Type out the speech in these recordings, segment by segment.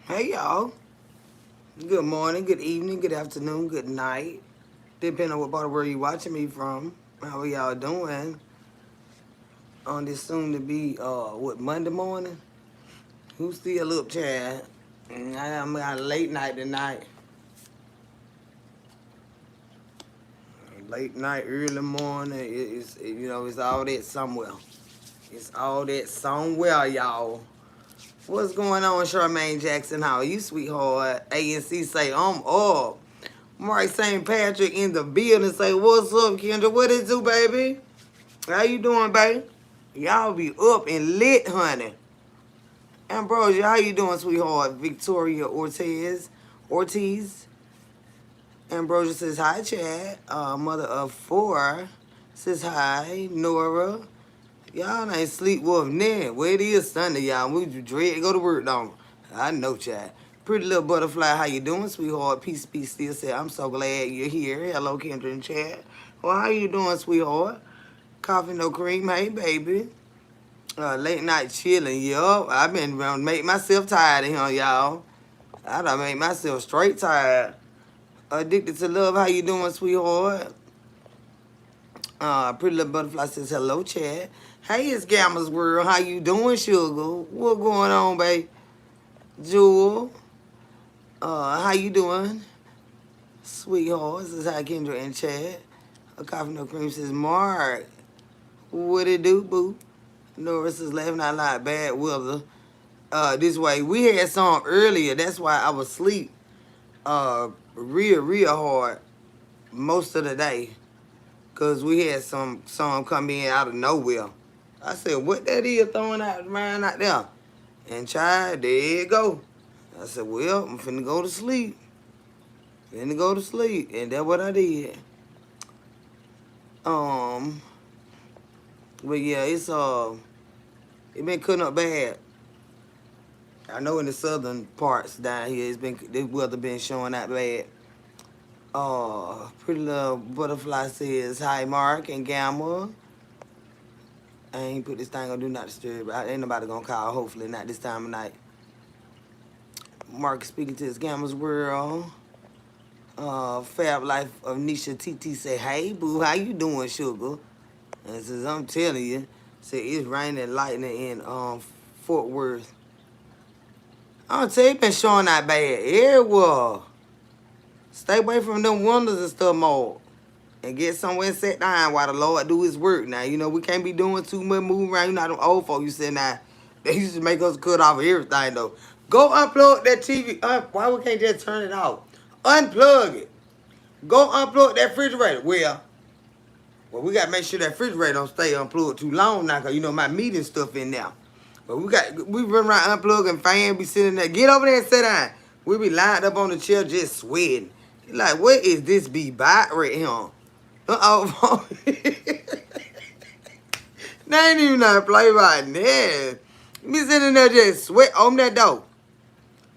Hey y'all. Good morning, good evening, good afternoon, good night. Depending on what part of the world you watching me from. How are y'all doing on this soon to be Monday morning? Who's still up, Chad? I'm got a late night tonight. Late night, early morning. It's all that somewhere. It's all that somewhere, y'all. What's going on, Charmaine Jackson? How are you, sweetheart? ANC say, I'm up. Mark St. Patrick in the building say, what's up, Kendra? What it do, baby? How you doing, baby? Y'all be up and lit, honey. Ambrosia, how you doing, sweetheart? Victoria Ortiz. Ambrosia says, hi, Chad. Mother of four says, hi. Nora. Y'all ain't sleep wolf now. Well, it is Sunday, y'all. We dread to go to work, don't we? I know, Chad. Pretty little butterfly, how you doing, sweetheart? Peace, peace, still say, I'm so glad you're here. Hello, Kendra and Chad. Well, how you doing, sweetheart? Coffee, no cream, hey, baby. Late night chilling, yup. I've been make myself tired of him, y'all. I done make myself straight tired. Addicted to love, how you doing, sweetheart? Pretty little butterfly says, hello, Chad. Hey, it's Gamma's World. How you doing, sugar? What going on, babe? Jewel. How you doing? Sweetheart. This is how Kendra and Chad. A coffee no cream says, Mark. What it do, boo? Norris is laughing out loud. Bad weather. This way. We had some earlier. That's why I was asleep. Real hard most of the day. Because we had some come in out of nowhere. I said, what that is throwing out around out there? And child, there you go. I said, well, I'm finna go to sleep. And that's what I did. But yeah, it been cutting up bad. I know in the southern parts down here, this weather been showing out bad. Pretty little butterfly says, hi, Mark and Gamma. I ain't put this thing on Do Not Disturb. Ain't nobody gonna call, hopefully not this time of night. Mark speaking to his Gamma's World. Fab Life of Nisha TT say, hey, boo, how you doing, sugar? And says, I'm telling you, say it's raining lightning in Fort Worth. I'm tell you, it been showing out bad everywhere. Stay away from them windows and stuff more. And get somewhere and sit down while the Lord do his work. Now, you know, we can't be doing too much moving around. You know, them old folks, you said now, they used to make us cut off everything, though. Go unplug that TV. Why we can't just turn it off? Unplug it. Go unplug that refrigerator. Well, we got to make sure that refrigerator don't stay unplugged too long now, because, you know, my meat and stuff in there. But we run around unplugging fan, be sitting there. Get over there and sit down. We be lined up on the chair just sweating. Like, what is this be bite right here? Uh-oh. They ain't even not play right now. Me sitting there just sweat. Open that door.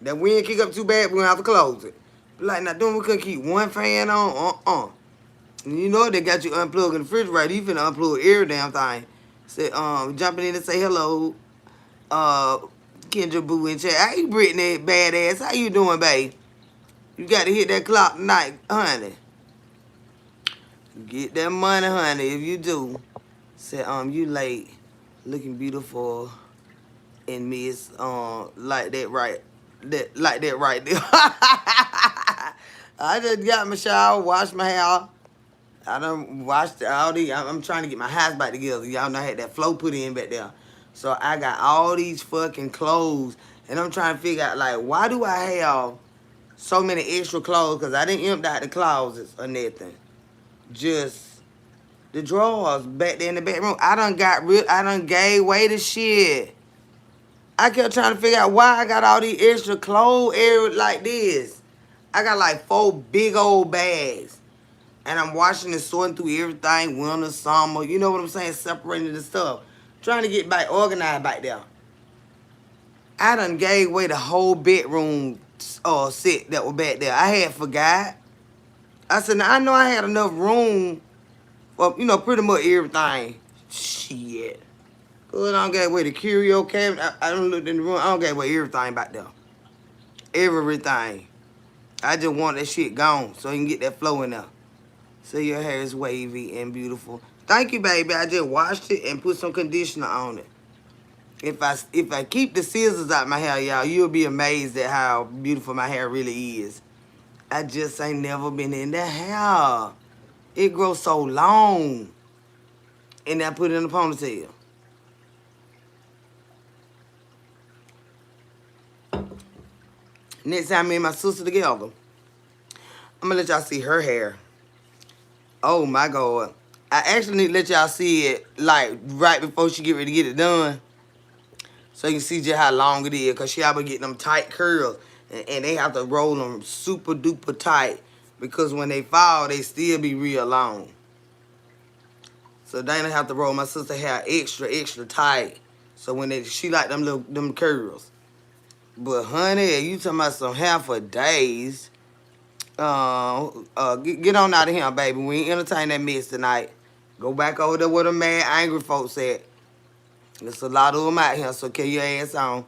That wind kick up too bad, we gonna have to close it. Like, now, we couldn't keep one fan on? And you know they got you unplugging the refrigerator. You finna unplug every damn thing. Say, jumping in and say hello. Kendra Boo and Chat. How you Brittany, badass? How you doing, babe? You got to hit that clock tonight, honey. Get that money, honey. If you do, say, you late, looking beautiful, and miss, like that right there. I just got my shower, washed my hair. I done washed all these. I'm trying to get my house back together. Y'all know I had that flow put in back there. So I got all these fucking clothes, and I'm trying to figure out, like, why do I have so many extra clothes? Because I didn't empty out the closets or nothing. Just the drawers back there in the bedroom. I done gave away the shit. I kept trying to figure out why I got all these extra clothes like this. I got like 4 big old bags. And I'm washing and sorting through everything, winter, summer, you know what I'm saying, separating the stuff. Trying to get back organized back there. I done gave away the whole bedroom set that was back there. I had forgot. I said, now I know I had enough room for, you know, pretty much everything. Shit. Good, I don't give away the curio cabinet. I don't look in the room. I don't give away everything back there. Everything. I just want that shit gone so you can get that flow in there. So your hair is wavy and beautiful. Thank you, baby. I just washed it and put some conditioner on it. If I keep the scissors out my hair, y'all, you'll be amazed at how beautiful my hair really is. I just ain't never been in the hair. It grows so long. And I put it in a ponytail. Next time me and my sister together, I'm gonna let y'all see her hair. Oh my God. I actually need to let y'all see it like right before she get ready to get it done. So you can see just how long it is. Because she always get them tight curls. And they have to roll them super duper tight. Because when they fall, they still be real long. So Dana have to roll my sister hair extra tight. So when she like them curls. But honey, you talking about some hair for days. Get on out of here, baby. We ain't entertain that mess tonight. Go back over there where the mad, angry folks at. There's a lot of them out here, so carry your ass on.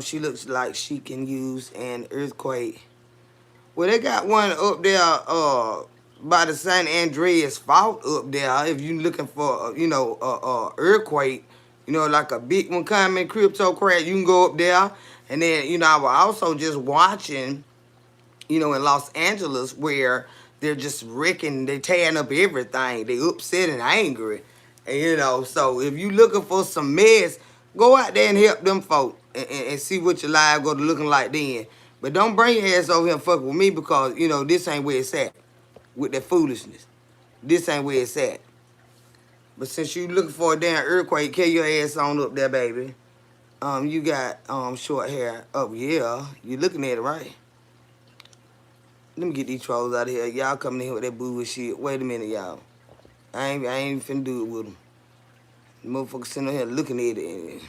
She looks like she can use an earthquake. Well, they got one up there, by the San Andreas Fault up there. If you looking for, earthquake, like a big one coming, crypto crash, you can go up there. And then, I was also just watching, in Los Angeles where they're just wrecking, they tearing up everything. They upset and angry. And, so if you looking for some mess, go out there and help them folk and see what your life go to looking like then. But don't bring your ass over here and fuck with me because, this ain't where it's at with that foolishness. This ain't where it's at. But since you looking for a damn earthquake, carry your ass on up there, baby. You got short hair. Oh, yeah. You looking at it, right? Let me get these trolls out of here. Y'all coming in here with that bullshit. Wait a minute, y'all. I ain't finna do it with them. The motherfuckers sitting here looking at it.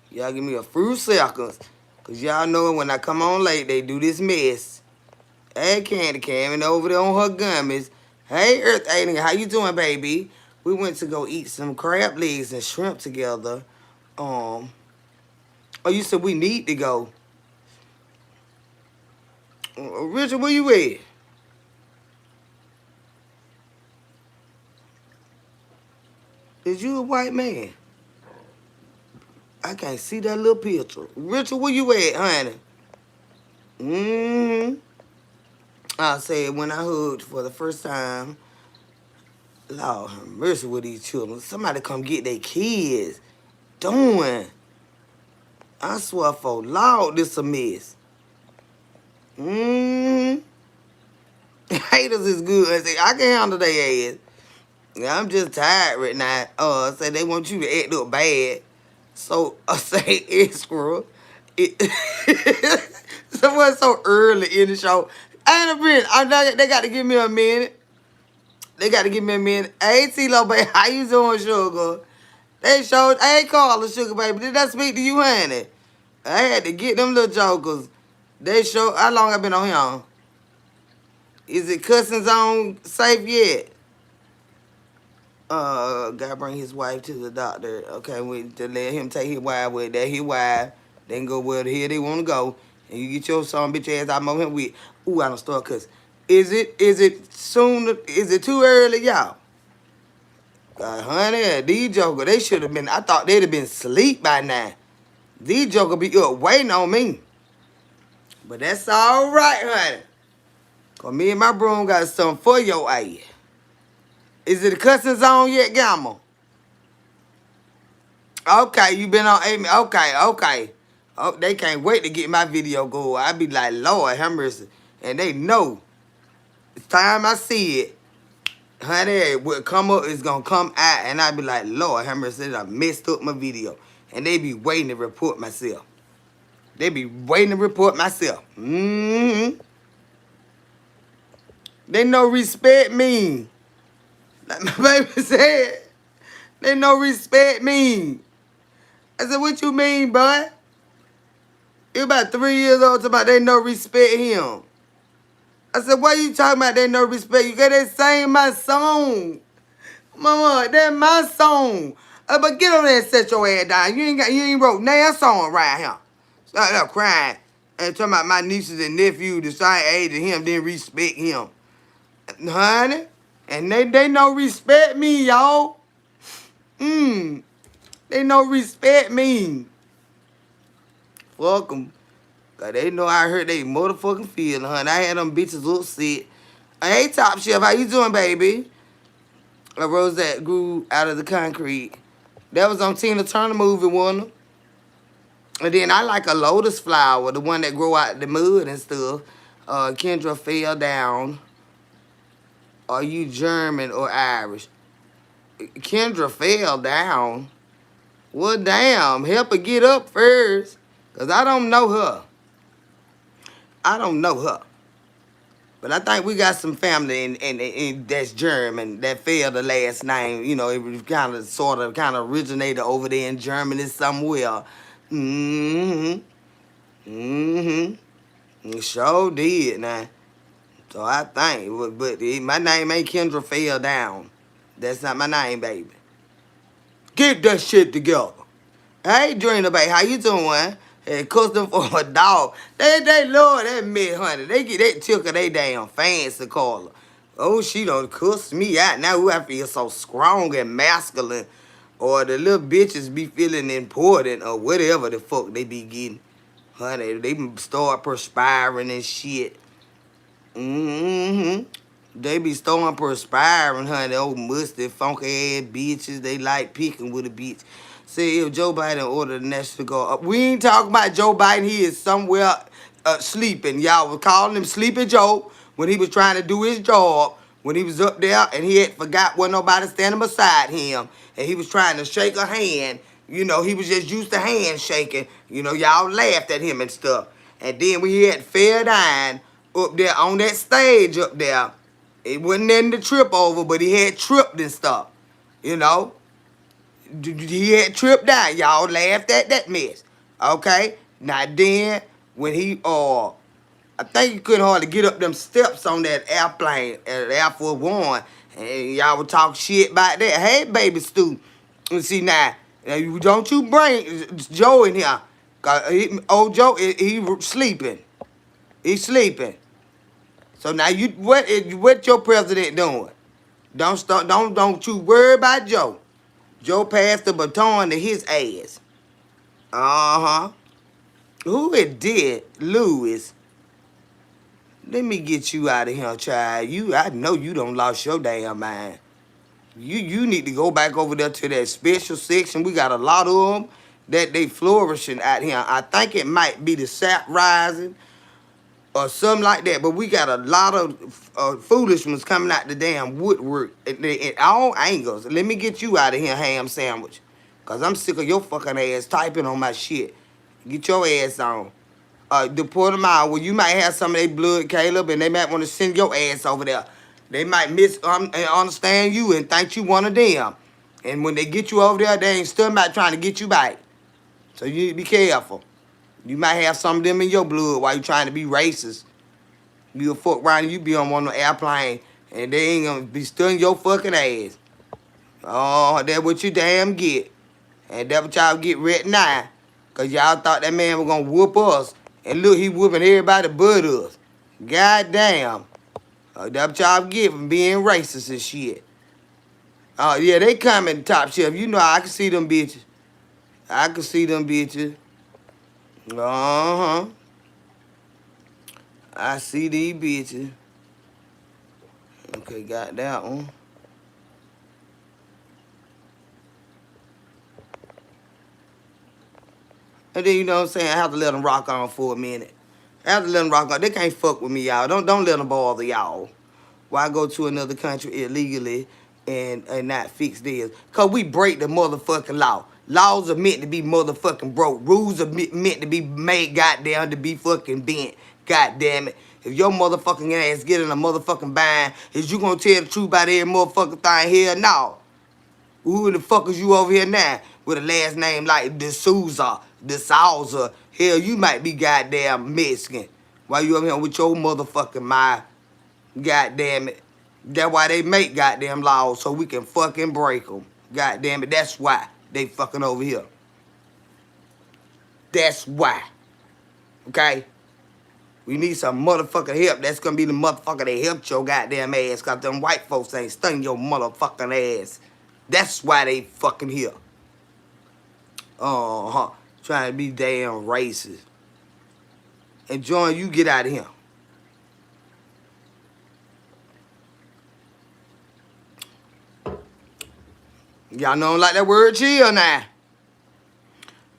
Y'all give me a few seconds. Because y'all know when I come on late, they do this mess. Hey, Candy Cam, and over there on her gummies. Hey, Earth Alien, how you doing, baby? We went to go eat some crab legs and shrimp together. Oh, you said we need to go. Richard, where you at? Is you a white man? I can't see that little picture. Richard, where you at, honey? I said when I hugged for the first time, Lord have mercy with these children. Somebody come get their kids. Doing. I swear for Lord, this a mess. Haters is good. I say, I can handle their ass. Yeah, I'm just tired right now. Say they want you to act up bad. So I say extra. Someone so early in the show. I ain't a minute. They got to give me a minute. They got to give me a minute. Hey, T-Lo, baby, how you doing, sugar? They showed, hey, Carla, sugar, baby, did I speak to you, honey? I had to get them little jokers. They show, how long I been on here? Is it cussing zone safe yet? Gotta bring his wife to the doctor. Okay, to let him take his wife with that. His wife, they can go where the hell they want to go. And you get your son, bitch ass out of him with. Ooh, I don't start cussing. Is it soon? Is it too early, y'all? Honey, these jokers, they should have been, I thought they'd have been asleep by now. These jokers be up waiting on me. But that's all right, honey. Because me and my broom got something for your ass. Is it a cussing zone yet, Gamma? Okay, you been on Amy. Okay. Oh, they can't wait to get my video going. I be like, Lord have mercy. And they know. It's time I see it. Honey, what come up is going to come out. And I be like, Lord have mercy. I messed up my video. And they be waiting to report myself. They be waiting to report myself. They no respect me. Like my baby said, they no respect me. I said, what you mean, boy? You about 3 years old talking about they no respect him. I said, what you talking about they no respect? You got that sing my song. Mama, that's my song. But get over there and set your ass down. You ain't wrote now song right here. Start up crying and talking about my nieces and nephew the same age as him didn't respect him, honey. And they no respect me, y'all. They no respect me. Fuck them. Cause they know I hurt they motherfucking feeling, honey. I had them bitches upset. Hey, Top Chef, how you doing, baby? A rose that grew out of the concrete. That was on Tina Turner movie, wasn't it? And then I like a lotus flower, the one that grow out the mud and stuff. Kendra fell down. Are you German or Irish? Kendra fell down. Well, damn. Help her get up first. Because I don't know her. I don't know her. But I think we got some family in that's German that fell the last name. You know, it was kind of originated over there in Germany somewhere. Mm-hmm. It sure did now. So I think, but my name ain't Kendra fell down. That's not my name, baby. Get that shit together. Hey, Drina, baby, how you doing? Hey, custom for a dog. They love that mess, honey. They get that tickle they damn fancy color. Oh, she done cuss me out. Now I feel so strong and masculine. Or the little bitches be feeling important or whatever the fuck they be getting. Honey, they start perspiring and shit. They be starting perspiring, honey. Old musty, funky ass bitches. They like picking with a bitch. Say if Joe Biden ordered the national guard up. We ain't talking about Joe Biden. He is somewhere sleeping. Y'all was calling him Sleepy Joe when he was trying to do his job. When he was up there and he had forgot wasn't nobody standing beside him. And he was trying to shake a hand. You know, he was just used to handshaking. You know, y'all laughed at him and stuff. And then when he had fell down up there on that stage up there, it wasn't in the trip over, but he had tripped and stuff. You know? He had tripped down. Y'all laughed at that mess. Okay? Now then, when I think he couldn't hardly get up them steps on that airplane at Air Force One. And y'all would talk shit about that. Hey, baby Stu. You see now, don't you bring Joe in here. Old Joe, he sleeping. He's sleeping. So now what your president doing? Don't you worry about Joe. Joe passed the baton to his ass. Uh-huh. Who it did? Lewis. Let me get you out of here, child. I know you done lost your damn mind. You need to go back over there to that special section. We got a lot of them that they flourishing out here. I think it might be the sap rising or something like that. But we got a lot of foolish ones coming out the damn woodwork at all angles. Let me get you out of here, ham sandwich. Because I'm sick of your fucking ass typing on my shit. Get your ass on. Deport them out. Well, you might have some of their blood, Caleb, and they might want to send your ass over there. They might understand you and think you one of them. And when they get you over there, they ain't still about trying to get you back. So you need to be careful. You might have some of them in your blood while you trying to be racist. You'll fuck around and you be on one of the airplane and they ain't gonna be stunning your fucking ass. Oh, that's what you damn get. And that's what y'all get right now. Because y'all thought that man was gonna whoop us. And look, he whooping everybody but us. God damn. That's what y'all get from being racist and shit. Oh, yeah, they coming, Top Chef. You know I can see them bitches. I can see them bitches. Uh-huh. I see these bitches. Okay, got that one. And then, you know what I'm saying, I have to let them rock on for a minute. I have to let them rock on. They can't fuck with me, y'all. Don't let them bother y'all. Why go to another country illegally and not fix this? Because we break the motherfucking law. Laws are meant to be motherfucking broke. Rules are meant to be made goddamn to be fucking bent. Goddamn it. If your motherfucking ass get in a motherfucking bind, is you gonna tell the truth about every motherfucking thing here? No. Who the fuck is you over here now with a last name like D'Souza, Hell, you might be goddamn Mexican. Why you over here with your motherfucking mind? Goddamn it. That's why they make goddamn laws so we can fucking break them. Goddamn it, that's why they fucking over here. That's why. Okay? We need some motherfucking help. That's gonna be the motherfucker that helped your goddamn ass. Cause them white folks ain't stung your motherfucking ass. That's why they fucking here. Trying to be damn racist. And John, you get out of here. Y'all don't like that word chill now.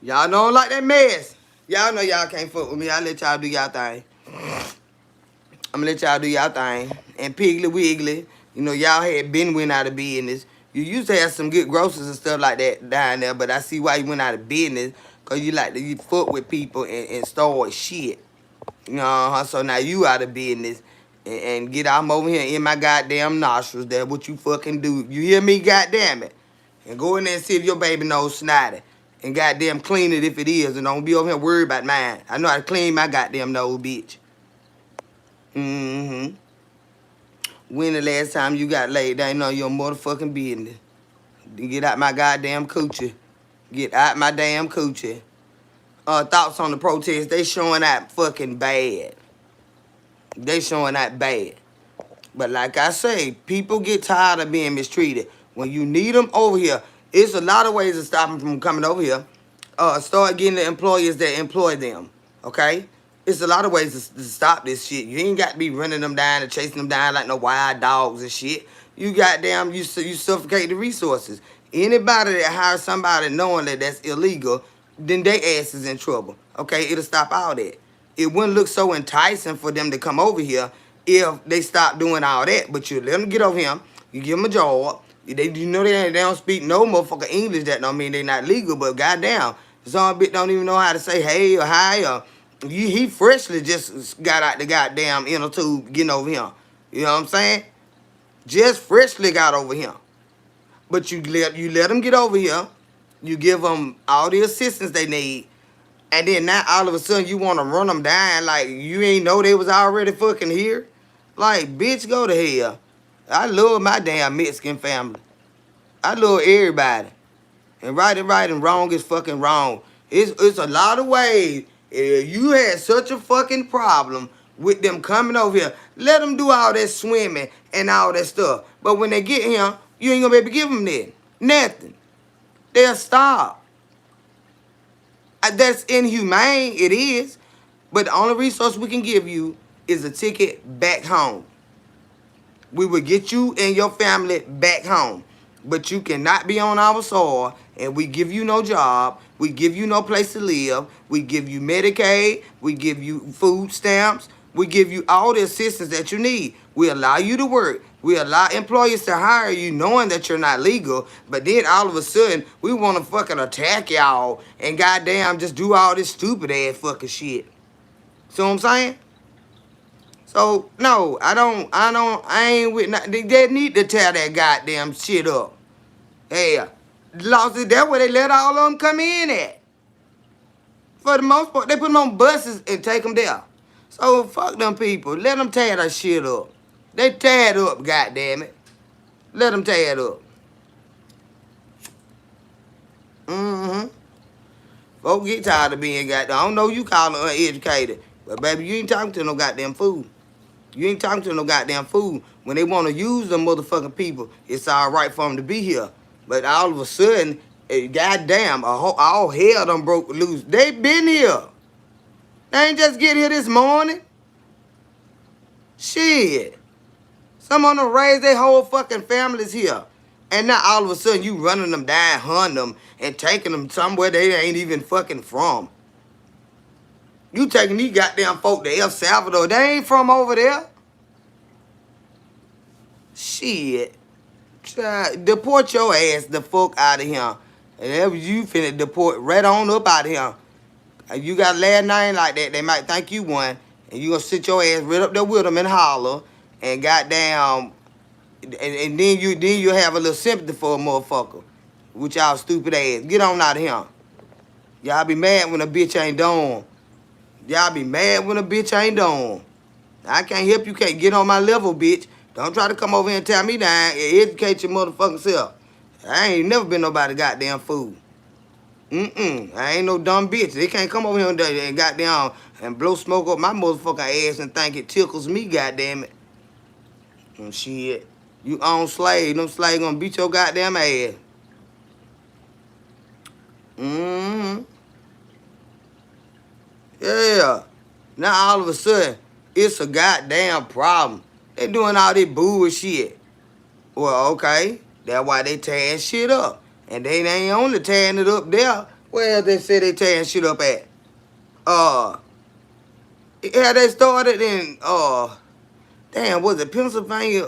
Y'all don't like that mess. Y'all know y'all can't fuck with me. I'll let y'all do y'all thing. I'm gonna let y'all do y'all thing. And Piggly Wiggly, you know, y'all had been went out of business. You used to have some good grocers and stuff like that down there, but I see why you went out of business. Cause you like to you fuck with people and start shit. So now you out of business. And get I'm over here in my goddamn nostrils. That's what you fucking do. You hear me? Goddamn it. And go in there and see if your baby nose snotty. And goddamn clean it if it is. And don't be over here worried about mine. I know how to clean my goddamn nose, bitch. Mm-hmm. When the last time you got laid down on your motherfucking business? Get out my goddamn coochie. Get out my damn coochie. Thoughts on the protest? They showing out fucking bad. They showing out bad. But like I say, people get tired of being mistreated. When you need them over here, it's a lot of ways to stop them from coming over here. Start getting the employers that employ them, okay? It's a lot of ways to stop this shit. You ain't got to be running them down and chasing them down like no wild dogs and shit. You goddamn, you suffocate the resources. Anybody that hires somebody knowing that that's illegal, then they ass is in trouble, okay? It'll stop all that. It wouldn't look so enticing for them to come over here if they stop doing all that. But you let them get over here, you give them a job. You know they don't speak no motherfucking English. That don't mean they not legal, but goddamn, some bitch don't even know how to say hey or hi or he freshly just got out the goddamn inner tube getting over here. You know what I'm saying? Just freshly got over here. But you let them get over here. You give them all the assistance they need. And then now all of a sudden you want to run them down like you ain't know they was already fucking here. Like, bitch, go to hell. I love my damn Mexican family. I love everybody. And right is right and wrong is fucking wrong. It's a lot of ways. If you had such a fucking problem with them coming over here, let them do all that swimming and all that stuff. But when they get here, you ain't gonna be able to give them that. Nothing. They'll stop. That's inhumane, it is. But the only resource we can give you is a ticket back home. We will get you and your family back home. But you cannot be on our soil, and we give you no job. We give you no place to live. We give you Medicaid. We give you food stamps. We give you all the assistance that you need. We allow you to work. We allow employers to hire you knowing that you're not legal. But then all of a sudden, we want to fucking attack y'all and goddamn just do all this stupid ass fucking shit. See what I'm saying? So, no, I ain't with nothing. They need to tear that goddamn shit up. Yeah. That's where they let all of them come in at. For the most part, they put them on buses and take them there. So, fuck them people. Let them tear that shit up. They tear it up, goddammit. Let them tear it up. Mm-hmm. Folks get tired of being goddamn. I don't know you calling uneducated. But, baby, you ain't talking to no goddamn fool. You ain't talking to no goddamn fool. When they want to use them motherfucking people, it's all right for them to be here. But all of a sudden, goddamn, all hell done broke loose. They been here. They ain't just get here this morning. Shit. Some of them raised their whole fucking families here. And now all of a sudden you running them down, hunting them, and taking them somewhere they ain't even fucking from. You taking these goddamn folk to El Salvador. They ain't from over there. Shit. Deport your ass the fuck out of here. And if you finna deport right on up out of here. You got a last name like that, they might think you won. And you gonna sit your ass right up there with them and holler. And goddamn, and then you have a little sympathy for a motherfucker. With y'all stupid ass. Get on out of here. Y'all be mad when a bitch ain't done. Y'all be mad when a bitch ain't done. I can't help you can't get on my level, bitch. Don't try to come over here and tell me that. Educate your motherfucking self. I ain't never been nobody goddamn fool. I ain't no dumb bitch. They can't come over here and goddamn and blow smoke up my motherfucking ass and think it tickles me, goddamn it. And shit. You own slave. Them slaves gonna beat your goddamn ass. Yeah. Now all of a sudden, it's a goddamn problem. They doing all this bullshit. Well, okay. That's why they tearing shit up. And they ain't only tearing it up there. Where they say they tearing shit up at? Yeah, they started in damn, was it Pennsylvania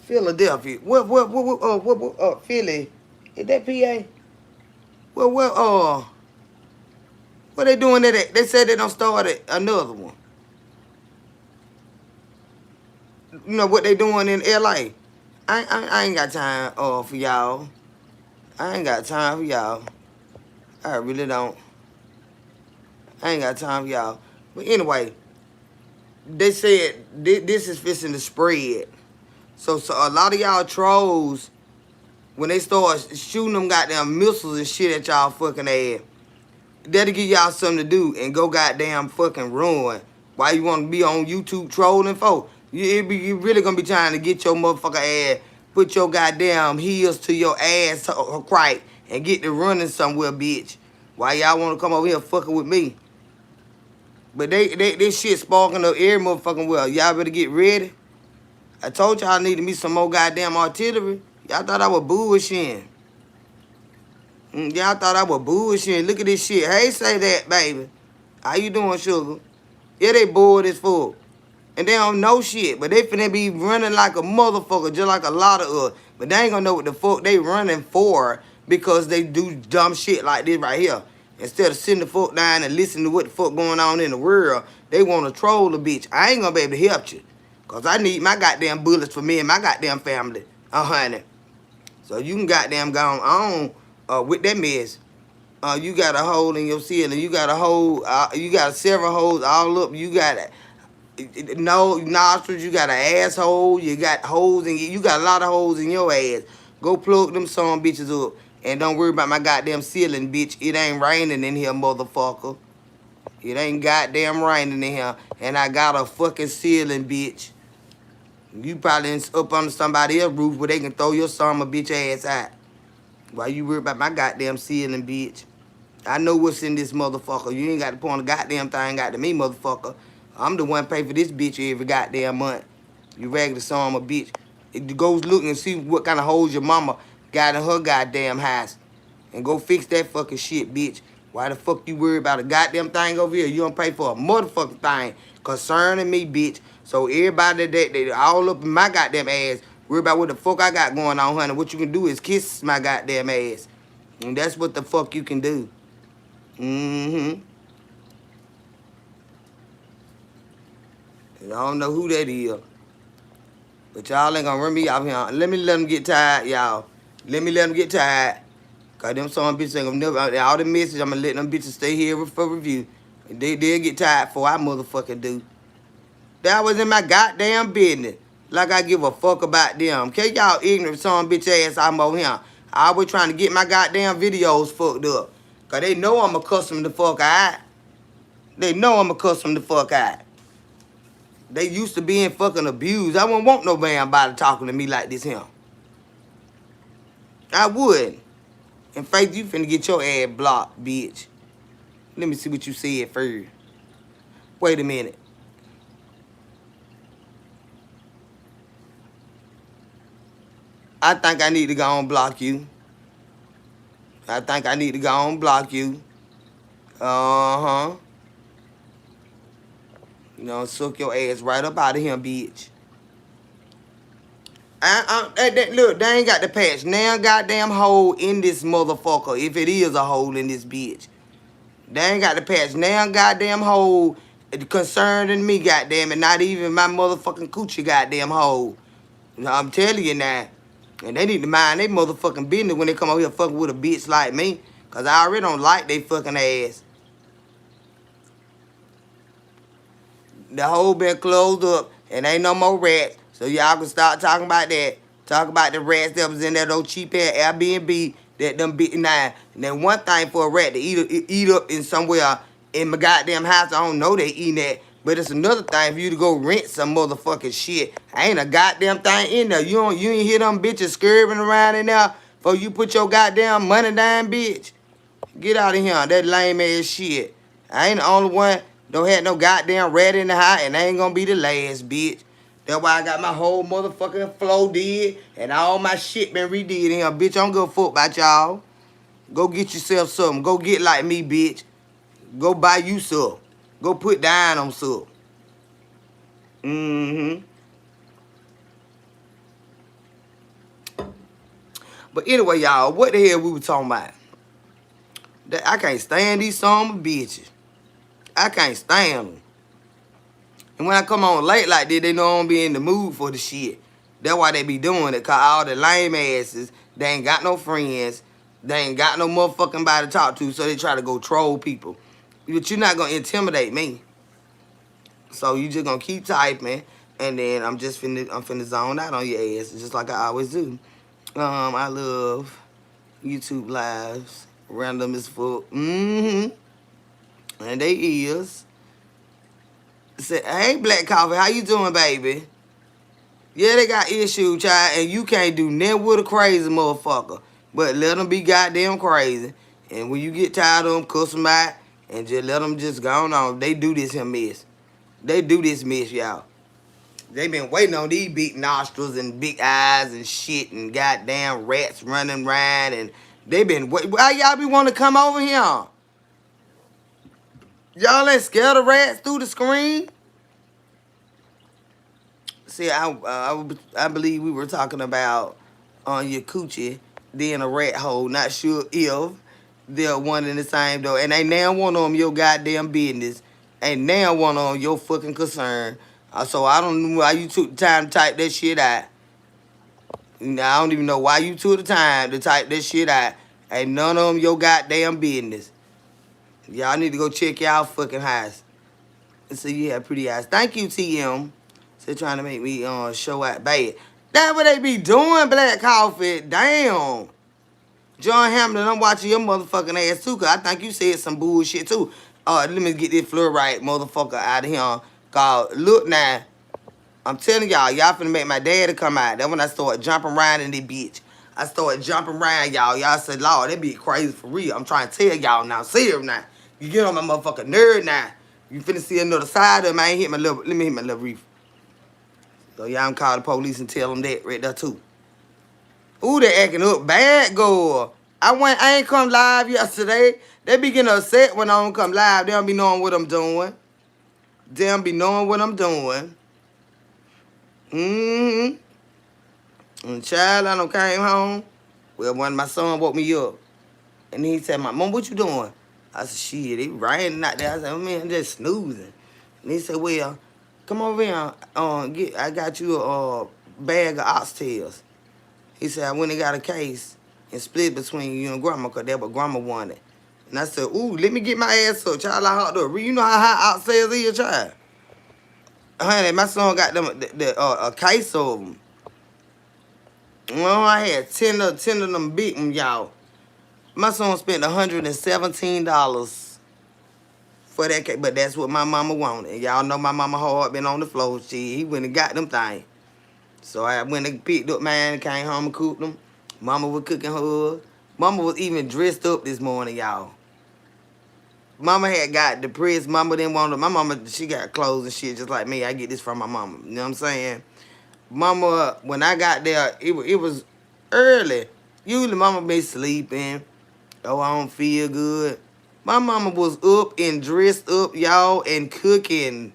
Philadelphia? What Philly? Is that PA? What they doing that? They said they don't start another one. You know what they doing in LA? I ain't got time for y'all. I ain't got time for y'all. I really don't. I ain't got time for y'all. But anyway, they said this is fixing to spread. So a lot of y'all trolls, when they start shooting them goddamn missiles and shit at y'all fucking ass, that'll give y'all something to do and go goddamn fucking ruin. Why you want to be on YouTube trolling folk? You really gonna be trying to get your motherfucker ass, put your goddamn heels to your ass right and get to running somewhere, bitch. Why y'all want to come over here fucking with me? But this shit sparking up every motherfucking well. Y'all better get ready. I told y'all I needed me some more goddamn artillery. Y'all thought I was bullshitting. Y'all thought I was bullshitting. Look at this shit. Hey, say that, baby. How you doing, sugar? Yeah, they bored as fuck. And they don't know shit. But they finna be running like a motherfucker, just like a lot of us. But they ain't gonna know what the fuck they running for because they do dumb shit like this right here. Instead of sitting the fuck down and listening to what the fuck going on in the world, they want to troll the bitch. I ain't gonna be able to help you. Because I need my goddamn bullets for me and my goddamn family. Honey. So you can goddamn go on with that mess. You got a hole in your ceiling. You got a hole. You got several holes all up. You got no nostrils. You got an asshole. You got holes in you got a lot of holes in your ass. Go plug them some bitches up. And don't worry about my goddamn ceiling, bitch. It ain't raining in here, motherfucker. It ain't goddamn raining in here. And I got a fucking ceiling, bitch. You probably up under somebody else's roof where they can throw your son a bitch ass out. Why you worry about my goddamn ceiling, bitch? I know what's in this motherfucker. You ain't got to point a goddamn thing out to me, motherfucker. I'm the one pay for this bitch every goddamn month. You regular son of a bitch. It goes look and see what kind of holes your mama got in her goddamn house. And go fix that fucking shit, bitch. Why the fuck you worry about a goddamn thing over here? You don't pay for a motherfucking thing concerning me, bitch. So everybody that all up in my goddamn ass worry about what the fuck I got going on, honey. What you can do is kiss my goddamn ass. And that's what the fuck you can do. I don't know who that is. But y'all ain't gonna run me out here. Let them get tired, y'all. Let them get tired. Cause them some bitches ain't gonna never, all the messages, I'm gonna let them bitches stay here for review. They'll get tired before I motherfucking do. That was in my goddamn business. Like I give a fuck about them. Okay, y'all ignorant some bitch ass I'm over here. I was trying to get my goddamn videos fucked up. Cause they know I'm accustomed to fuck out. They know I'm accustomed to fuck out. They used to being fucking abused. I wouldn't want no damn body talking to me like this here. I would. In fact, you finna get your ass blocked, bitch. Let me see what you said first. Wait a minute. I think I need to go and block you. I think I need to go and block you. Uh-huh. You know, suck your ass right up out of here, bitch. Look, they ain't got the patch. Now goddamn hole in this motherfucker, if it is a hole in this bitch. They ain't got the patch. Now goddamn hole concerning me, goddamn it. Not even my motherfucking coochie goddamn hole. You know, I'm telling you now. And they need to mind their motherfucking business when they come over here fucking with a bitch like me. Because I already don't like they fucking ass. The hole been closed up. and ain't no more rats. So y'all can start talking about that. Talk about the rats that was in that old cheap ass Airbnb that them bit nine. And then one thing for a rat to eat up in somewhere in my goddamn house, I don't know they eating that. But it's another thing for you to go rent some motherfucking shit. Ain't a goddamn thing in there. You ain't hear them bitches scurrying around in there before you put your goddamn money down, bitch. Get out of here. That lame ass shit. I ain't the only one. Don't have no goddamn rat in the house, and I ain't gonna be the last, bitch. That's why I got my whole motherfucking flow did, and all my shit been redid in here. Bitch, I don't give a fuck about y'all. Go get yourself something. Go get like me, bitch. Go buy you some. Go put down on some. Mm-hmm. But anyway, y'all, what the hell we were talking about? I can't stand these some bitches. I can't stand them. And when I come on late like this, they know I don't be in the mood for the shit. That's why they be doing it. Cause all the lame asses, they ain't got no friends. They ain't got no motherfucking body to talk to. So they try to go troll people. But you're not gonna intimidate me. So you just gonna keep typing. And then I'm finna zone out on your ass. Just like I always do. I love YouTube lives. Random as fuck. Mm-hmm. And they is. Say, hey, Black Coffee, how you doing, baby? Yeah, they got issues, child, and you can't do nothing with a crazy motherfucker. But let them be goddamn crazy. And when you get tired of them, cuss them out, and just let them just go on. They do this here mess. They do this mess, y'all. They been waiting on these big nostrils and big eyes and shit and goddamn rats running around, and they been waiting. Why y'all be want to come over here? Y'all ain't scared of rats through the screen? See, I believe we were talking about on your coochie, then a rat hole. Not sure if they're one and the same though. And ain't now one of them your goddamn business. Ain't now one of them your fucking concern. So I don't know why you took the time to type that shit out. I don't even know why you took the time to type that shit out. Ain't none of them your goddamn business. Y'all need to go check y'all fucking house. So you have pretty eyes. Thank you, TM. They're trying to make me show out bad. That's what they be doing, Black Coffee. Damn. John Hamlin, I'm watching your motherfucking ass too, cause I think you said some bullshit too. Let me get this fluoride motherfucker out of here. Cause look now, I'm telling y'all finna make my daddy come out. That's when I started jumping around in this bitch. I started jumping around, y'all. Y'all said, Lord, that be crazy for real. I'm trying to tell y'all now. Serious now. You get on my motherfucking nerd now. You finna see another side of him. I ain't hit my little, let me hit my little reef. So y'all can call the police and tell them that right there too. Ooh, they acting up bad, girl. I ain't come live yesterday. They be getting upset when I don't come live. They don't be knowing what I'm doing. They don't be knowing what I'm doing. Mm-hmm. And child, I done came home. Well, when my son woke me up. And he said, Mom, what you doing? I said, shit, it raining out there. I said, man, I'm just snoozing. And he said, well, come over here. I got you a bag of oxtails. He said, I went and got a case and split between you and Grandma because that's what Grandma wanted. And I said, ooh, let me get my ass up, child. I hot up. You know how hot oxtails is, child? Honey, my son got them a case of them. Well, I had 10 of them big ones, y'all. My son spent $117 for that cake, but that's what my mama wanted. Y'all know my mama hard been on the floor. He went and got them things. So I went and picked up mine and came home and cooked them. Mama was cooking hers. Mama was even dressed up this morning, y'all. Mama had got depressed. Mama didn't want to. My mama, she got clothes and shit just like me. I get this from my mama. You know what I'm saying? Mama, when I got there, it was early. Usually mama be sleeping. Oh, I don't feel good. My mama was up and dressed up, y'all, and cooking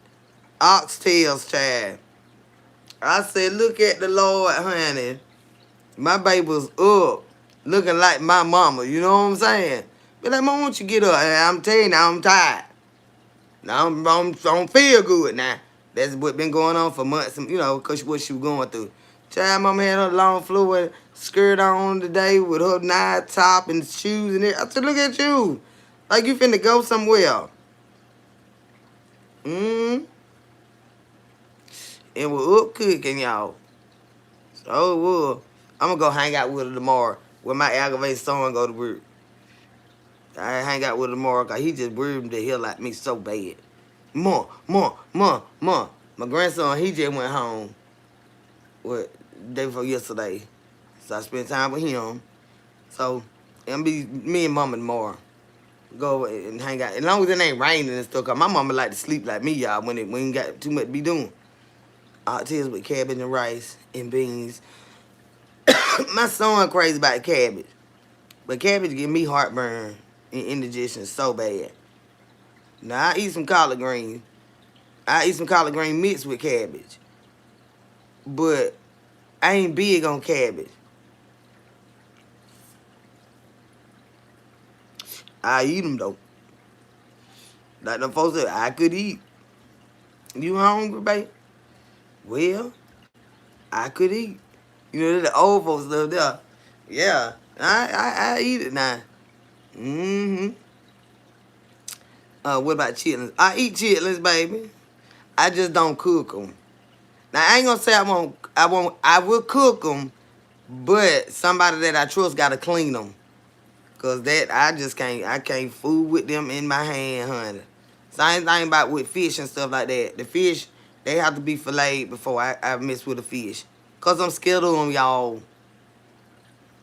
oxtails, child. I said, look at the Lord, honey. My baby was up, looking like my mama, you know what I'm saying? Be like, Mom, won't you get up? And I'm telling you now, I'm tired. Now, I don't feel good now. That's what been going on for months, you know, because what she was going through. Child, mama had her long fluid skirt on today with her night top and shoes and it. I said, look at you. Like you finna go somewhere. And we're up cooking, y'all. So it was. I'm gonna go hang out with her tomorrow when my aggravated son go to work. I hang out with her tomorrow because he just worried the hell out of me so bad. More. My grandson, he just went home what day before yesterday. So I spent time with him. So it'll be me and mama tomorrow. Go and hang out. As long as it ain't raining and stuff, cause my mama like to sleep like me, y'all, when we ain't got too much to be doing. Oxtails with cabbage and rice and beans. My son crazy about cabbage. But cabbage give me heartburn and indigestion so bad. Now I eat some collard greens. I eat some collard green mixed with cabbage. But I ain't big on cabbage. I eat them though. Like them folks said, I could eat. You hungry, babe? Well, I could eat. You know, the old folks live there. Yeah, I eat it now. Mm-hmm. What about chitlins? I eat chitlins, baby. I just don't cook them. Now I ain't gonna say I won't. I will cook them, but somebody that I trust gotta clean them. Cause that I just can't. I can't fool with them in my hand, honey. Same thing about with fish and stuff like that. The fish, they have to be filleted before I mess with the fish. Cause I'm scared of them, y'all.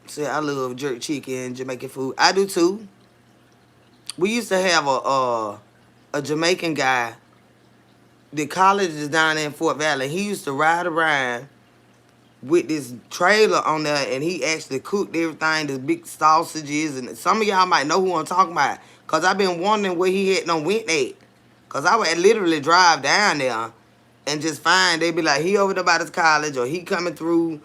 See, I love jerk chicken, Jamaican food. I do too. We used to have a Jamaican guy. The college is down there in Fort Valley. He used to ride around with this trailer on there, and he actually cooked everything, the big sausages, and some of y'all might know who I'm talking about. Cause I've been wondering where he had no went at. Cause I would literally drive down there and just find they be like, he over there by this college, or he coming through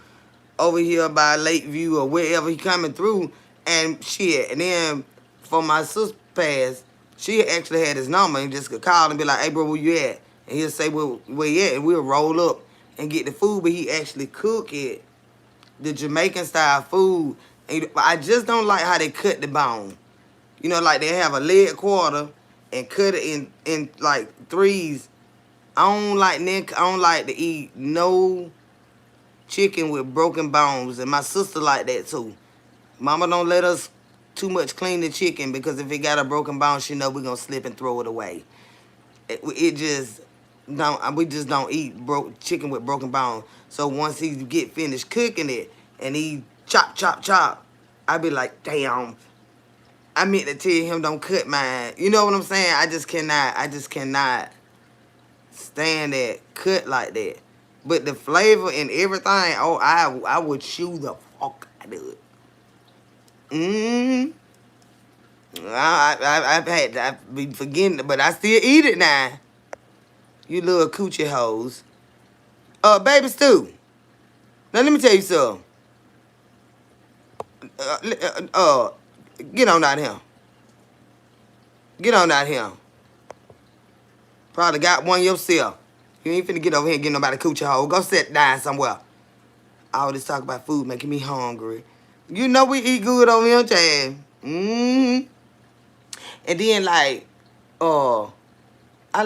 over here by Lakeview or wherever he coming through, and shit. And then for my sister pass, she actually had his number and just could call and be like, hey bro, where you at? And he'll say, well, where you at? And we'll roll up and get the food, but he actually cook it, the Jamaican style food. And I just don't like how they cut the bone. You know, like they have a leg quarter and cut it in like threes. I don't like to eat no chicken with broken bones, and my sister like that too. Mama don't let us too much clean the chicken because if it got a broken bone, she know we're gonna slip and throw it away. It just don't. We just don't eat chicken with broken bone. So once he get finished cooking it and he chop, I be like, damn. I meant to tell him don't cut mine. You know what I'm saying? I just cannot stand that cut like that. But the flavor and everything, oh, I would chew the fuck out of it. Mm-hmm. I've been forgetting it, but I still eat it now. You little coochie hoes. Baby Stew. Now let me tell you something. Get on out here. Get on out here. Probably got one yourself. You ain't finna get over here and get nobody coochie hole. Go sit down somewhere. All this talk about food making me hungry. You know we eat good over here, Chad. Mm-hmm. And then like, I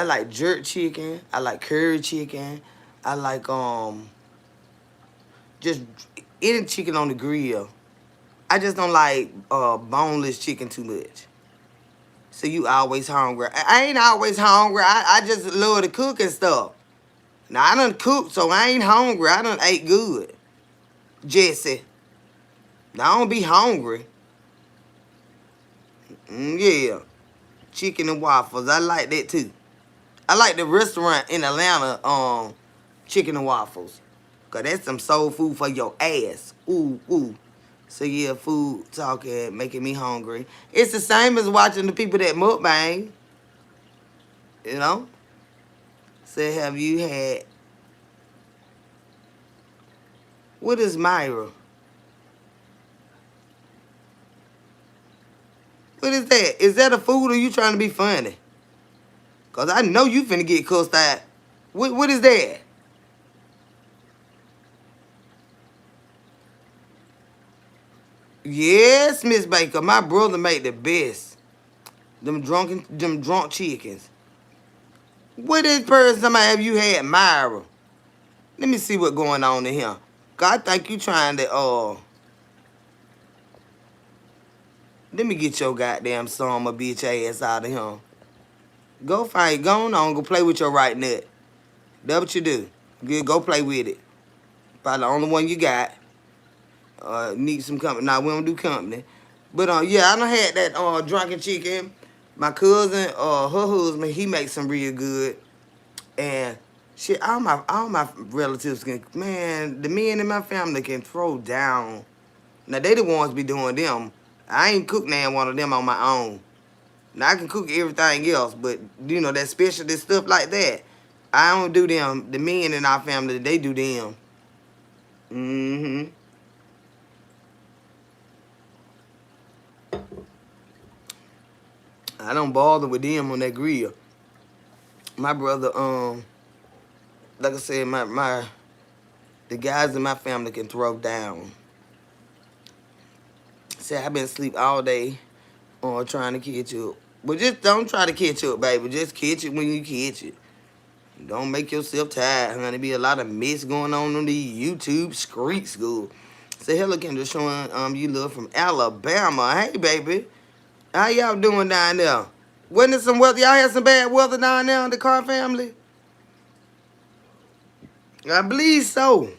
like jerk chicken. I like curry chicken. I like just eating chicken on the grill. I just don't like boneless chicken too much. So you always hungry. I ain't always hungry. I just love to cook and stuff. Now I done cooked, so I ain't hungry. I done ate good. Jesse. Now I don't be hungry. Yeah. Chicken and waffles. I like that too. I like the restaurant in Atlanta, chicken and waffles. Cause that's some soul food for your ass. Ooh. So yeah, food talking, making me hungry. It's the same as watching the people that mukbang. You know? So have you had... What is Myra? What is that? Is that a food or you trying to be funny? Cause I know you finna get cussed out. What is that? Yes, Miss Baker. My brother made the best. Them drunk chickens. What this person somebody have you had Myra? Let me see what's going on in here. God, I think you trying to let me get your goddamn son, my bitch ass out of here. Go find, go on, go play with your right nut. That's what you do. Good, go play with it. Probably the only one you got. Need some company. Nah, we don't do company. But yeah, I done had that drunken chicken. My cousin, her husband, he makes some real good. And shit, all my relatives can, man, the men in my family can throw down. Now they the ones be doing them. I ain't cook now one of them on my own. Now I can cook everything else, but you know that specialty stuff like that, I don't do them. The men in our family, they do them. Mm-hmm. I don't bother with them on that grill. My brother, like I said, the guys in my family can throw down. See, I've been asleep all day on trying to catch up. But just don't try to catch up, baby. Just catch it when you catch it. Don't make yourself tired, honey. Be a lot of mess going on the YouTube street school. Say hello, Kendra, showing you love from Alabama. Hey, baby. How y'all doing down there? Wasn't it some weather? Y'all had some bad weather down there in the Carr family? I believe so.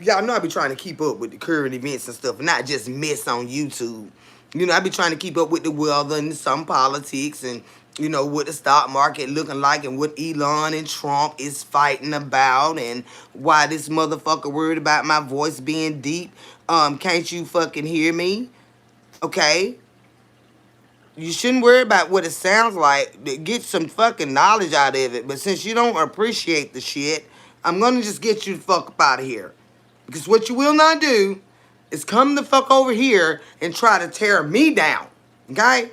Y'all know I be trying to keep up with the current events and stuff, and not just mess on YouTube. You know, I be trying to keep up with the weather and some politics and, you know, what the stock market looking like and what Elon and Trump is fighting about and why this motherfucker worried about my voice being deep. Can't you fucking hear me? Okay? You shouldn't worry about what it sounds like. Get some fucking knowledge out of it. But since you don't appreciate the shit, I'm gonna just get you the fuck up out of here. Because what you will not do is come the fuck over here and try to tear me down. Okay?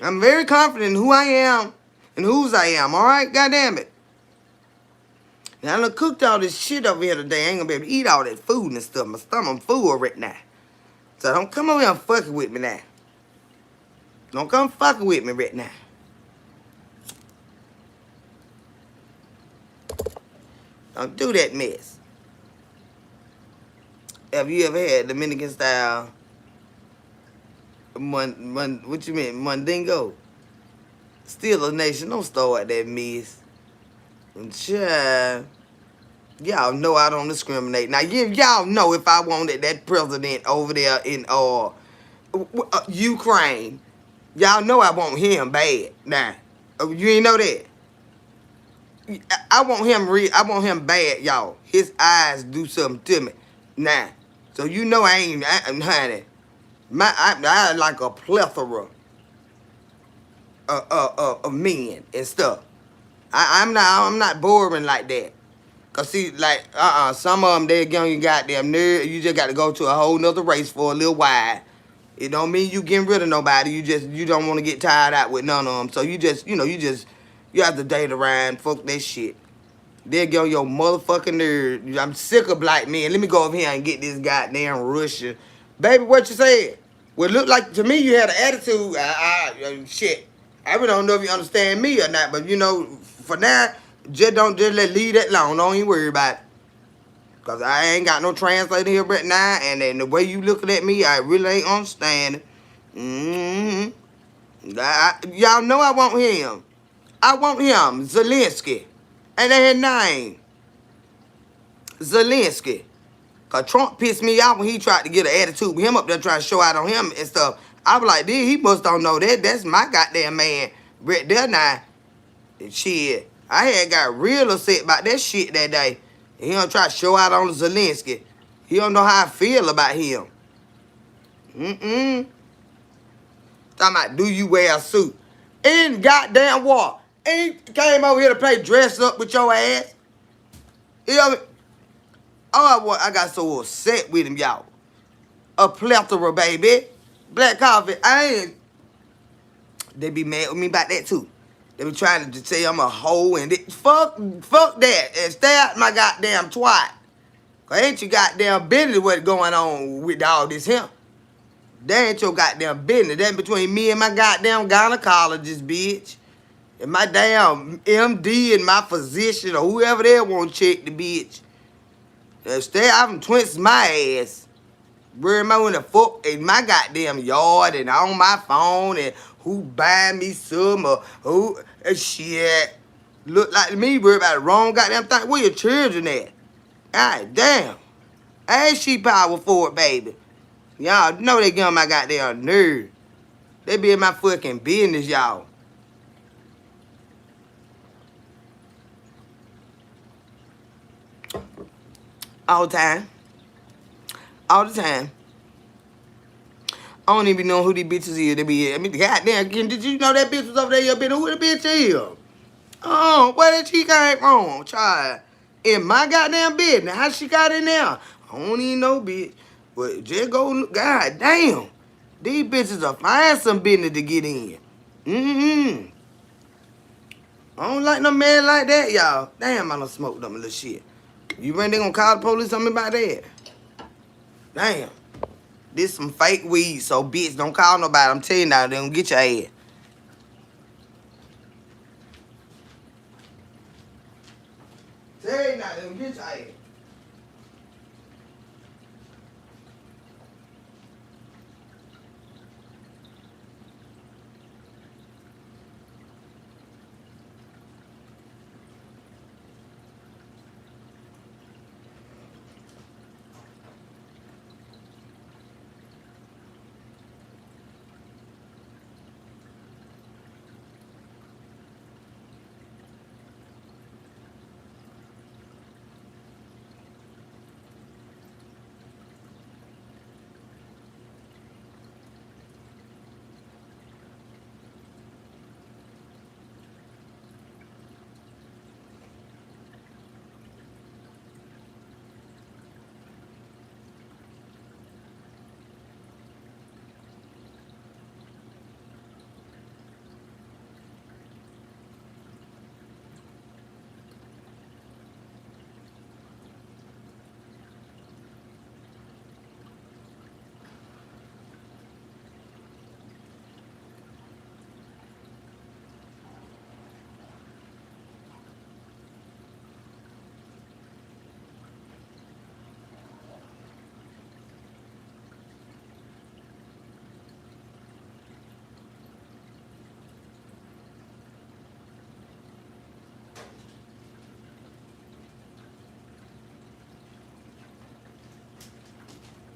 I'm very confident in who I am and whose I am. Alright? God damn it. Now I done cooked all this shit over here today. I ain't gonna be able to eat all that food and stuff. My stomach full right now. So don't come over here and fucking with me now. Don't come fucking with me right now. Don't do that mess. Have you ever had Dominican style what you mean, Mandingo? Still a nation, don't start that mess. And child, y'all know I don't discriminate. Now, y'all know if I wanted that president over there in Ukraine, y'all know I want him bad. Now, you ain't know that? I want him bad, y'all. His eyes do something to me. Nah. So you know honey. I like a plethora of men and stuff. I'm not boring like that. Cause see, like, some of them, they're young, goddamn nerd. You just got to go to a whole nother race for a little while. It don't mean you getting rid of nobody. You don't want to get tired out with none of them. So you have to date around. Fuck that shit. They'll get on your motherfucking nerd. I'm sick of black men. Let me go over here and get this goddamn Russian. Baby, what you said? Well, it looked like to me you had an attitude. Shit. I really don't know if you understand me or not, but you know, for now, leave that alone. Don't even worry about it. Because I ain't got no translator here right now, and then the way you looking at me, I really ain't understanding. Mm-hmm. Y'all know I want him. I want him, Zelensky. And that his name. Zelensky. Because Trump pissed me off when he tried to get an attitude with him up there trying to show out on him and stuff. I was like, dude, he must don't know that. That's my goddamn man right there now. And shit, I had got real upset about that shit that day. And he don't try to show out on Zelensky. He don't know how I feel about him. Talking about, do you wear a suit? In goddamn war. Ain't came over here to play dress up with your ass. You know what I mean? Oh, I got so upset with him, y'all. A plethora, baby. Black coffee. They be mad with me about that, too. They be trying to say I'm a hoe and fuck that. And stay out my goddamn twat. Cause ain't you goddamn business what's going on with all this here. That ain't your goddamn business. That between me and my goddamn gynecologist, bitch. And my damn MD and my physician or whoever they want to check the bitch. Stay out from twins my ass. Worry about when the fuck in my goddamn yard and on my phone and who buy me some or who shit. Look like to me, worry about the wrong goddamn thing. Where your children at? God damn. Ain't she power for it, baby. Y'all know they get on my goddamn nerve. They be in my fucking business, y'all. All the time. All the time. I don't even know who these bitches is. They be, I mean, goddamn, did you know that bitch was over there? You been who the bitch is? Oh, where did she came from, child? In my goddamn business. How she got in there? I don't even know, bitch. But just go, god damn. These bitches will find some business to get in. Mm-hmm. I don't like no man like that, y'all. Damn, I done smoked them a little shit. You ready? They gonna call the police on me about that? Damn. This some fake weed, so bitch, don't call nobody. I'm telling you now, they gonna get your ass. Tell you now, they gonna get your ass.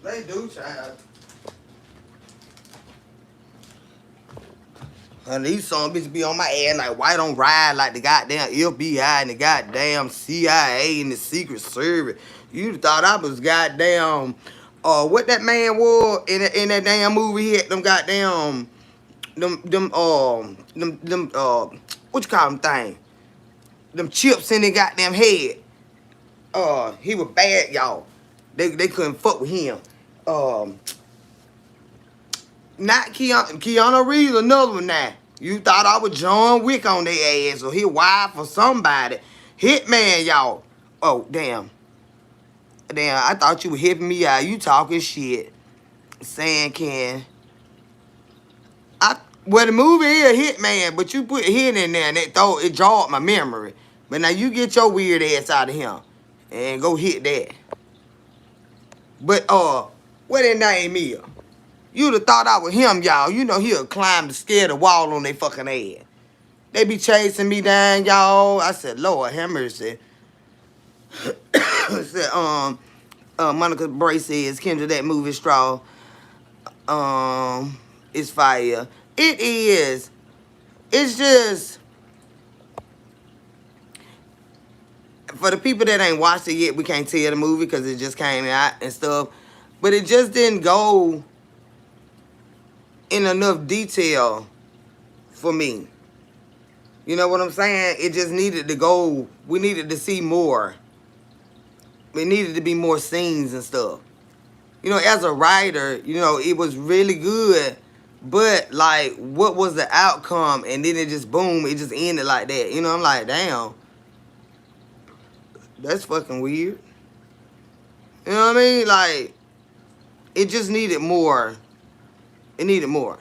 They do, child. And these some bitches be on my ass like, why don't ride like the goddamn FBI and the goddamn CIA and the Secret Service? You'd thought I was goddamn, what that man was in that damn movie. He had them goddamn, what you call them thing? Them chips in their goddamn head. He was bad, y'all. They couldn't fuck with him. Not Keanu Reeves, another one now. You thought I was John Wick on their ass or his wife or somebody. Hitman, y'all. Oh, damn. Damn, I thought you were hitting me out. You talking shit. Saying well, the movie is Hitman, but you put hit in there and it jarred my memory. But now you get your weird ass out of him and go hit that. But, what that name is? You'd have thought I was him, y'all. You know he'll climb the scare the wall on their fucking ass. They be chasing me down, y'all. I said, Lord have mercy. I said, Monica Bray says, Kendra, that movie Straw, is fire. It is. It's just, for the people that ain't watched it yet, we can't tell the movie because it just came out and stuff. But it just didn't go in enough detail for me. You know what I'm saying? It just needed to go. We needed to see more. It needed to be more scenes and stuff. You know, as a writer, you know, it was really good. But, like, what was the outcome? And then it just, boom, it just ended like that. You know, I'm like, damn. That's fucking weird. You know what I mean? Like, it just needed more It needed more.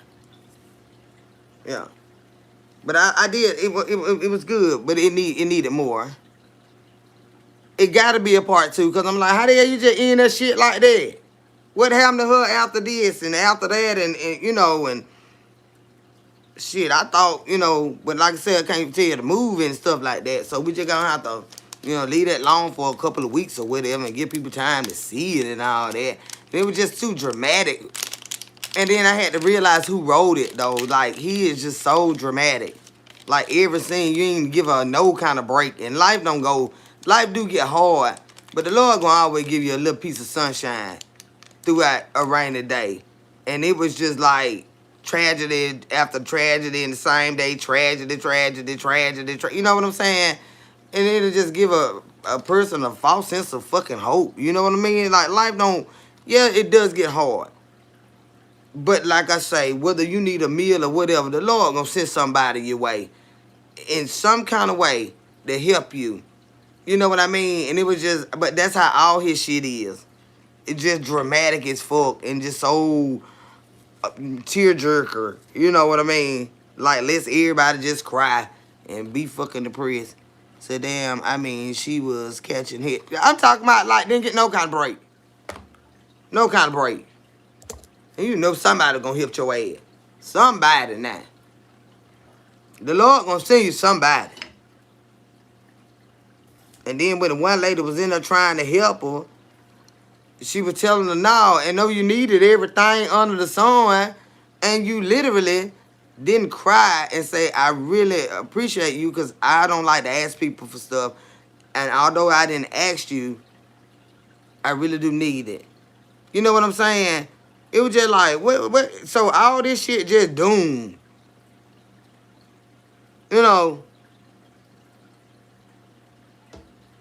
Yeah. But I did. It was good, but it needed more. It got to be a part two because I'm like, how the hell you just end that shit like that? What happened to her after this and after that and you know and shit? I thought but like I said, I can't even tell you the movie and stuff like that. So we just gonna have to leave that long for a couple of weeks or whatever and give people time to see it and all that. It was just too dramatic. And then I had to realize who wrote it though. Like he is just so dramatic. Like every scene, you ain't give her no kind of break. And life do get hard. But the Lord gonna always give you a little piece of sunshine throughout a rainy day. And it was just like tragedy after tragedy in the same day, tragedy. You know what I'm saying? And it'll just give a person a false sense of fucking hope. You know what I mean? Like life don't, yeah, it does get hard. But like I say, whether you need a meal or whatever, the Lord gonna send somebody your way in some kind of way to help you. You know what I mean? And it was just, but that's how all his shit is. It's just dramatic as fuck and just so tearjerker. You know what I mean? Like, let's everybody just cry and be fucking depressed. So damn, I mean, she was catching hit. I'm talking about like didn't get no kind of break. No kind of break. And you know somebody gonna hit your ass. Somebody now. The Lord gonna send you somebody. And then when the one lady was in there trying to help her, she was telling her no, and know you needed everything under the sun, and you literally didn't cry and say, I really appreciate you because I don't like to ask people for stuff. And although I didn't ask you, I really do need it. You know what I'm saying? It was just like, what? So all this shit just doomed. You know.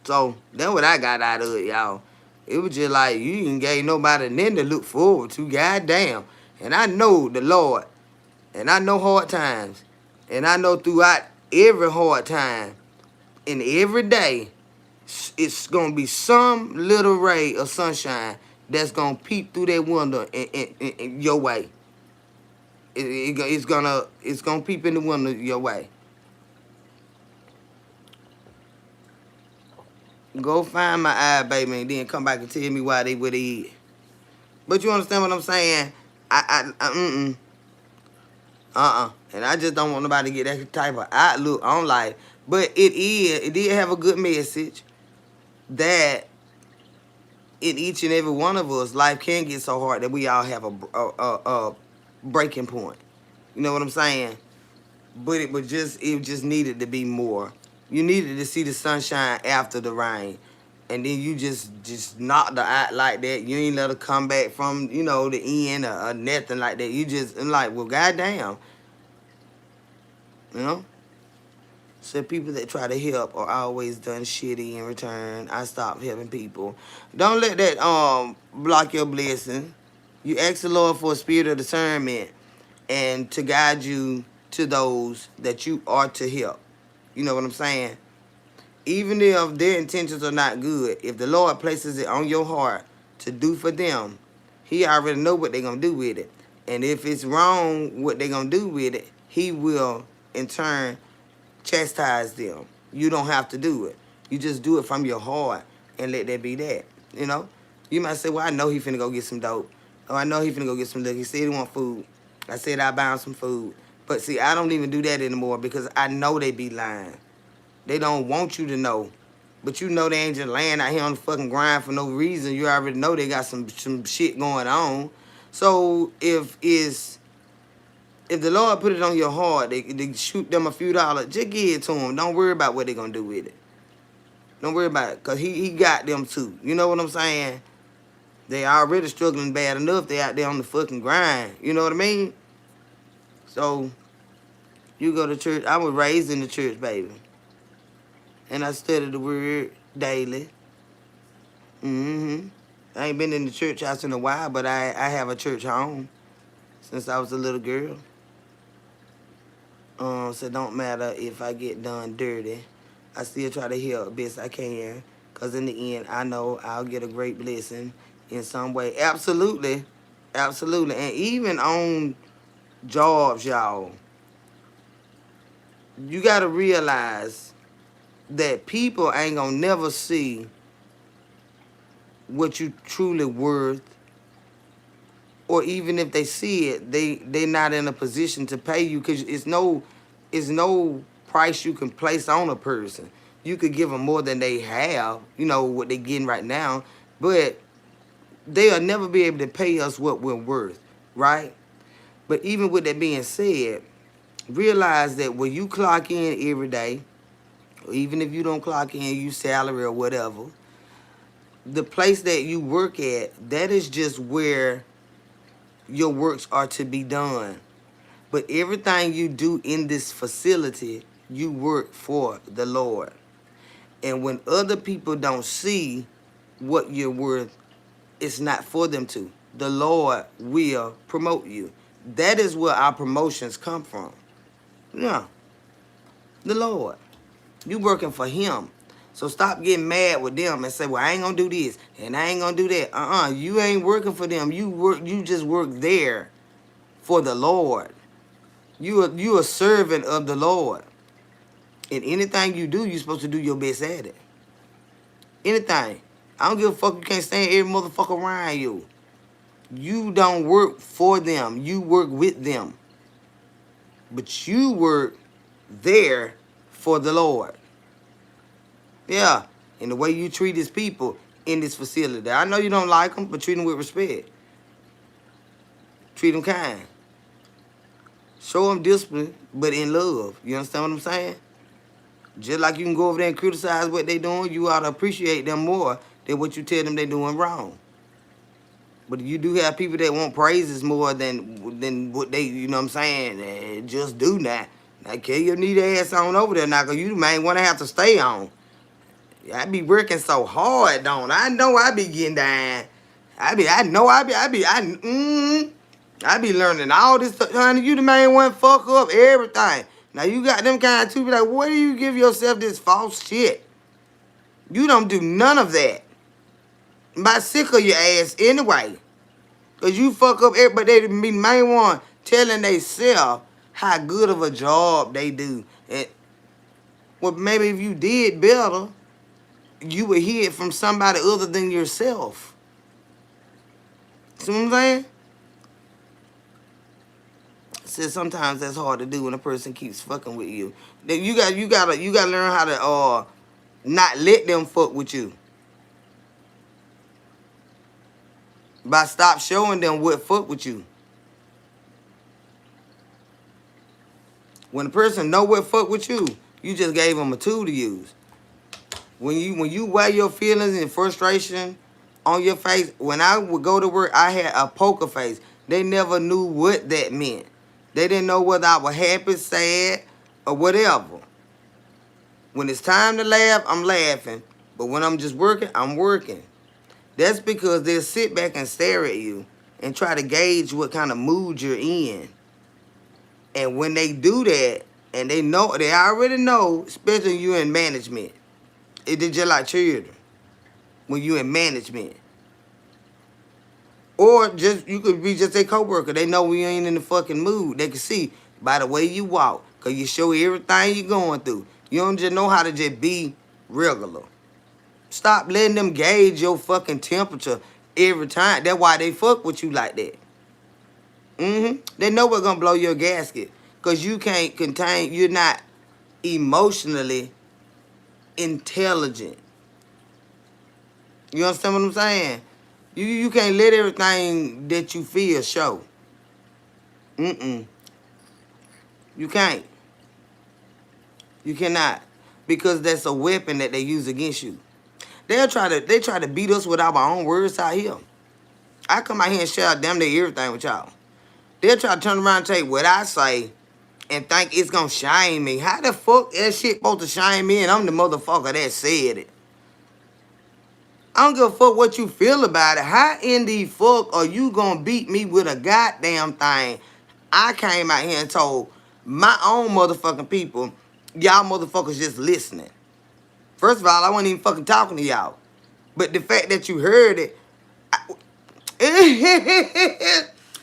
So that's what I got out of it, y'all. It was just like you ain't gave nobody nothing to look forward to. Goddamn. And I know the Lord. And I know hard times. And I know throughout every hard time and every day, it's going to be some little ray of sunshine that's going to peep through that window in your way. It's gonna peep in the window your way. Go find my eye, baby, and then come back and tell me why they would eat. But you understand what I'm saying? And I just don't want nobody to get that type of outlook on life. But it did have a good message that in each and every one of us, life can get so hard that we all have a breaking point. You know what I'm saying? But it just needed to be more. You needed to see the sunshine after the rain. And then you just knocked her out like that. You ain't let her come back from, the end or nothing like that. You just, like, well, goddamn. You know? So people that try to help are always done shitty in return. I stopped helping people. Don't let that block your blessing. You ask the Lord for a spirit of discernment and to guide you to those that you are to help. You know what I'm saying? Even if their intentions are not good, if the Lord places it on your heart to do for them, he already know what they're going to do with it. And if it's wrong what they're going to do with it, he will, in turn, chastise them. You don't have to do it. You just do it from your heart and let that be that, you know? You might say, well, I know he finna go get some dope. Oh, I know he finna go get some liquor. He said he want food. I said I'll buy him some food. But see, I don't even do that anymore because I know they be lying. They don't want you to know. But you know they ain't just laying out here on the fucking grind for no reason. You already know they got some shit going on. So if the Lord put it on your heart, they shoot them a few dollars, just give it to them. Don't worry about what they're going to do with it. Don't worry about it, because he got them too. You know what I'm saying? They already struggling bad enough. They out there on the fucking grind. You know what I mean? So, you go to church. I was raised in the church, baby. And I study the word daily. I ain't been in the church house in a while, but I have a church home since I was a little girl. So it don't matter if I get done dirty. I still try to help best I can. Because in the end, I know I'll get a great blessing in some way. Absolutely. Absolutely. And even on jobs, y'all, you got to realize that people ain't gonna never see what you truly worth, or even if they see it, they not in a position to pay you, because it's no price you can place on a person. You could give them more than they have, what they getting right now, but they'll never be able to pay us what we're worth, right? But even with that being said, realize that when you clock in every day, or even if you don't clock in, you salary or whatever, the place that you work at, that is just where your works are to be done. But everything you do in this facility, you work for the Lord. And when other people don't see what you're worth, it's not for them to. The Lord will promote you. That is where our promotions come from. Yeah, the Lord. You working for Him. So stop getting mad with them and say, well, I ain't gonna do this and I ain't gonna do that. You ain't working for them. You just work there for the Lord. You a servant of the Lord. And anything you do, you're supposed to do your best at it. Anything. I don't give a fuck, you can't stand every motherfucker around you. You don't work for them. You work with them. But you work there for the Lord. Yeah. And the way you treat His people in this facility. I know you don't like them, but treat them with respect. Treat them kind. Show them discipline, but in love. You understand what I'm saying? Just like you can go over there and criticize what they doing, you ought to appreciate them more than what you tell them they doing wrong. But you do have people that want praises more than what they, you know what I'm saying, just do that. Now, carry your neat ass on over there now, because you may want to have to stay on. I be working so hard, don't I? Know I be getting down. I be learning all this stuff, honey. You the main one fuck up everything. Now, you got them kind of too, be like, where do you give yourself this false shit? You don't do none of that. I'm sick of your ass anyway. Because you fuck up everybody. They be the main one telling they self how good of a job they do. And, well, maybe if you did better, you would hear it from somebody other than yourself. See what I'm saying? I said sometimes that's hard to do when a person keeps fucking with you. Then you gotta learn how to not let them fuck with you. By stop showing them what fuck with you. When a person know what fuck with you, you just gave them a tool to use. When you wear your feelings and frustration on your face, when I would go to work, I had a poker face. They never knew what that meant. They didn't know whether I was happy, sad, or whatever. When it's time to laugh, I'm laughing. But when I'm just working, I'm working. That's because they'll sit back and stare at you and try to gauge what kind of mood you're in. And when they do that, and they already know, especially when you're in management, it's just like children when you're in management. Or you could be just a coworker. They know when you ain't in the fucking mood. They can see by the way you walk, because you show everything you're going through. You don't just know how to just be regular. Stop letting them gauge your fucking temperature every time. That's why they fuck with you like that. They know what's gonna blow your gasket. Because you can't contain, you're not emotionally intelligent. You understand what I'm saying? You can't let everything that you feel show. You can't. You cannot. Because that's a weapon that they use against you. They try to beat us with our own words out here. I come out here and share damn near everything with y'all. They'll try to turn around and take what I say and think it's gonna shame me. How the fuck that shit supposed to shame me and I'm the motherfucker that said it? I don't give a fuck what you feel about it. How in the fuck are you gonna beat me with a goddamn thing? I came out here and told my own motherfucking people, y'all motherfuckers just listening. First of all, I wasn't even fucking talking to y'all. But the fact that you heard it,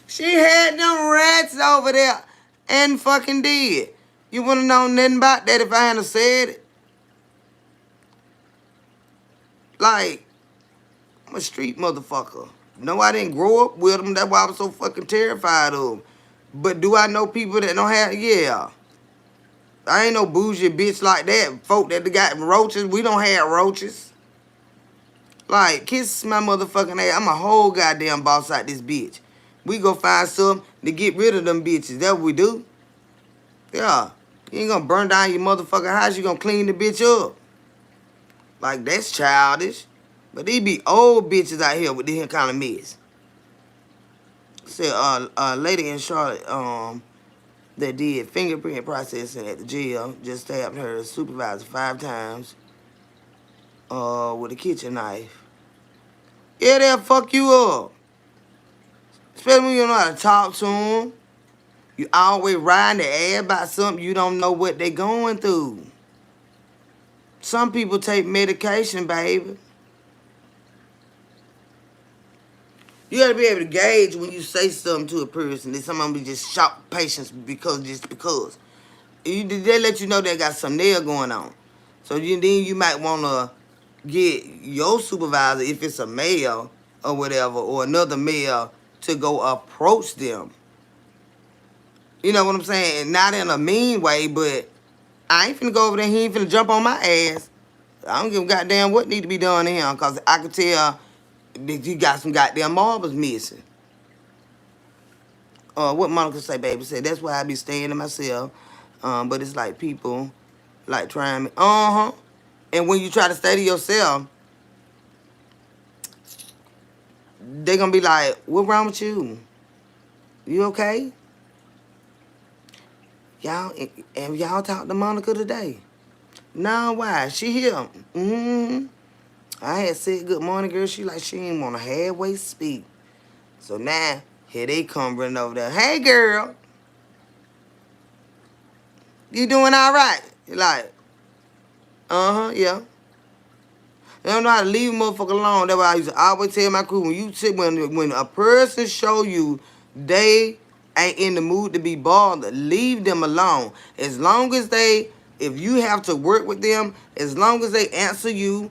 She had them rats over there and fucking did. You wouldn't know nothing about that if I hadn't said it. Like, I'm a street motherfucker. No, I didn't grow up with them. That's why I was so fucking terrified of them. But do I know people that don't have? Yeah. I ain't no bougie bitch like that. Folk that got roaches, we don't have roaches. Like, kiss my motherfucking ass. I'm a whole goddamn boss out this bitch. We go find something to get rid of them bitches. That's what we do. Yeah. You ain't gonna burn down your motherfucking house. You gonna clean the bitch up. Like, that's childish. But these be old bitches out here with this kind of mess. Said a lady in Charlotte that did fingerprint processing at the jail just stabbed her supervisor 5 times with a kitchen knife. Yeah, they'll fuck you up. Especially when you don't know how to talk to them. You always riding the ass about something you don't know what they going through. Some people take medication, baby. You gotta be able to gauge when you say something to a person that someone be just shock patience because. They let you know they got some nail going on. So then you might wanna get your supervisor, if it's a male or whatever, or another male, to go approach them. You know what I'm saying? Not in a mean way, but I ain't finna go over there. He ain't finna jump on my ass. I don't give a goddamn what need to be done to him, because I can tell that you got some goddamn marbles missing. What Monica say, baby? Said, that's why I be staying to myself. But it's like people like trying me. And when you try to stay to yourself, they gonna be like, what wrong with you? You okay? Y'all talked to Monica today? No, why? She here. I had said good morning, girl. She like she ain't want to halfway speak. So now, here they come running over there. Hey, girl. You doing all right? You like, yeah. They don't know how to leave a motherfucker alone. That's why I used to always tell my crew, when a person show you they ain't in the mood to be bothered, leave them alone. As long as if you have to work with them, as long as they answer you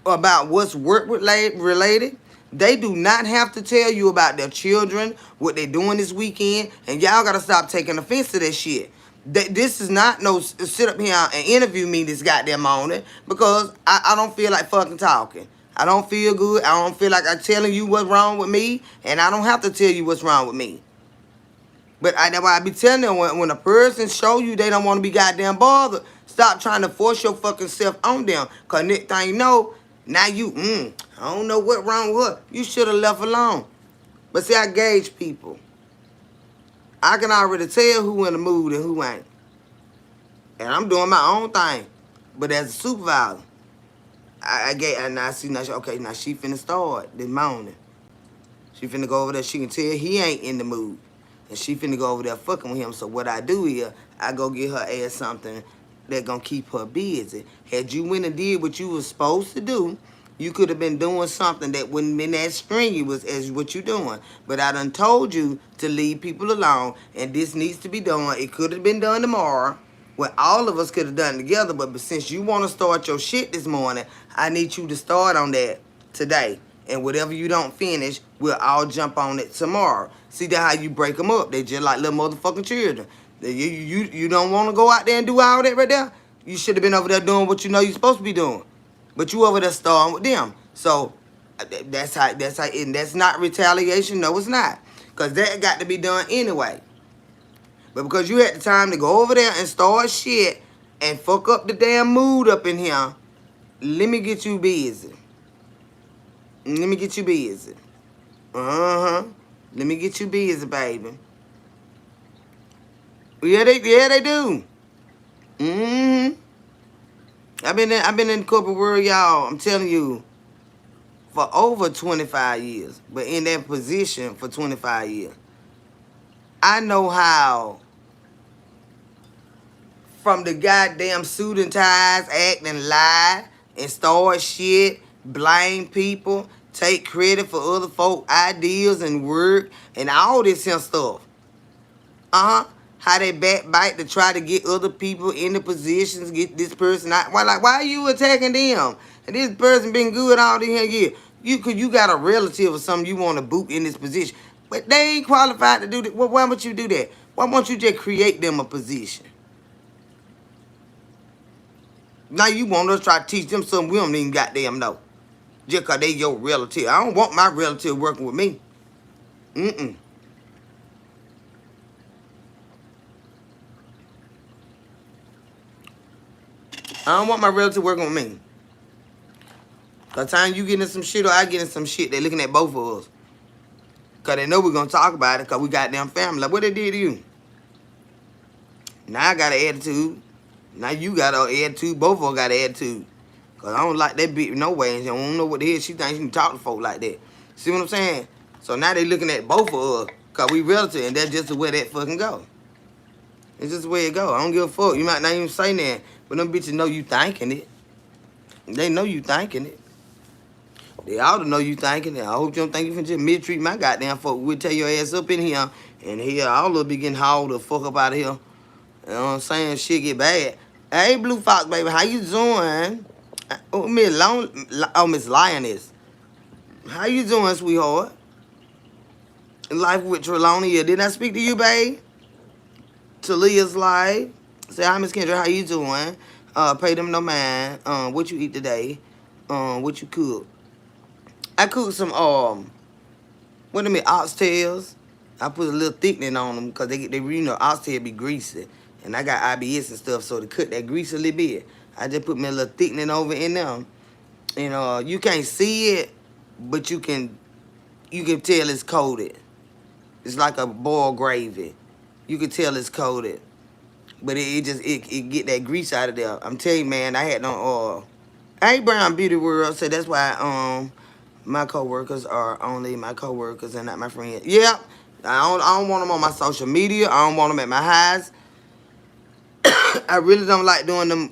about what's work related, they do not have to tell you about their children, what they doing this weekend, and y'all gotta stop taking offense to that shit. This is not no sit up here and interview me this goddamn morning, because I don't feel like fucking talking. I don't feel good. I don't feel like I'm telling you what's wrong with me, and I don't have to tell you what's wrong with me. But that's why I be telling them, when a person show you they don't want to be goddamn bothered, stop trying to force your fucking self on them. Because next thing you know, now you, I don't know what wrong with her. You should have left alone. But see, I gauge people. I can already tell who in the mood and who ain't. And I'm doing my own thing. But as a supervisor, and I see, now she finna start this morning. She finna go over there. She can tell he ain't in the mood. And she finna go over there fucking with him. So what I do here, I go get her ass something that gonna keep her busy. Had you went and did what you was supposed to do, you could have been doing something that wouldn't been as strenuous as what you doing. But I done told you to leave people alone, and this needs to be done. It could have been done tomorrow, where all of us could have done together. But since you want to start your shit this morning, I need you to start on that today. And whatever you don't finish, we'll all jump on it tomorrow. See that how you break them up? They just like little motherfucking children. You don't want to go out there and do all that right there? You should have been over there doing what you know you're supposed to be doing. But you over there starting with them. So that's how, and that's not retaliation. No, it's not. Because that got to be done anyway. But because you had the time to go over there and start shit and fuck up the damn mood up in here, let me get you busy. Let me get you busy. Let me get you busy, baby. Yeah, they do. I've been in the corporate world, y'all. I'm telling you, for over 25 years, but in that position for 25 years. I know how, from the goddamn suit and ties, act and lie and start shit, blame people, take credit for other folk ideas and work and all this here stuff. How they backbite to try to get other people in the positions, get this person out. Why are you attacking them? And this person been good all the year. You got a relative or something you want to boot in this position. But they ain't qualified to do that. Well, why would you do that? Why won't you just create them a position? Now you want us to try to teach them something we don't even goddamn know. Just because they your relative. I don't want my relative working with me. Mm-mm. I don't want my relative working with me. By the time you get in some shit or I get in some shit, they looking at both of us. Because they know we're going to talk about it because we got them family. Like, what they did to you? Now I got an attitude. Now you got an attitude. Both of us got an attitude. Because I don't like that bitch no way. And I don't know what the hell she thinks she can talk to folk like that. See what I'm saying? So now they looking at both of us because we relative. And that's just the way that fucking go. It's just the way it go. I don't give a fuck. You might not even say that. But them bitches know you thinking it. They know you thinking it. They ought to know you thinking it. I hope you don't think you can just mistreat my goddamn folk. We'll tell your ass up in here. And here, all of be getting hauled the fuck up out of here. You know what I'm saying? Shit get bad. Hey, Blue Fox, baby. How you doing? Oh, Miss Lioness. How you doing, sweetheart? Life with Trelawney. Didn't I speak to you, babe? Talia's life. Say, hi, Miss Kendra. How you doing? Pay them no mind. What you eat today? What you cook? I cooked some, what them oxtails. I put a little thickening on them because they you know, oxtail be greasy. And I got IBS and stuff, so to cut that grease a little bit, I just put me a little thickening over in them. And you can't see it, but you can tell it's coated. It's like a boiled gravy. You can tell it's coated. But it get that grease out of there. I'm telling you, man, I had no hey, Brown Beauty World, so that's why my coworkers are only my coworkers and not my friends. Yeah, I don't want them on my social media. I don't want them at my highs. I really don't like doing them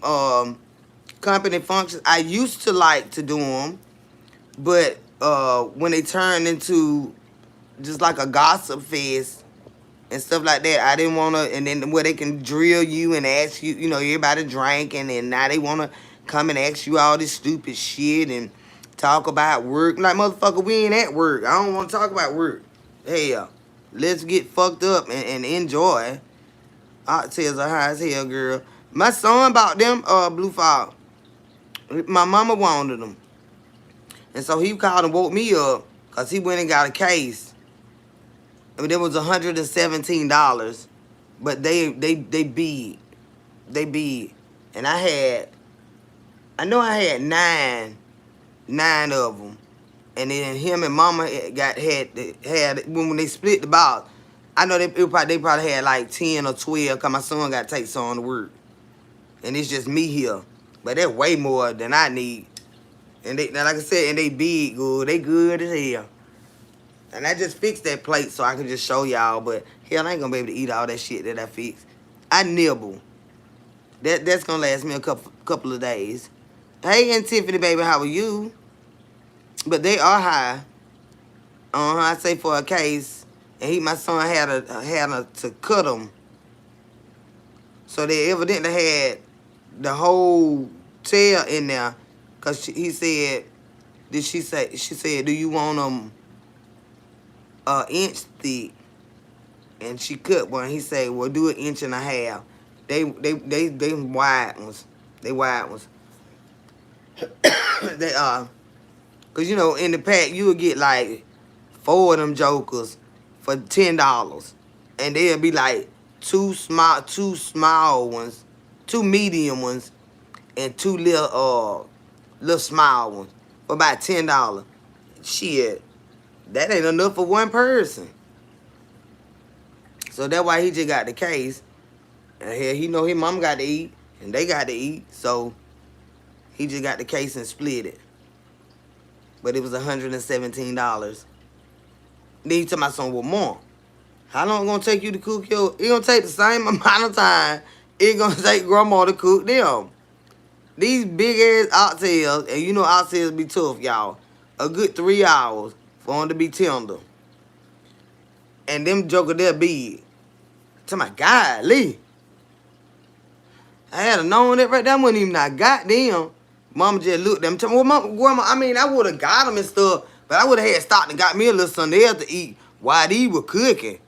company functions. I used to like to do them, but when they turned into just like a gossip fest and stuff like that, I didn't want to. And then where they can drill you and ask you, you know, everybody drinking, and now they want to come and ask you all this stupid shit and talk about work. Like, motherfucker, we ain't at work. I don't want to talk about work. Hell, let's get fucked up and enjoy. Oxtails are high as hell, girl. My son bought them Blue Fog. My mama wanted them. And so he called and woke me up because he went and got a case. I mean, it was $117. But they big. They big. And I know I had nine of them. And then him and mama had when they split the box, I know they probably had like 10 or 12 because my son got to take some to work. And it's just me here. But that's way more than I need. And they, like I said, and they big good. They good as hell. And I just fixed that plate so I can just show y'all. But hell, I ain't going to be able to eat all that shit that I fixed. I nibble. That's going to last me a couple of days. Hey, Aunt Tiffany, baby, how are you? But they are high. I say for a case. And my son had to cut them. So they evidently had the whole tail in there. Because he said, she said, do you want them an inch thick? And she cut one. He said, well, do 1.5 inches. They wide ones. They wide ones. They are. Because, you know, in the pack, you would get like 4 of them jokers for $10. And they'll be like two small ones, 2 medium ones, and 2 little small ones for about $10. Shit, that ain't enough for one person. So that's why he just got the case. And hell, he know his mom got to eat, and they got to eat. So he just got the case and split it. But it was $117. Then he told my son, well, Mom, how long it gonna take you to cook your... It gonna take the same amount of time it gonna take Grandma to cook them. These big-ass oxtails, and you know oxtails be tough, y'all. a good 3 hours for them to be tender. And them joker they're big. To my golly. I had a known that right there. Wasn't even I got them. Mama just looked at them. Well, grandma, I mean, I would have got them and stuff, but I would have had stopped and got me a little something else to eat while these were cooking.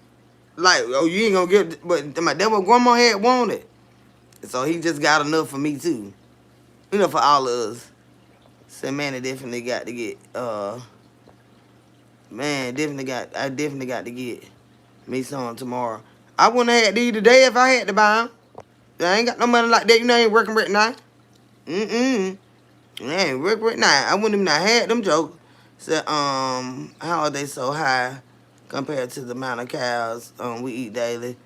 Like, oh, you ain't gonna get, but that what grandma had wanted. So he just got enough for me too. You know, for all of us. So man, I definitely got to get, man, I definitely got to get me some tomorrow. I wouldn't have had these today if I had to buy them. I ain't got no money like that. You know, I ain't working right now. I ain't working right now. I wouldn't even have had them jokes. So, how are they so high compared to the amount of cows we eat daily?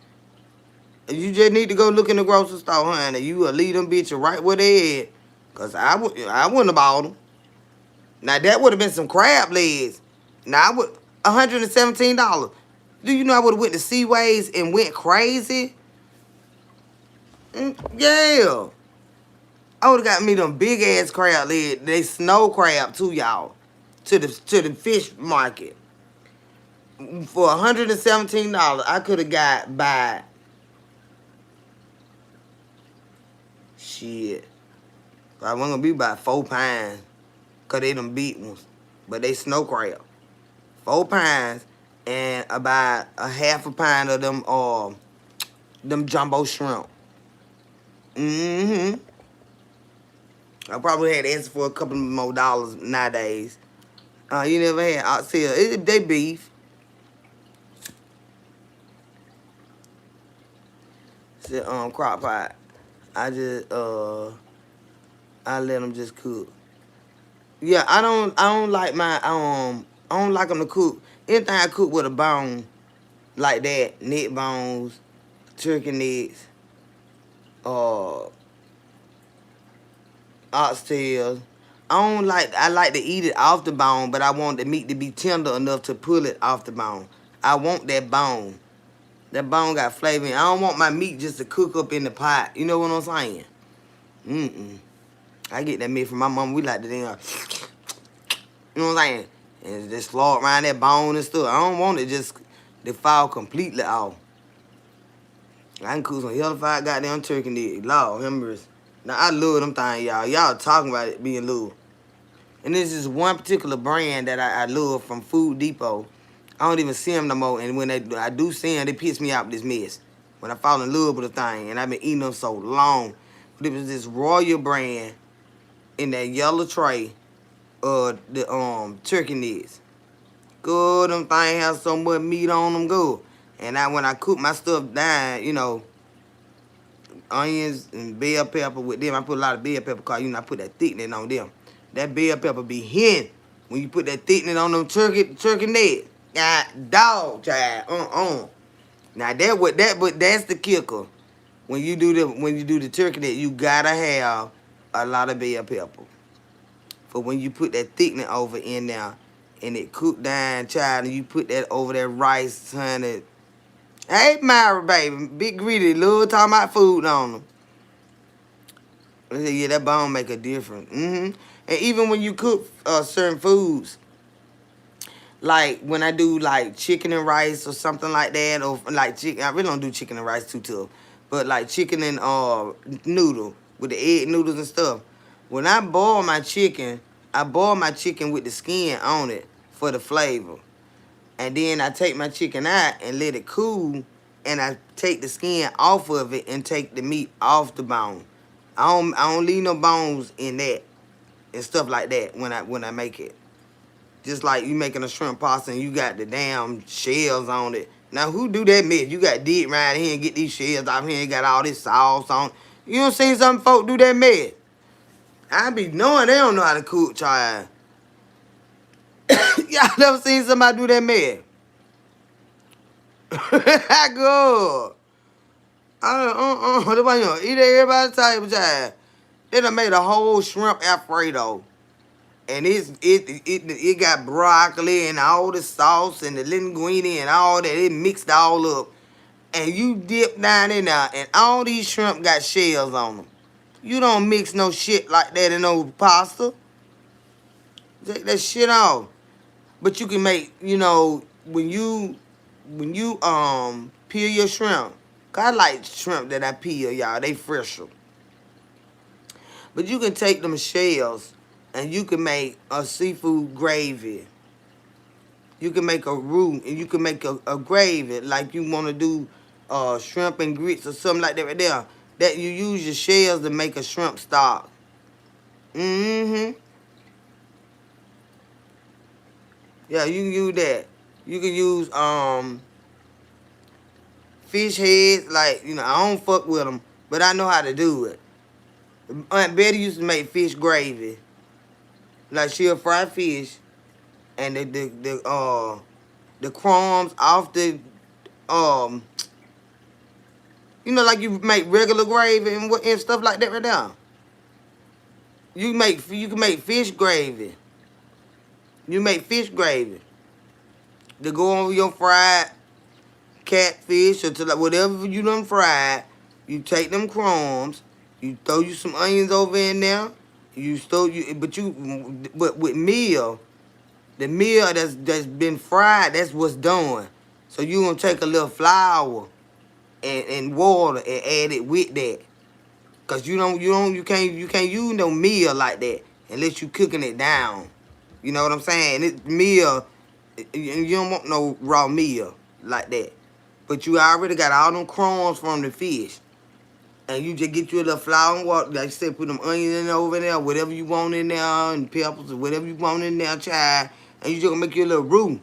You just need to go look in the grocery store, honey. You will leave them bitches right where they at. Because I wouldn't have bought them. Now, that would have been some crab legs. Now, I would, $117. Do you know I would have went to Seaways and went crazy? Yeah. I would have got me them big ass crab legs. They snow crab too, y'all. To the fish market. For $117, I could have got by shit. I wasn't gonna be about 4 pounds. Cause they them big ones. But they snow crab. 4 pounds and about a half a pound of them jumbo shrimp. I probably had to ask for a couple more dollars nowadays. You never had oxtail. They beef. It's crock pot. I just I let them just cook. Yeah, I don't like my I don't like them to cook. Anything I cook with a bone like that, neck bones, turkey necks, oxtails. I like to eat it off the bone, but I want the meat to be tender enough to pull it off the bone. I want that bone. That bone got flavor. I don't want my meat just to cook up in the pot. You know what I'm saying? I get that meat from my mom. We like to, you know what I'm saying? And just slog around that bone and stuff. I don't want it just to fall completely off. I can cook some hellified goddamn turkey neck. Lord, members. Now, I love them things, y'all. Y'all talking about it being love. And this is one particular brand that I love from Food Depot. I don't even see them no more. And when I do see them, they piss me off with this mess. When I fall in love with a thing. And I've been eating them so long. But it was this Royal brand in that yellow tray of the turkey necks. Good, them things have so much meat on them, good. And when I cook my stuff down, you know, onions and bell pepper with them. I put a lot of bell pepper because, you know, I put that thickening on them. That bell pepper be hitting when you put that thickening on them turkey necks. God, dog, child. Now but that's the kicker. When you do the turkey neck, you gotta have a lot of bell pepper. For when you put that thickening over in there and it cook down, child, and you put that over that rice, honey. Hey, Myra, baby. Big greedy. Love talking about food on them. I say, yeah, that bone make a difference. And even when you cook certain foods, like when I do like chicken and rice or something like that, or like chicken, I really don't do chicken and rice too tough, but like chicken and noodle with the egg noodles and stuff. When I boil my chicken, I boil my chicken with the skin on it for the flavor. And then I take my chicken out and let it cool, and I take the skin off of it and take the meat off the bone. I don't leave no bones in that and stuff like that when I make it. Just like you making a shrimp pasta and you got the damn shells on it. Now who do that mess? You got dig around here and get these shells off here and got all this sauce on. You don't see some folk do that mess. I be knowing they don't know how to cook, child. Y'all never seen somebody do that mess? Good. Eat everybody's table, child. They done made a whole shrimp Alfredo. And it got broccoli and all the sauce and the linguine and all that. It mixed all up. And you dip down in there and all these shrimp got shells on them. You don't mix no shit like that in no pasta. Take that shit off. But you can make, when you peel your shrimp. 'Cause I like shrimp that I peel, y'all. They fresher. But you can take them shells and you can make a seafood gravy. You can make a roux and you can make a gravy like you want to do shrimp and grits or something like that right there. That you use your shells to make a shrimp stock. Mm-hmm. Yeah, you can use that. You can use fish heads. Like, I don't fuck with them, but I know how to do it. Aunt Betty used to make fish gravy. Like, she'll fry fish and the crumbs off the um like you make regular gravy and stuff like that right now. You can make fish gravy. You make fish gravy to go over your fried catfish or to like whatever you done fried. You take them crumbs, you throw you some onions over in there. But with meal, the meal that's been fried, that's what's done. So you gonna take a little flour and water and add it with that. Cause you can't use no meal like that unless you cooking it down. You know what I'm saying? It meal, you don't want no raw meal like that. But you already got all them crumbs from the fish. And you just get you a little flour and water. Like I said, put them onions in over there, whatever you want in there, and peppers or whatever you want in there, child. And you just gonna make you a little roux.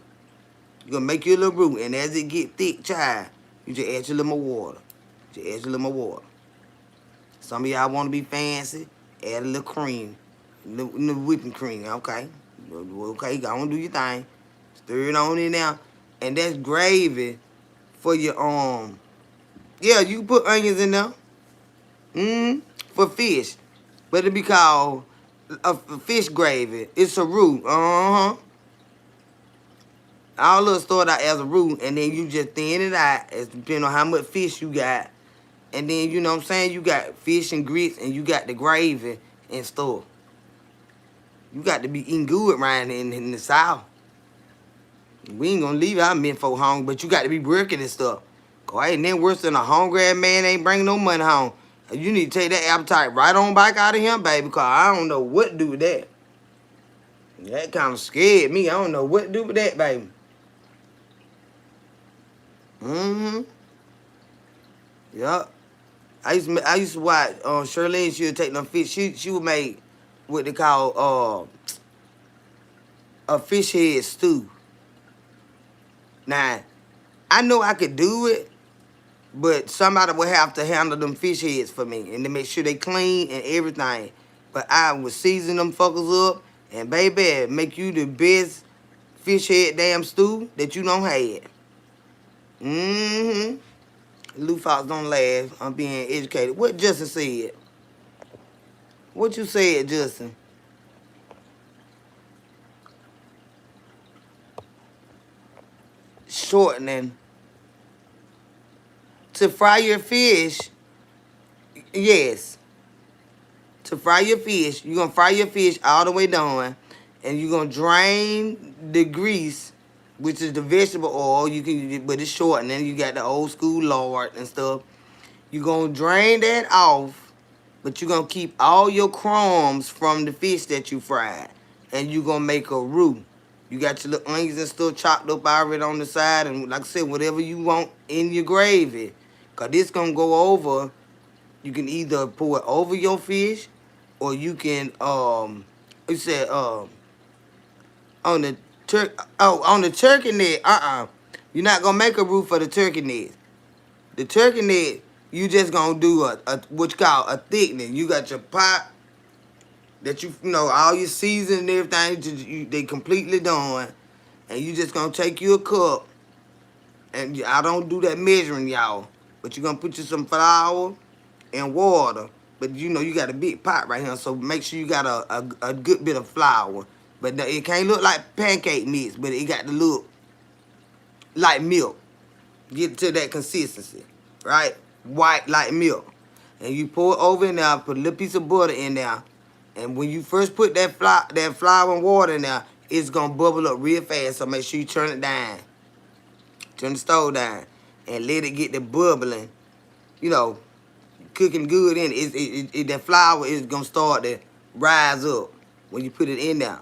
You're gonna make you a little roux. And as it get thick, child, you just add your little more water. Just add your little more water. Some of y'all want to be fancy, add a little cream. Little whipping cream, okay? Okay, go on do your thing. Stir it on in there. And that's gravy for your, yeah, you can put onions in there. For fish. But it'll be called a fish gravy. It's a roux. All of it start out as a roux, and then you just thin it out, as depending on how much fish you got. And then, you know what I'm saying, you got fish and grits, and you got the gravy and stuff. You got to be eating good around in the South. We ain't gonna leave our men folk hungry, but you got to be working and stuff. Cause ain't nothing worse than a hungry ass man ain't bringing no money home. You need to take that appetite right on back out of him, baby, cause I don't know what to do with that. That kind of scared me. I don't know what to do with that, baby. Yup. I used to watch Shirlene. She would take them fish. She would make what they call a fish head stew. Now, I know I could do it, but somebody would have to handle them fish heads for me and to make sure they clean and everything. But I would season them fuckers up and baby, make you the best fish head damn stew that you don't had. Lou Fox don't laugh. I'm being educated. What Justin said? What you said, Justin? Shortening. To fry your fish, yes. To fry your fish, you're going to fry your fish all the way down. And you're going to drain the grease, which is the vegetable oil. But it's short. And then you got the old school lard and stuff. You're going to drain that off. But you're going to keep all your crumbs from the fish that you fried. And you're going to make a roux. You got your little onions and stuff chopped up already on the side. And like I said, whatever you want in your gravy. Because this going to go over. You can either pour it over your fish. Or you can, on the turkey neck, you're not going to make a roux for the turkey neck. The turkey neck, you just going to do what you call a thickening. You got your pot that all your seasoning and everything, they completely done. And you just going to take you a cup. And I don't do that measuring, y'all. But you're going to put you some flour and water. But you got a big pot right here, so make sure you got a good bit of flour. But it can't look like pancake mix, but it got to look like milk. Get to that consistency, right? White like milk. And you pour it over in there, put a little piece of butter in there. And when you first put that flour and water in there, it's gonna bubble up real fast. So make sure you turn it down. Turn the stove down and let it get the bubbling. You know, cooking good in it. That flour is gonna start to rise up when you put it in there.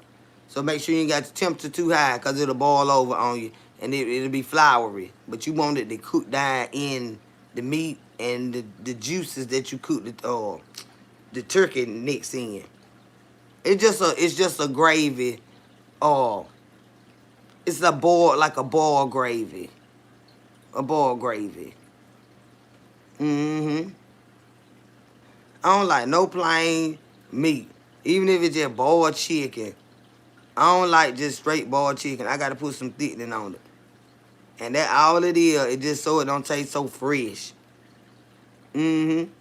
So make sure you ain't got the temperature too high, cause it'll boil over on you and it'll be floury. But you want it to cook down in the meat and the juices that you cook the turkey mix in. It's just a gravy. Oh, it's a boiled like a boiled gravy. A boiled gravy. Mm-hmm. I don't like no plain meat. Even if it's just boiled chicken. I don't like just straight boiled chicken. I gotta put some thickening on it. And that all it is, it just so it don't taste so fresh. Mm-hmm.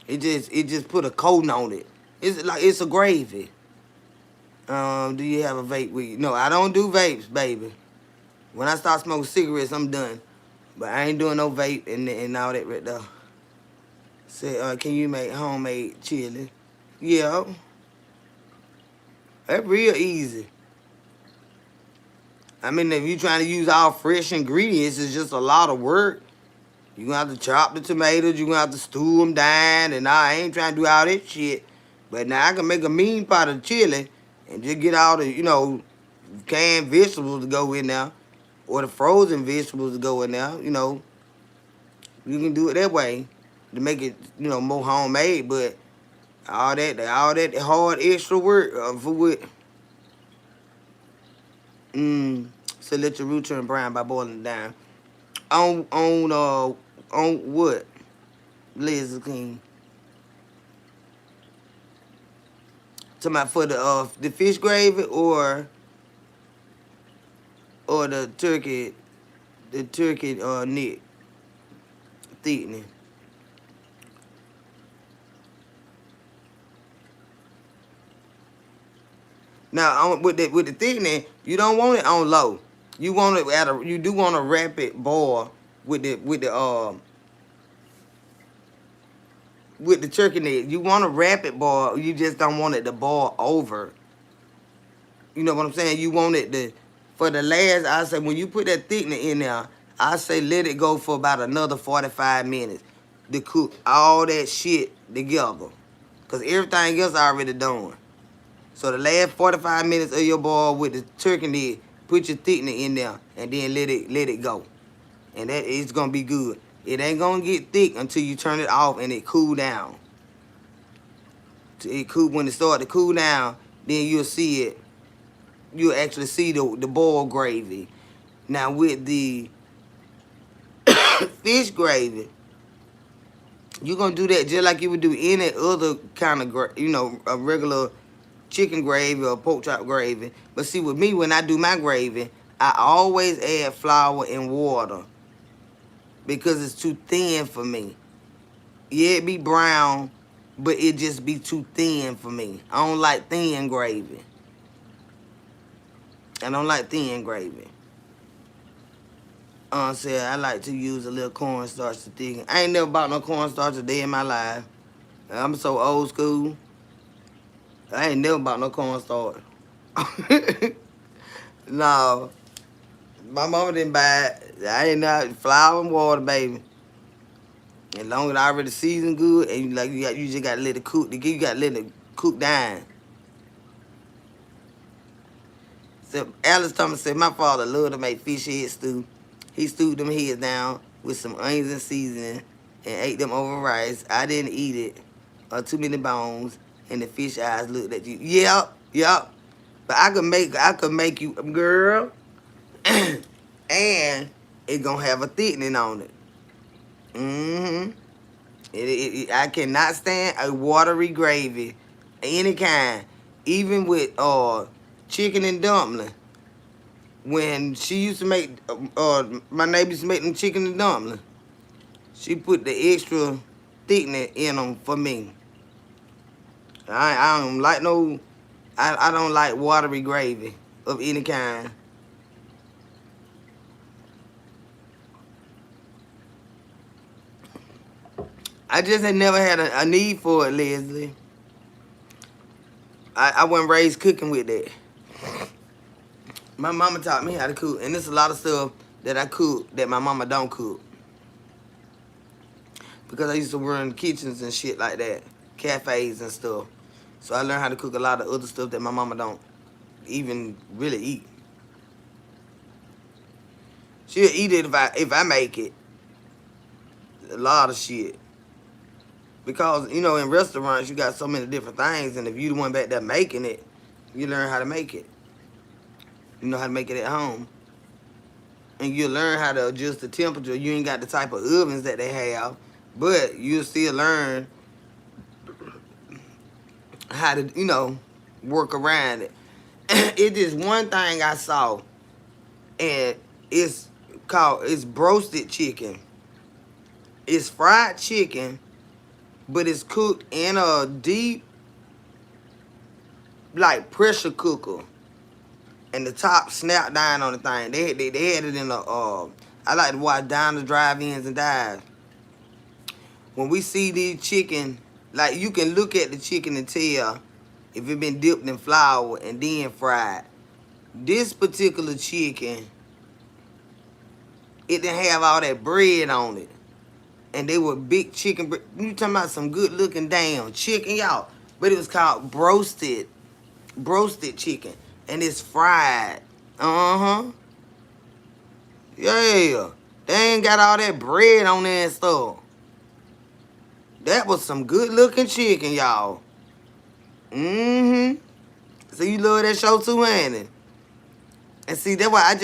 It just put a coating on it. It's a gravy. Do you have a vape with you? No, I don't do vapes, baby. When I start smoking cigarettes, I'm done. But I ain't doing no vape and all that right there. Say, can you make homemade chili? Yeah, that's real easy. I mean, if you trying to use all fresh ingredients, it's just a lot of work. You gonna have to chop the tomatoes. You gonna have to stew them down, and I ain't trying to do all that shit. But now I can make a mean pot of chili and just get all the, canned vegetables to go in there, or the frozen vegetables to go in there. You can do it that way to make it, more homemade. But all that hard extra work for what? So let your root turn brown by boiling it down. On what? Liz King. Talking about for the fish gravy or the turkey neck thickening. Now with the thickening, you don't want it on low. You want it you do want to rapid boil with the turkey neck. You want a rapid boil. You just don't want it to boil over. You know what I'm saying? You want it to, for the last, I say, when you put that thickener in there, I say let it go for about another 45 minutes to cook all that shit together. Because everything else already done. So the last 45 minutes of your boil with the turkey neck, put your thickener in there and then let it go. And that is going to be good. It ain't going to get thick until you turn it off and it cool down. When it start to cool down, then you'll see it. You'll actually see the boiled gravy. Now with the fish gravy, you're going to do that just like you would do any other kind of, a regular chicken gravy or pork chop gravy. But see, with me, when I do my gravy, I always add flour and water because it's too thin for me. Yeah, it be brown, but it just be too thin for me. I don't like thin gravy. I don't like thin gravy. Said I like to use a little cornstarch to thicken. I ain't never bought no cornstarch a day in my life. I'm so old school. I ain't never bought no cornstarch. No. My mama didn't buy it. I ain't know flour and water, baby. As long as I already seasoned good, and you just gotta let it cook. You gotta let it cook down. So Alice Thomas said, my father loved to make fish head stew. He stewed them heads down with some onions and seasoning and ate them over rice. I didn't eat it. Too many bones, and the fish eyes looked at you. Yep. But I could make you, girl, and it gonna have a thickening on it. Mm-hmm. I cannot stand a watery gravy, any kind, even with chicken and dumpling. When she used to make, my neighbor used to make them chicken and dumpling, she put the extra thickening in them for me. I don't like I don't like watery gravy of any kind. I just had never had a need for it, Leslie. I wasn't raised cooking with that. My mama taught me how to cook, and there's a lot of stuff that I cook that my mama don't cook. Because I used to run kitchens and shit like that, cafes and stuff. So I learned how to cook a lot of other stuff that my mama don't even really eat. She'll eat it if I make it. A lot of shit. Because, you know, in restaurants, you got so many different things, and if you the one back there making it, you learn how to make it. You know how to make it at home. And you learn how to adjust the temperature. You ain't got the type of ovens that they have, but you'll still learn how to, you know, work around it. It is one thing I saw, and it's roasted chicken. It's fried chicken, but it's cooked in a deep, like, pressure cooker. And the top snap down on the thing. They had it in a, I like to watch Down the Drive-Ins and Dives. When we see these chicken, like, you can look at the chicken and tell if it been dipped in flour and then fried. This particular chicken, it didn't have all that bread on it. And they were big chicken bread. You talking about some good looking damn chicken, y'all. But it was called broasted chicken. And it's fried. Uh-huh. Yeah. They ain't got all that bread on there and stuff. That was some good looking chicken, y'all. Mm-hmm. So you love that show too, ain't it? And see, that's why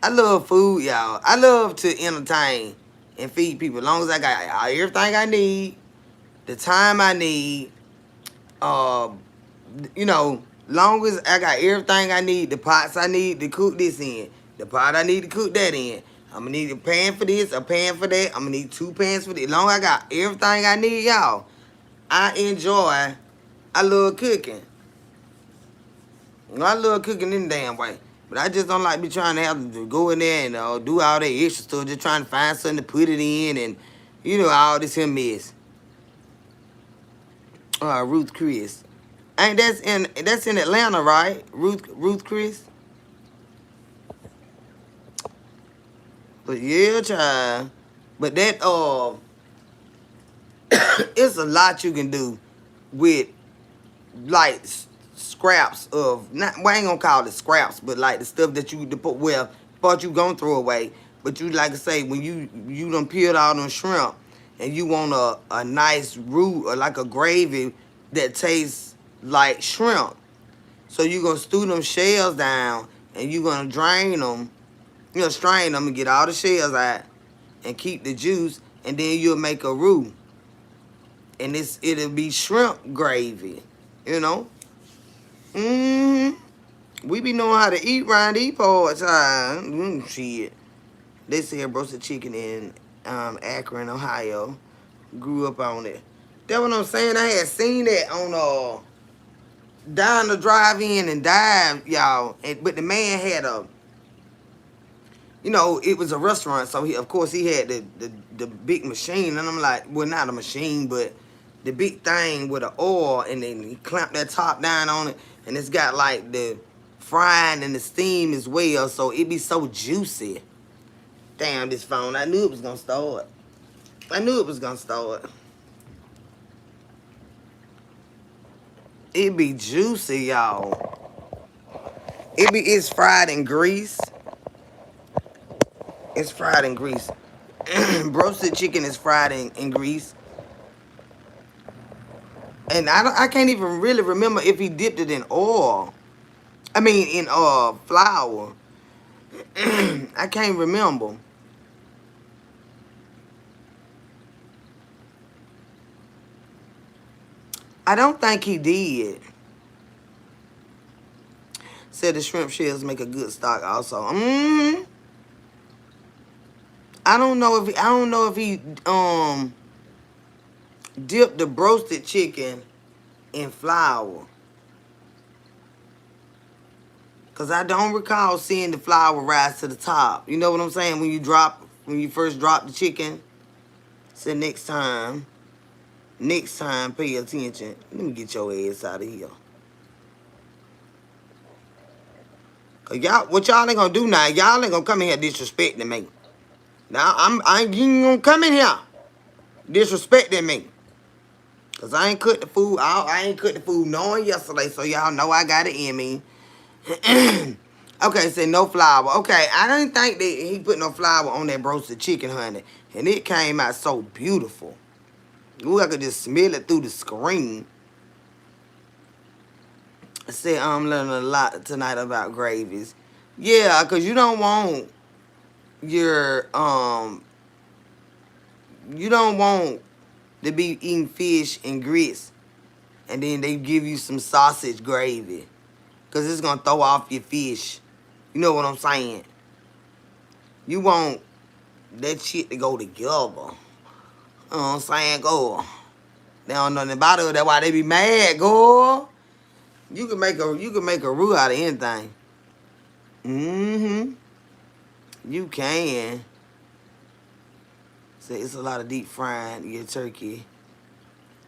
I love food, y'all. I love to entertain and feed people. As long as I got everything I need, the time I need, you know, long as I got everything I need, the pots I need to cook this in, the pot I need to cook that in. I'm going to need a pan for this, a pan for that. I'm going to need 2 pans for this. As long as I got everything I need, y'all, I love cooking. You know, I love cooking in the damn way. But I just don't like be trying to have to go in there and do all that extra stuff, just trying to find something to put it in and, you know, all this here mess. Ruth Chris. Ain't that's in Atlanta, right? Ruth Chris. But yeah, child. But that it's a lot you can do with like scraps of not. Well, I ain't gonna call it scraps, but like the stuff that you put. Well, part you gonna throw away, but you like to say when you done peeled all them shrimp and you want a nice roux or like a gravy that tastes like shrimp. So you gonna stew them shells down and you gonna drain them. You know, strain them and get all the shells out and keep the juice, and then you'll make a roux. And it'll be shrimp gravy, you know. We be knowing how to eat around these parts. Shit. They said roasted chicken in Akron, Ohio. Grew up on it. That's what I'm saying. I had seen that on Down the Drive-In and Dive, y'all. But the man had you know, it was a restaurant, so of course he had the big machine, and I'm like, well, not a machine, but the big thing with the oil, and then he clamped that top down on it, and it's got like the frying and the steam as well, so it be so juicy. Damn, this phone, I knew it was gonna start. It be juicy, y'all. It's fried in grease. It's fried in grease. Roasted chicken is fried in grease. And I can't even really remember if he dipped it in oil. I mean, in flour. I can't remember. I don't think he did. Said the shrimp shells make a good stock also. I don't know if he dipped the roasted chicken in flour. Cause I don't recall seeing the flour rise to the top. You know what I'm saying? When you first drop the chicken. Said next time Next time, pay attention. Let me get your ass out of here. Cause y'all, what y'all ain't gonna do now? Y'all ain't gonna come in here disrespecting me. Now I ain't gonna come in here disrespecting me. Cause I ain't cooked the food. I ain't cooked the food knowing yesterday, so y'all know I got it in me. Okay, say no flour. Okay, I didn't think that he put no flour on that roasted chicken, honey. And it came out so beautiful. Ooh, I could just smell it through the screen. I said I'm learning a lot tonight about gravies. Yeah, cause you don't want your you don't want to be eating fish and grits and then they give you some sausage gravy. Cause it's gonna throw off your fish. You know what I'm saying? You want that shit to go together. You know what I'm saying? Go. They don't know nothing about it. That's why they be mad, girl. You can make a roux out of anything. Mm-hmm. You can. So it's a lot of deep frying your turkey.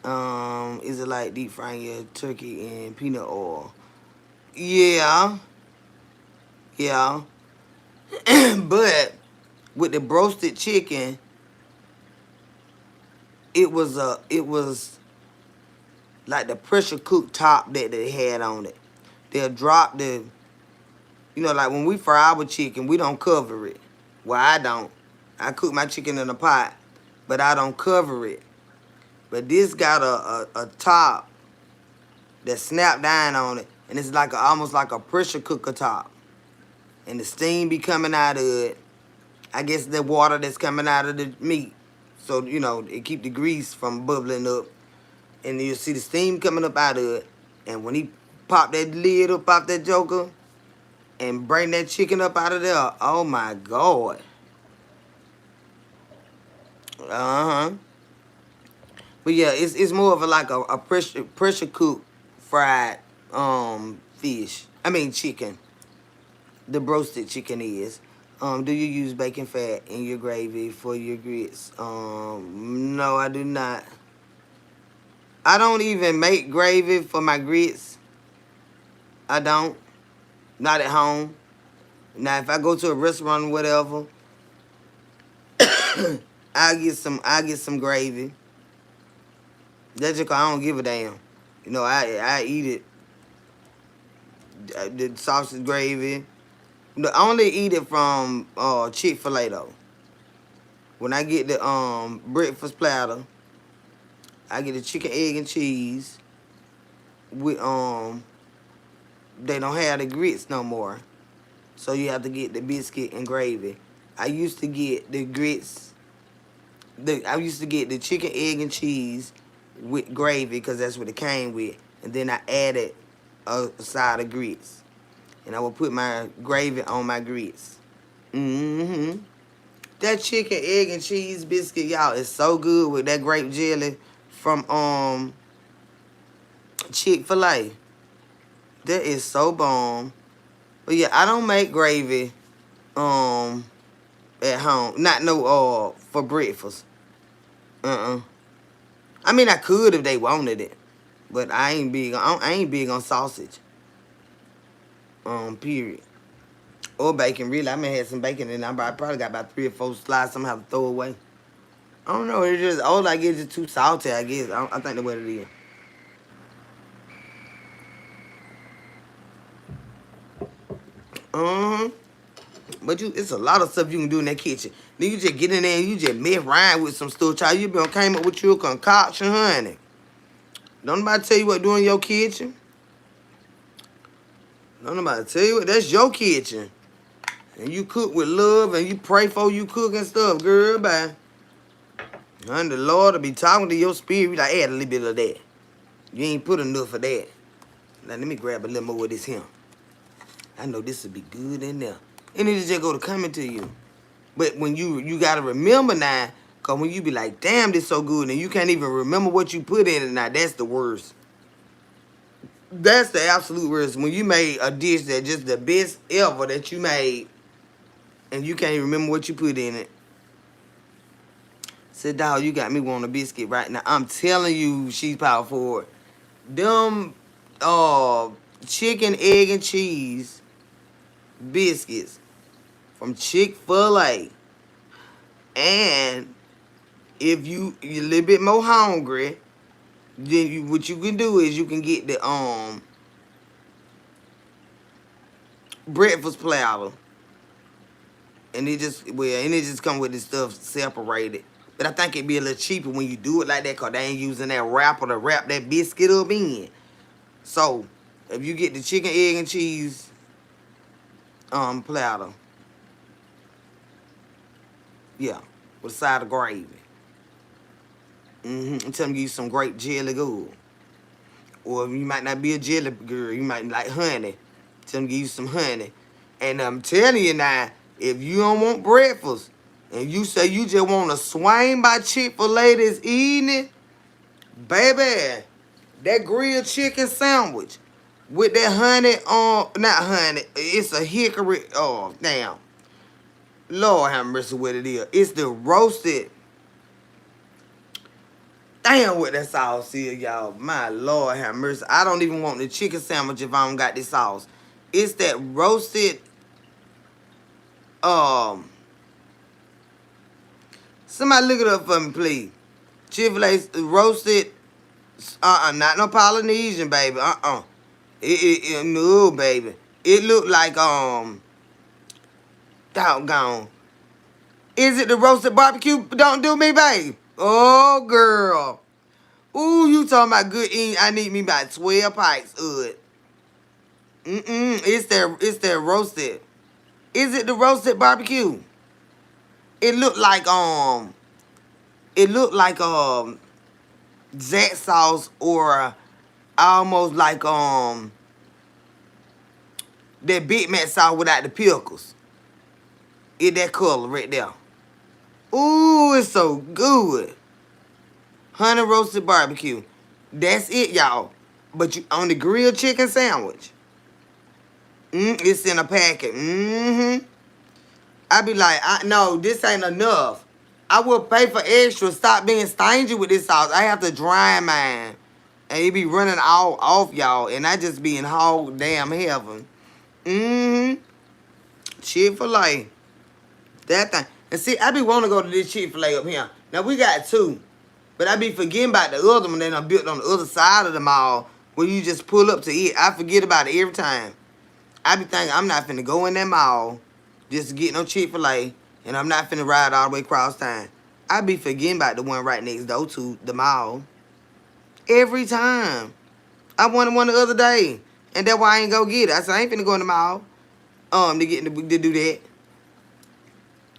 Is it like deep frying your turkey in peanut oil? Yeah. Yeah. But with the roasted chicken, it was like the pressure cooked top that they had on it. They'll drop like when we fry our chicken, we don't cover it. Well, I don't. I cook my chicken in a pot, but I don't cover it. But this got a top that snap down on it, and it's like almost like a pressure cooker top. And the steam be coming out of it. I guess the water that's coming out of the meat. So, it keep the grease from bubbling up. And you'll see the steam coming up out of it. And when he pop that lid up off that joker and bring that chicken up out of there, oh my God. Uh-huh. But yeah, it's more of a pressure cooked fried chicken. The roasted chicken is. Do you use bacon fat in your gravy for your grits? No, I do not. I don't even make gravy for my grits. I don't. Not at home. Now, if I go to a restaurant or whatever, I'll get some gravy. That's just 'cause I don't give a damn. I eat it. The sausage gravy. I only eat it from Chick-fil-A though. When I get the breakfast platter, I get the chicken, egg, and cheese with they don't have the grits no more. So you have to get the biscuit and gravy. I used to get the grits. I used to get the chicken, egg, and cheese with gravy because that's what it came with. And then I added a side of grits. And I would put my gravy on my grits. Mm-hmm. That chicken, egg, and cheese biscuit, y'all, is so good with that grape jelly from Chick-fil-A. That is so bomb. But yeah, I don't make gravy at home. Not no for breakfast. I mean, I could if they wanted it, but I ain't big on sausage. Period. Or bacon, really. I may have some bacon in there. I probably got about 3 or 4 slices I'm have to throw away. I don't know. It's just all I get is too salty, I guess. I think that's what it is. But it's a lot of stuff you can do in that kitchen. Then you just get in there and you just mess around with some stuff, child. You came up with your concoction, honey. Don't nobody tell you what to do in your kitchen. Don't nobody tell you what. That's your kitchen. And you cook with love and you pray for you cook and stuff, girl, bye. And the Lord will be talking to your spirit. Like, add a little bit of that. You ain't put enough of that. Now, let me grab a little more of this here. I know this will be good in there. And it just go to coming to you. But when you got to remember now, because when you be like, damn, this so good, and you can't even remember what you put in it, now that's the worst. That's the absolute worst. When you made a dish that's just the best ever that you made, and you can't even remember what you put in it. Said, dog, you got me wanting a biscuit right now. I'm telling you, she's power forward. Them uh chicken, egg, and cheese biscuits from Chick-fil-A. And if you're a little bit more hungry, then what you can do is you can get the breakfast platter. And it just come with this stuff separated. But I think it'd be a little cheaper when you do it like that, cause they ain't using that wrapper to wrap that biscuit up in. So if you get the chicken, egg, and cheese platter, yeah, with a side of gravy. I'm telling you some great jelly good. Or you might not be a jelly girl, you might like honey. Tell them to give you some honey. And I'm telling you now, if you don't want breakfast, and you say you just want to swing by Chick-fil-A this evening, baby, that grilled chicken sandwich with that honey not honey, it's a hickory, oh, damn. Lord have mercy what it is. It's the roasted, damn what that sauce is, y'all. My Lord have mercy. I don't even want the chicken sandwich if I don't got this sauce. It's that roasted, somebody look it up for me, please. Chick-fil-A roasted, not no Polynesian, baby. No, baby. It look like, doggone. Is it the roasted barbecue? Don't do me, babe. Oh, girl. Ooh, you talking about good eating. I need me about 12 pikes of it. It's their roasted. Is it the roasted barbecue? It looked like Zax sauce or almost like that Big Mac sauce without the pickles. It that color right there. Ooh, it's so good. Honey roasted barbecue. That's it, y'all. But you on the grilled chicken sandwich. It's in a packet. I be like, no, this ain't enough. I will pay for extra. Stop being stingy with this sauce. I have to dry mine. And it be running all off, y'all. And I just be in hog damn heaven. Chick-fil-A. That thing. And see, I be wanting to go to this Chick-fil-A up here. Now, we got two. But I be forgetting about the other one that I built on the other side of the mall where you just pull up to eat. I forget about it every time. I be thinking I'm not finna go in that mall just to get no Chick-fil-A, and I'm not finna ride all the way across town. I be forgetting about the one right next door to the mall. Every time. I wanted one the other day, and that's why I ain't go get it. I said, I ain't finna go in the mall to do that.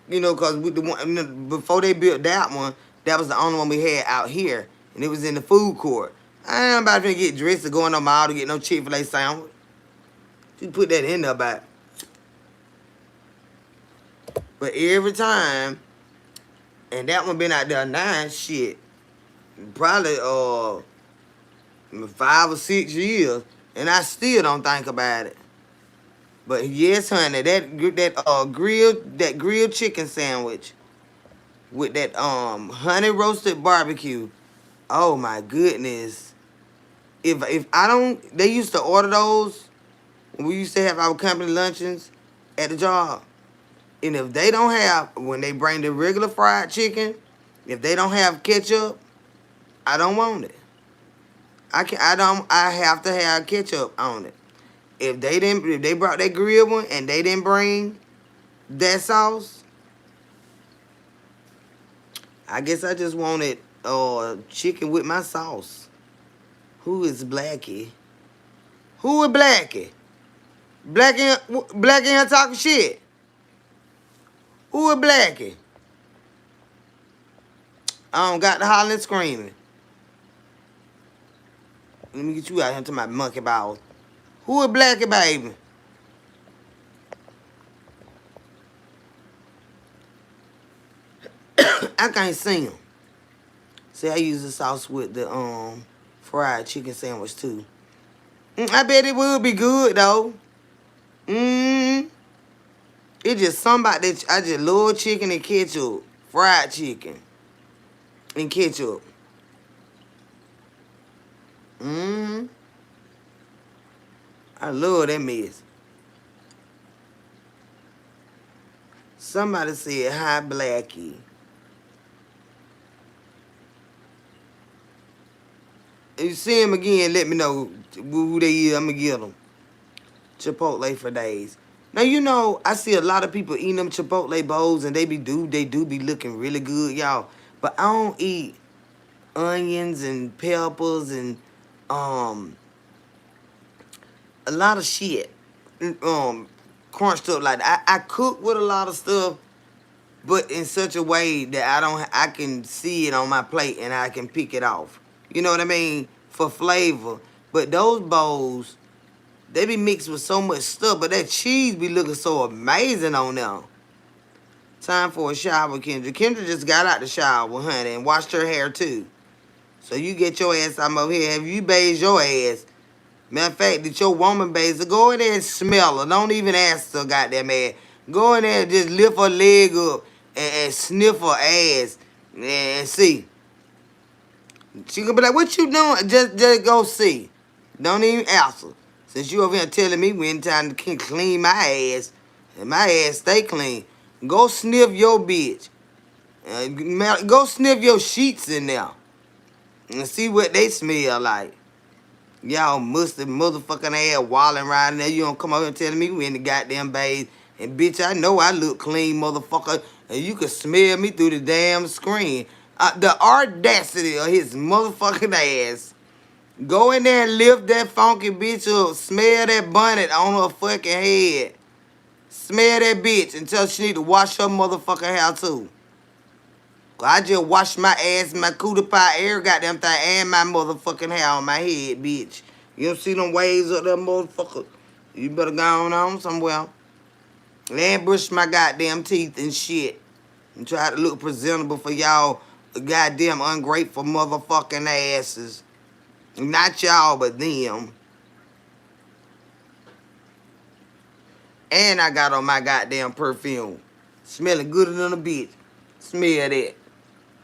You know, because with the one, before they built that one, that was the only one we had out here, and it was in the food court. I ain't about to get dressed to go in the mall to get no Chick-fil-A sandwich. You put that in there about. But every time, and that one been out there now, shit, probably 5 or 6 years, and I still don't think about it. But yes, honey, that grilled chicken sandwich with that honey roasted barbecue. Oh my goodness. If I don't, they used to order those when we used to have our company luncheons at the job. And if they don't have, when they bring the regular fried chicken, if they don't have ketchup, I don't want it. I have to have ketchup on it. If they brought that grilled one and they didn't bring that sauce, I guess I just wanted chicken with my sauce. Who is Blackie? Who is Blackie? Blackie here talking shit. Who is Blackie? I don't got the hollering and screaming. Let me get you out here to my monkey balls. Who is Blackie, baby? I can't see him. See, I use the sauce with the fried chicken sandwich too. I bet it would be good though. It's just something about that. I just love chicken and ketchup. Fried chicken. and ketchup. Mm-hmm. I love that mess. Somebody said, hi, Blackie. If you see him again, let me know who they is. I'm going to get them. Chipotle for days. Now, you know, I see a lot of people eating them Chipotle bowls, and they do be looking really good, y'all. But I don't eat onions and peppers and um a lot of shit crunched up like that. I cook with a lot of stuff, but in such a way that I can see it on my plate and I can pick it off. You know what I mean? For flavor. But those bowls, they be mixed with so much stuff, but that cheese be looking so amazing on them. Time for a shower, Kendra. Kendra just got out the shower, honey, and washed her hair too. So you get your ass out of here. Have you bathed your ass? Matter of fact, that your woman bathes her, go in there and smell her. Don't even ask her, goddamn ass. Go in there and just lift her leg up and sniff her ass and see. She gonna be like, what you doing? Just go see. Don't even ask her. Since you over here telling me when time to clean my ass, and my ass stay clean, go sniff your bitch. Go sniff your sheets in there and see what they smell like. Y'all musty motherfucking ass walling around in there. You don't come over and telling me we in the goddamn bathe. And bitch, I know I look clean, motherfucker. And you can smell me through the damn screen. The audacity of his motherfucking ass. Go in there and lift that funky bitch up. Smell that bonnet on her fucking head. Smell that bitch and tell she need to wash her motherfucking hair too. I just washed my ass, my cootie pie, every goddamn thing, and my motherfucking hair on my head, bitch. You don't see them waves up there, motherfucker? You better go on somewhere. And brush my goddamn teeth and shit. And try to look presentable for y'all goddamn ungrateful motherfucking asses. Not y'all, but them. And I got on my goddamn perfume. Smelling gooder than a bitch. Smell that.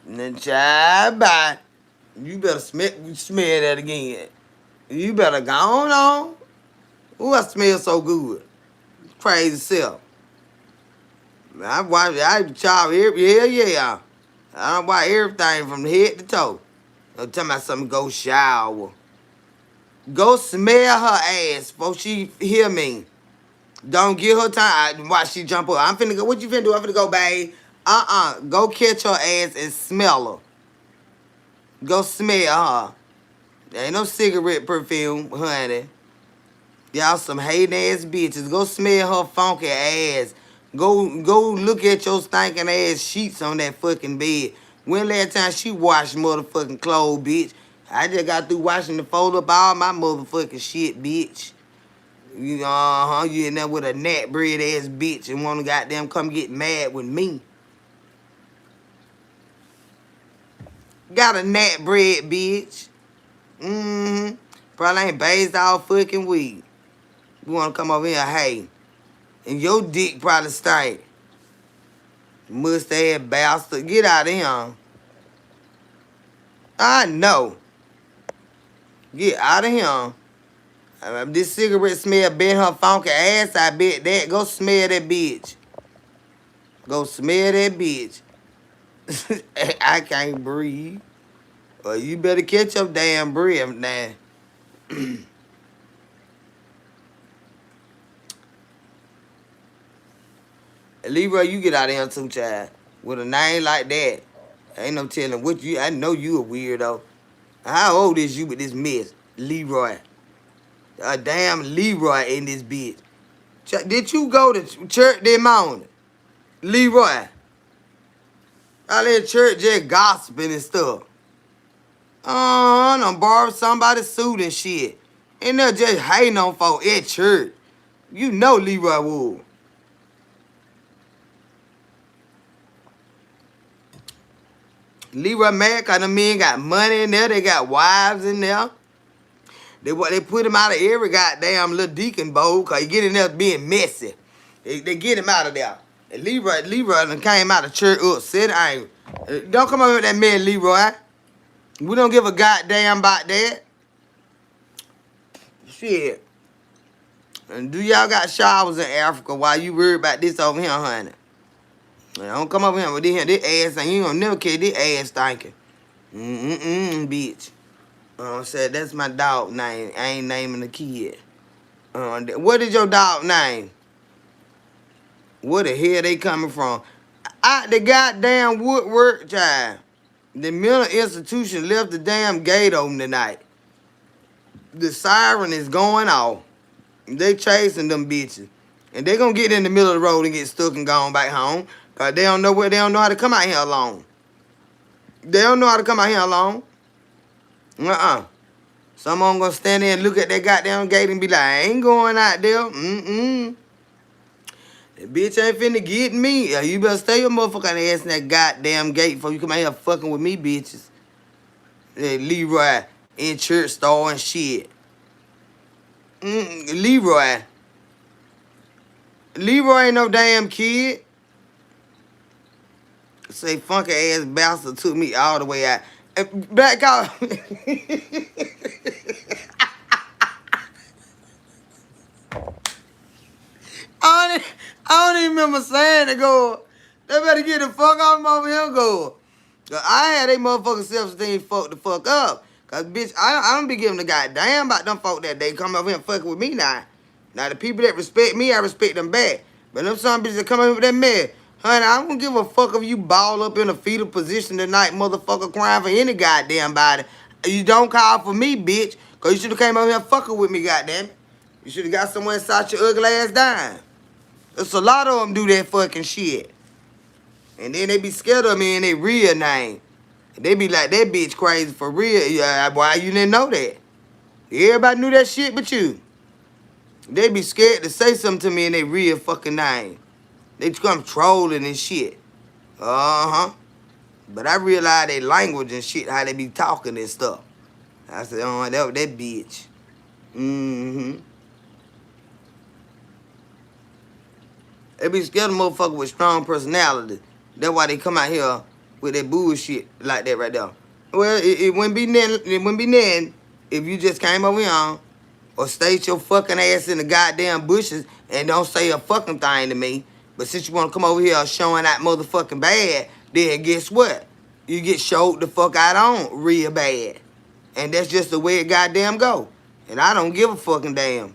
And then child, bye. You better smell that again. You better go on. Ooh, I smell so good. Crazy self. I watch it. I chop every, hell yeah. I don't watch everything from head to toe. I'm talking about something, go shower. Go smell her ass before she hear me. Don't give her time. Watch she jump up. I'm finna go. What you finna do? I'm finna go, babe. Go catch her ass and smell her. Go smell her. There ain't no cigarette perfume, honey. Y'all some hating ass bitches. Go smell her funky ass. Go look at your stinking ass sheets on that fucking bed. When last time she washed motherfucking clothes, bitch? I just got through washing the fold up all my motherfucking shit, bitch. You you in there with a gnat bread ass bitch and wanna goddamn come get mad with me. Got a gnat bread, bitch. Probably ain't bathed all fucking week. You wanna come over here, hey. And your dick probably stink. Mustache bastard. Get out of here. I know. Get out of here. This cigarette smell bent her funky ass, I bet that. Go smell that bitch. Go smell that bitch. I can't breathe. Well, you better catch your damn breath now. Leroy, you get out of here too, child. With a name like that. Ain't no telling what you. I know you a weirdo. How old is you with this mess? Leroy. A damn Leroy in this bitch. Did you go to church that morning? Leroy. I let church just gossiping and stuff. I done borrowed somebody's suit and shit. And they're just hating on folk at church. You know Leroy would. Leroy mad cause the men got money in there. They got wives in there. They put him out of every goddamn little deacon bowl cause he get in there being messy. They get him out of there. And Leroy done came out of church upset. Don't come over with that man, Leroy. We don't give a goddamn about that. Shit. And do y'all got showers in Africa while you worried about this over here, honey? Don't come over here with this ass thing. You ain't gonna never catch this ass stinking. Bitch. I said, that's my dog name. I ain't naming the kid. What is your dog name? Where the hell they coming from? Out the goddamn woodwork, child. The mental institution left the damn gate open tonight. The siren is going off. They chasing them bitches. And they gonna get in the middle of the road and get stuck and gone back home. Cause they don't know how to come out here alone. They don't know how to come out here alone. Someone gonna stand there and look at that goddamn gate and be like, I ain't going out there. That bitch ain't finna get me. You better stay your motherfucking ass in that goddamn gate before you come out here fucking with me, bitches. Leroy in church store and shit. Leroy ain't no damn kid. Say funky ass bastard took me all the way out. Back out. I don't even remember saying to go. They better get the fuck off from over here, go. I had they motherfucking self-esteem fucked the fuck up. Cause bitch, I don't be giving a goddamn about them folk that they come over here and fucking with me now. Now the people that respect me, I respect them back. But them some bitches that come over here with that mess, honey, I don't give a fuck if you ball up in a fetal position tonight, motherfucker, crying for any goddamn body. You don't call for me, bitch. Cause you should have came over here fucking with me, goddamn it. You should have got somewhere and sat your ugly ass down. There's a lot of them do that fucking shit. And then they be scared of me in their real name. They be like, that bitch crazy for real. Yeah, why you didn't know that? Everybody knew that shit but you. They be scared to say something to me in their real fucking name. They come trolling and shit. But I realize their language and shit, how they be talking and stuff. I said, oh, that bitch. They be scared of motherfuckers with strong personality. That's why they come out here with that bullshit like that right there. Well, it wouldn't be nothing if you just came over here or stayed your fucking ass in the goddamn bushes and don't say a fucking thing to me. But since you want to come over here showing out motherfucking bad, then guess what? You get showed the fuck out on real bad. And that's just the way it goddamn go. And I don't give a fucking damn.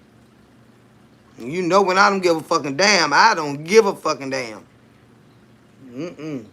You know when I don't give a fucking damn, I don't give a fucking damn. You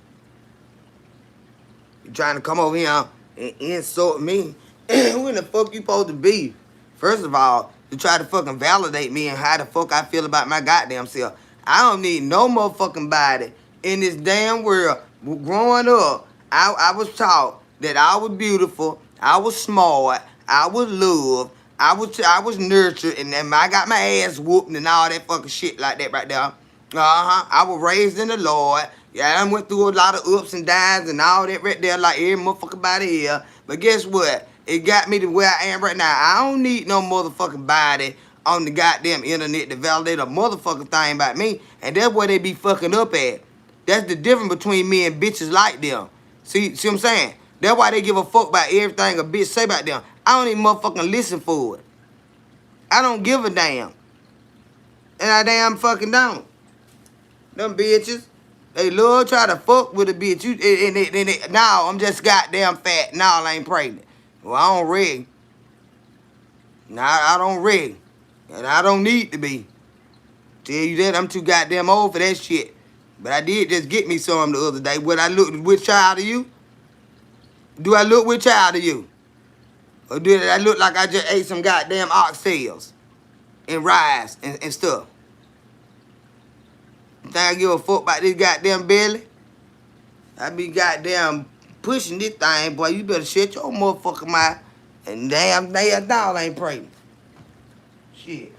trying to come over here and insult me? Who in the fuck you supposed to be? First of all, to try to fucking validate me and how the fuck I feel about my goddamn self. I don't need no motherfucking body in this damn world. Growing up, I was taught that I was beautiful, I was smart, I was loved, I was nurtured, and then I got my ass whooped and all that fucking shit like that right there. I was raised in the Lord. Yeah, I went through a lot of ups and downs and all that right there like every motherfucking body here. But guess what? It got me to where I am right now. I don't need no motherfucking body on the goddamn internet to validate a motherfucking thing about me. And that's where they be fucking up at. That's the difference between me and bitches like them. See what I'm saying? That's why they give a fuck about everything a bitch say about them. I don't even motherfucking listen for it. I don't give a damn. And I damn fucking don't. Them bitches, they love try to fuck with a bitch. Now I'm just goddamn fat. Now I ain't pregnant. Well, I don't rig. Now I don't rig. And I don't need to be. Tell you that, I'm too goddamn old for that shit. But I did just get me some the other day. Would I look with child to you? Do I look with child to you? Or did I look like I just ate some goddamn oxtails and rice and stuff? You think I give a fuck about this goddamn belly? I be goddamn pushing this thing, boy. You better shut your motherfucking mouth. And damn dog ain't pregnant. Shit.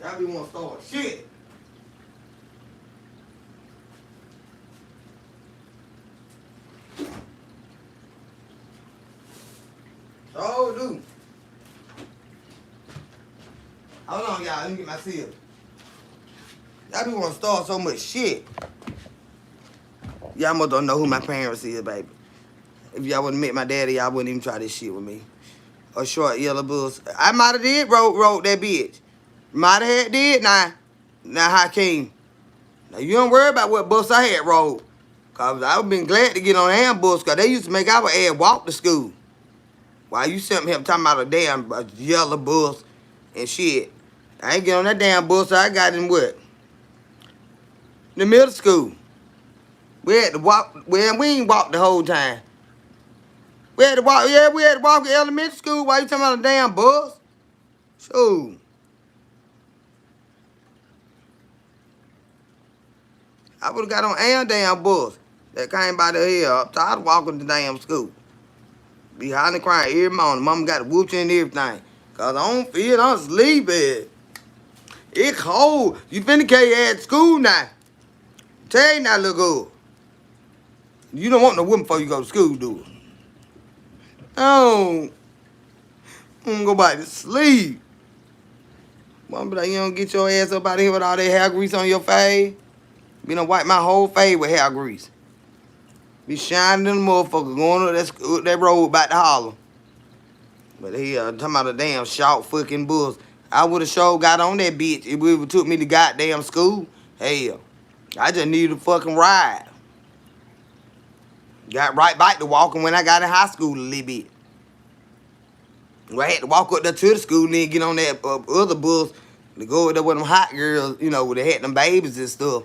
I be want to start shit. So do. Hold on, y'all. Let me get my seal. Y'all be want to start so much shit. Y'all must don't know who my parents is, baby. If y'all wouldn't met my daddy, y'all wouldn't even try this shit with me. A short yellow bus. I might have did wrote that bitch. Might have did now. Now Hakeem. Now you don't worry about what bus I had rode. Cause I've been glad to get on the damn bus cause they used to make our ass walk to school. Why you sent me here talking about a damn yellow bus and shit. I ain't get on that damn bus, so I got in what? The middle school. We had to walk, well, we ain't walked the whole time. We had to walk, yeah, we had to walk in elementary school. Why you talking about a damn bus? Sure. I would have got on a damn bus that came by the hill. I'm tired of walking to damn school. Be hiding crying every morning. Mama got the whoops and everything. Cause I don't feel I'm sleeping. It's cold. You finna carry your ass to school now. Tell you not look good. You don't want no woman before you go to school, do it. Oh, I'm gonna go back to sleep. Mama be like, you don't get your ass up out of here with all that hair grease on your face. Be done wipe my whole face with hair grease. Be shining in the motherfucker going up that road back to Harlem. But he talking about a damn short fucking bus. I would have sure got on that bitch if it took me to goddamn school. Hell, I just needed a fucking ride. Got right back to walking when I got in high school a little bit. I had to walk up there to the school and then get on that other bus to go there with them hot girls, you know, where they had them babies and stuff.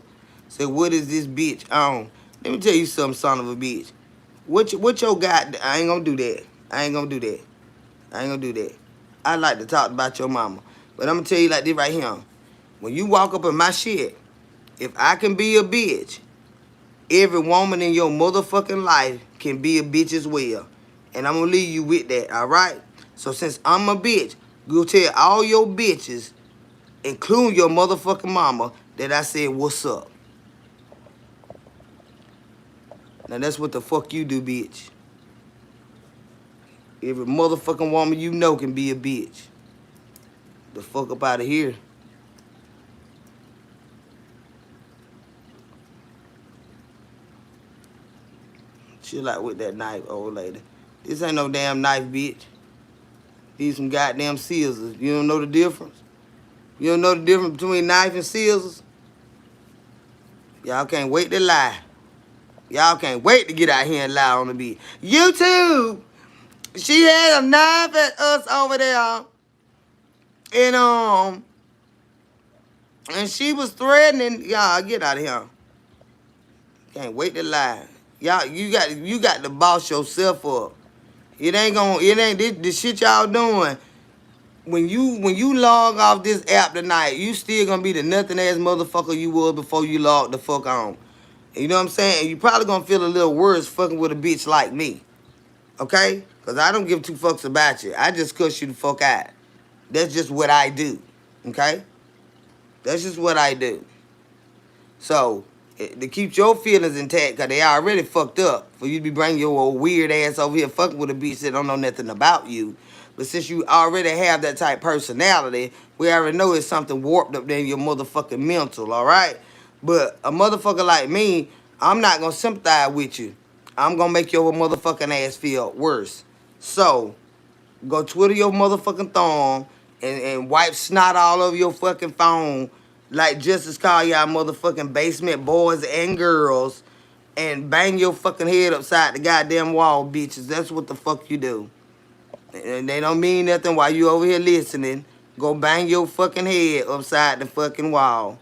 Say, what is this bitch on? Let me tell you something, son of a bitch. What your God? I ain't gonna do that. I ain't gonna do that. I ain't gonna do that. I like to talk about your mama. But I'm gonna tell you like this right here. When you walk up in my shit, if I can be a bitch, every woman in your motherfucking life can be a bitch as well. And I'm gonna leave you with that, all right? So since I'm a bitch, go tell all your bitches, including your motherfucking mama, that I said, what's up? Now that's what the fuck you do, bitch. Every motherfucking woman you know can be a bitch. The fuck up out of here. Chill out with that knife, old lady. This ain't no damn knife, bitch. These some goddamn scissors. You don't know the difference? You don't know the difference between knife and scissors? Y'all can't wait to lie. Y'all can't wait to get out here and lie on the beat. YouTube! She had a knife at us over there. And she was threatening. Y'all, get out of here. Can't wait to lie. Y'all, you got to boss yourself up. It ain't this shit y'all doing. When you log off this app tonight, you still gonna be the nothing ass motherfucker you was before you logged the fuck on. You know what I'm saying? And you probably gonna feel a little worse fucking with a bitch like me. Okay? Cause I don't give two fucks about you. I just cuss you the fuck out. That's just what I do. Okay? That's just what I do. So, to keep your feelings intact, because they already fucked up, for you to be bringing your old weird ass over here fucking with a bitch that don't know nothing about you. But since you already have that type personality, we already know it's something warped up there in your motherfucking mental, all right? But a motherfucker like me, I'm not going to sympathize with you. I'm going to make your motherfucking ass feel worse. So, go twiddle your motherfucking thumb and wipe snot all over your fucking phone like Justice call y'all motherfucking basement boys and girls and bang your fucking head upside the goddamn wall, bitches. That's what the fuck you do. And they don't mean nothing while you over here listening. Go bang your fucking head upside the fucking wall.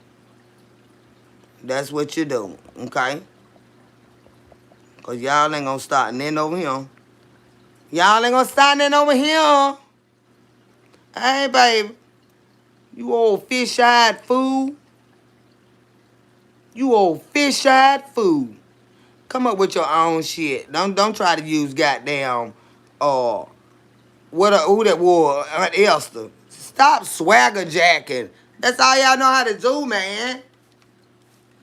That's what you do, okay? Because y'all ain't gonna start nothing over here. Y'all ain't gonna start nothing over here. Hey, baby. You old fish-eyed fool. You old fish-eyed fool. Come up with your own shit. Don't try to use goddamn who that was Esther. Stop swagger jacking. That's all y'all know how to do, man.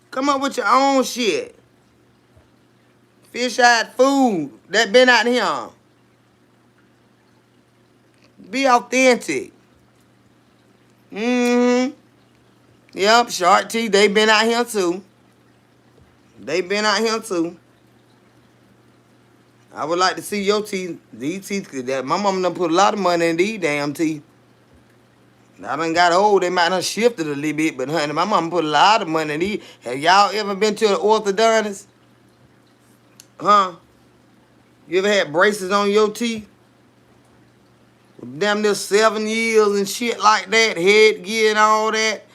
Come up with your own shit. Fish-eyed fool that been out here. Be authentic. Mm-hmm. Yep, Shark Teeth, they been out here too. They been out here too. I would like to see your teeth. These teeth, that my mama done put a lot of money in these damn teeth. I done got old, they might have shifted a little bit, but honey, my mama put a lot of money in these. Have y'all ever been to the orthodontist? Huh? You ever had braces on your teeth? Damn near 7 years and shit like that, headgear and all that.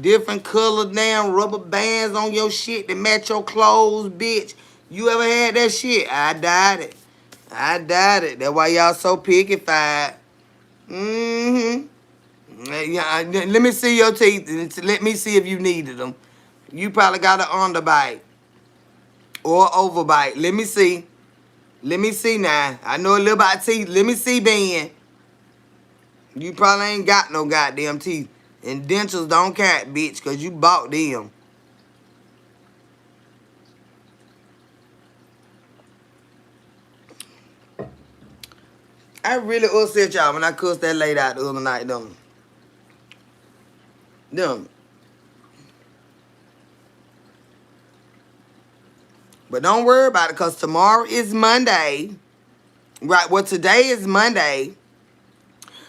Different color damn rubber bands on your shit that match your clothes, bitch. You ever had that shit? I doubt it. I doubt it. That's why y'all so picky-fied. Mm-hmm. Yeah, let me see your teeth. Let me see if you needed them. You probably got an underbite or overbite. Let me see. Let me see now. I know a little about teeth. Let me see, Ben. You probably ain't got no goddamn teeth. And dentures don't count, bitch, because you bought them. I really upset y'all when I cussed that lady out the other night, them. Them. But don't worry about it, because tomorrow is Monday. Right, well, today is Monday.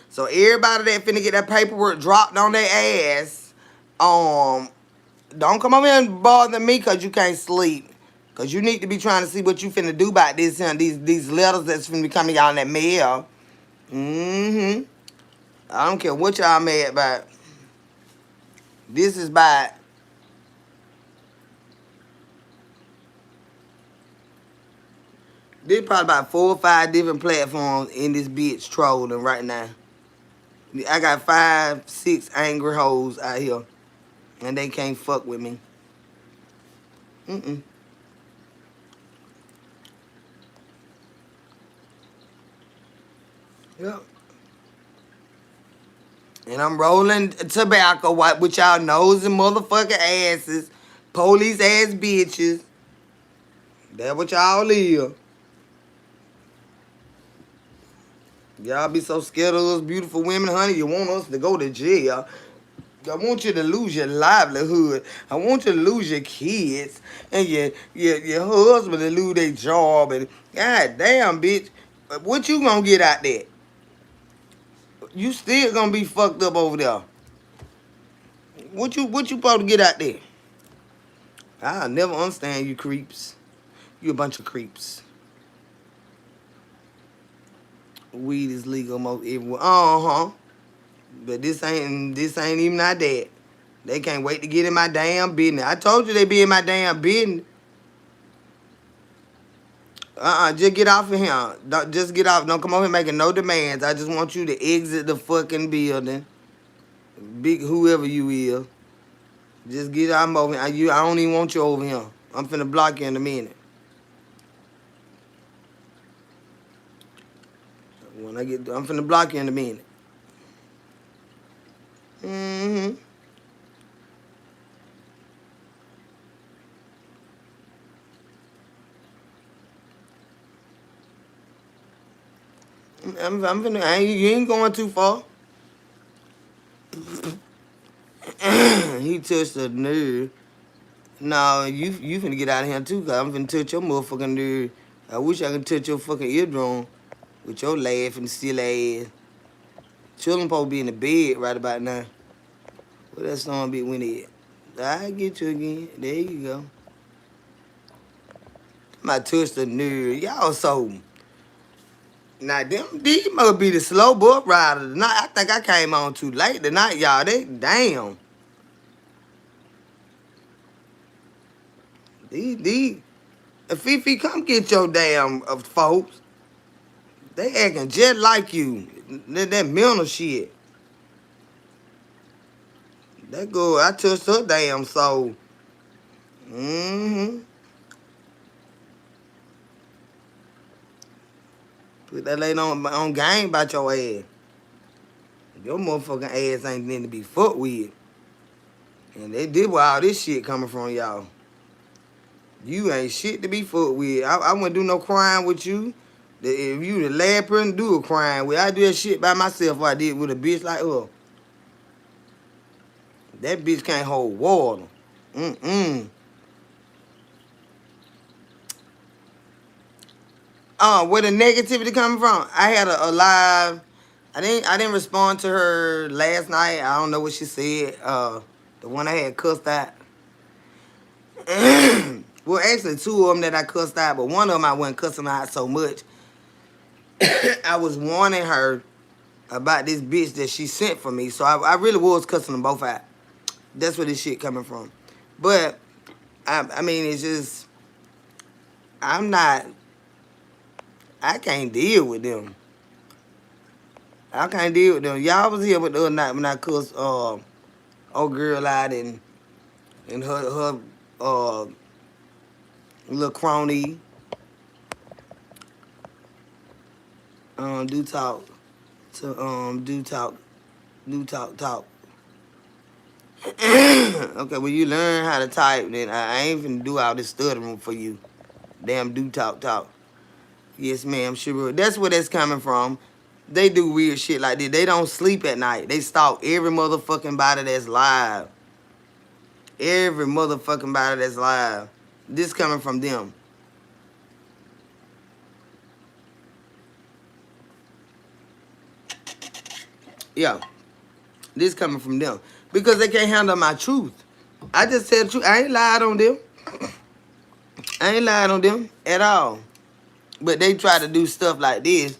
So everybody that finna get that paperwork dropped on their ass, don't come over here and bother me because you can't sleep. Because you need to be trying to see what you finna do about this and these letters that's finna be coming y'all in that mail. Mm-hmm. I don't care what y'all mad about. This is by... There's probably about 4 or 5 different platforms in this bitch trolling right now. I got 5, 6 angry hoes out here. And they can't fuck with me. Mm-mm. Yep. And I'm rolling tobacco with y'all nosy motherfucking asses. Police ass bitches. That's what y'all live. Y'all be so scared of us beautiful women, honey. You want us to go to jail. I want you to lose your livelihood. I want you to lose your kids. And your husband to lose their job. And god damn, bitch. What you gonna get out there? You still gonna be fucked up over there. What you supposed to get out there? I'll never understand you creeps. You a bunch of creeps. Weed is legal most everywhere. Uh-huh. But this ain't even not that. They can't wait to get in my damn business. I told you they be in my damn business. Just get off of here. Just get off. Don't come over here making no demands. I just want you to exit the fucking building. Big whoever you is. Just get out over here. I don't even want you over here. I'm finna block you in a minute. I'm finna block you in a minute. Mm-hmm. You ain't going too far. He touched a nerve. No, you finna get out of here too, cause I'm finna touch your motherfucking nerve. I wish I could touch your fucking eardrum with your laughing silly ass. Children supposed to be in the bed right about now. Where that song be when it? I get you again. There you go. I touched the nerve. Y'all so... Now, these must be the slow boat rider tonight. I think I came on too late tonight, y'all. They, damn. These, Fifi, come get your damn folks. They acting just like you. That mental shit. That girl, I touched her damn soul. Mm-hmm. Put that lady on game about your ass. Your motherfucking ass ain't meant to be fucked with. And they did where all this shit coming from, y'all. You ain't shit to be fucked with. I wouldn't do no crime with you. If you the last person to do a crime with, I do that shit by myself like I did with a bitch like her. That bitch can't hold water. Mm-mm. Where the negativity coming from? I had a live. I didn't respond to her last night. I don't know what she said. The one I had cussed out. Well, actually, two of them that I cussed out, but one of them I wasn't cussing out so much. I was warning her about this bitch that she sent for me, so I really was cussing them both out. That's where this shit coming from. But I mean, it's just I'm not. I can't deal with them. I can't deal with them. Y'all was here with the other night when I cussed old girl out and her little crony do talk to do talk. Okay, when you learn how to type, then I ain't finna do all this stuttering for you. Damn, do talk. Yes, ma'am, sure. That's where that's coming from. They do weird shit like this. They don't sleep at night. They stalk every motherfucking body that's live. Every motherfucking body that's live. This coming from them. Yeah. This coming from them. Because they can't handle my truth. I just tell the truth. I ain't lied on them. I ain't lied on them at all. But they try to do stuff like this.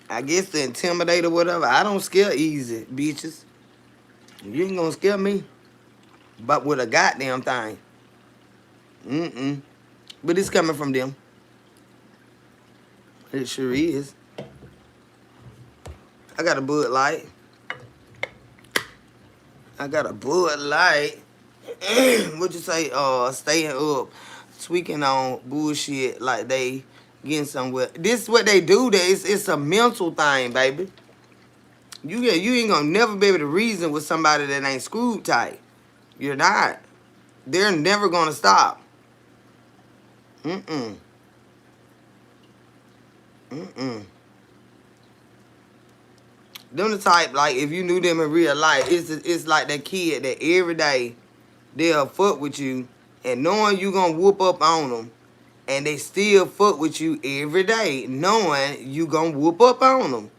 I guess to intimidate or whatever. I don't scare easy, bitches. You ain't gonna scare me. But with a goddamn thing. Mm-mm. But it's coming from them. It sure is. I got a Bud Light. What you say? Staying up, tweaking on bullshit like they getting somewhere. This is what they do. It's a mental thing, baby. You ain't gonna never be able to reason with somebody that ain't screwed tight. You're not. They're never gonna stop. Mm-mm. Mm-mm. Them the type, like, if you knew them in real life, it's like that kid that every day they'll fuck with you and knowing you gonna whoop up on them, and they still fuck with you every day knowing you gonna whoop up on them,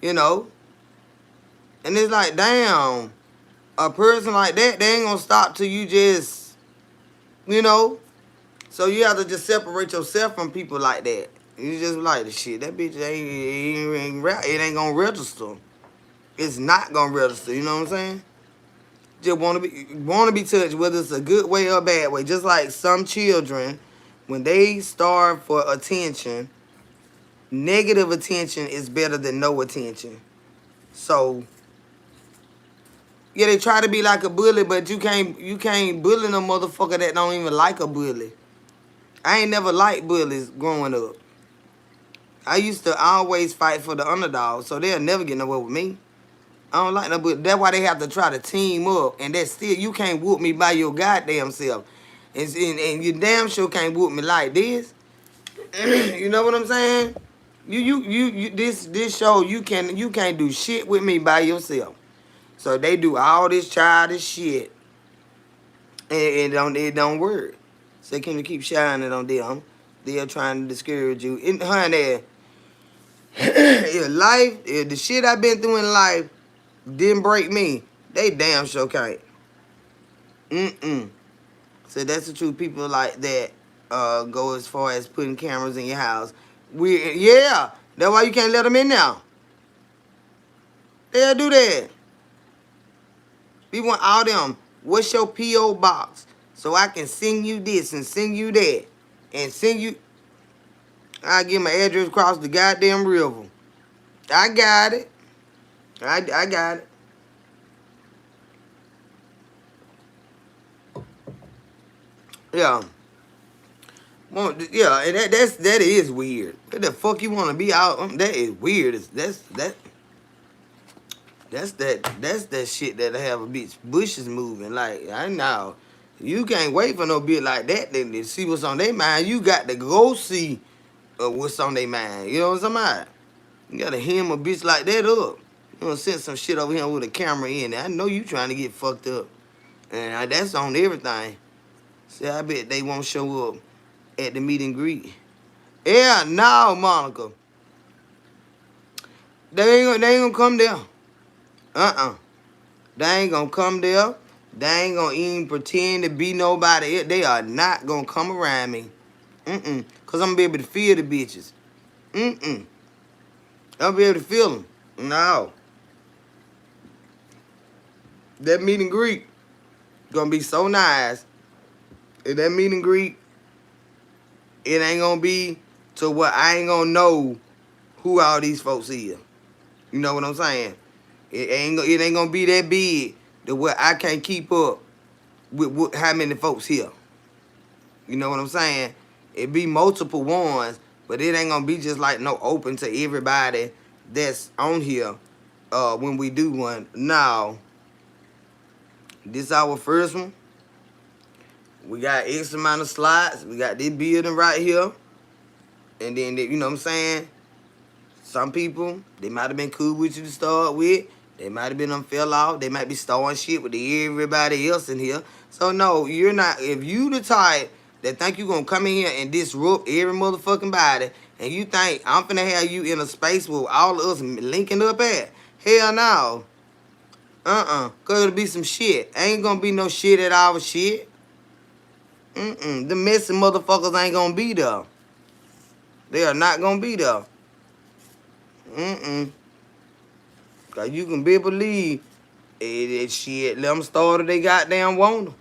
you know? And it's like, damn, a person like that, they ain't gonna stop till you just, you know? So you have to just separate yourself from people like that. You just like, the shit, that bitch it ain't gonna register. It's not gonna register, you know what I'm saying? Just wanna be touched, whether it's a good way or a bad way. Just like some children, when they starve for attention, negative attention is better than no attention. So yeah, they try to be like a bully, but you can't bully no motherfucker that don't even like a bully. I ain't never liked bullies growing up. I used to always fight for the underdog, so they'll never get nowhere with me. I don't like no bully. That's why they have to try to team up, and that's still, you can't whoop me by your goddamn self. And you damn sure can't whoop me like this. You know what I'm saying? This show, you can't do shit with me by yourself. So they do all this childish shit, and it don't work. So can you keep shining on them? They're trying to discourage you. And honey, if the shit I've been through in life didn't break me, they damn sure can't. Mm-mm. So that's the truth. People like that go as far as putting cameras in your house. Yeah, that's why you can't let them in now. They'll do that. We want all them. What's your P.O. box? So I can send you this and send you that. And send you. I get my address across the goddamn river. I got it. I got it. Yeah. Well, yeah, and that is weird. What the fuck you want to be out? That is weird. That's that shit that have a bitch bushes moving. Like, I know. You can't wait for no bitch like that to see what's on their mind. You got to go see what's on their mind. You know what I'm saying? You got to hem a bitch like that up. You gonna send some shit over here with a camera in there. I know you trying to get fucked up. And that's on everything. See, I bet they won't show up at the meet and greet. Yeah, no, Monica. They ain't gonna come there. Uh-uh. They ain't gonna come there. They ain't gonna even pretend to be nobody. They are not gonna come around me. Mm-mm. Cause I'm gonna be able to feel the bitches. Mm-mm. I'll be able to feel them. No. That meet and greet gonna be so nice. If that meet and greet, it ain't gonna be to what I ain't gonna know who all these folks is. You know what I'm saying? It ain't gonna be that big to where I can't keep up with how many folks here. You know what I'm saying? It be multiple ones, but it ain't gonna be just like no open to everybody that's on here when we do one. Now, this our first one. We got X amount of slots. We got this building right here. And then, you know what I'm saying? Some people, they might have been cool with you to start with. They might have been fell off. They might be starting shit with everybody else in here. So, no, you're not. If you the type that think you going to come in here and disrupt every motherfucking body, and you think I'm finna have you in a space where all of us linking up at, hell no. Because it'll be some shit. Ain't going to be no shit at our shit. The messy motherfuckers ain't going to be there. They are not going to be there. Cause you can be believe that shit, let them start if they goddamn want them.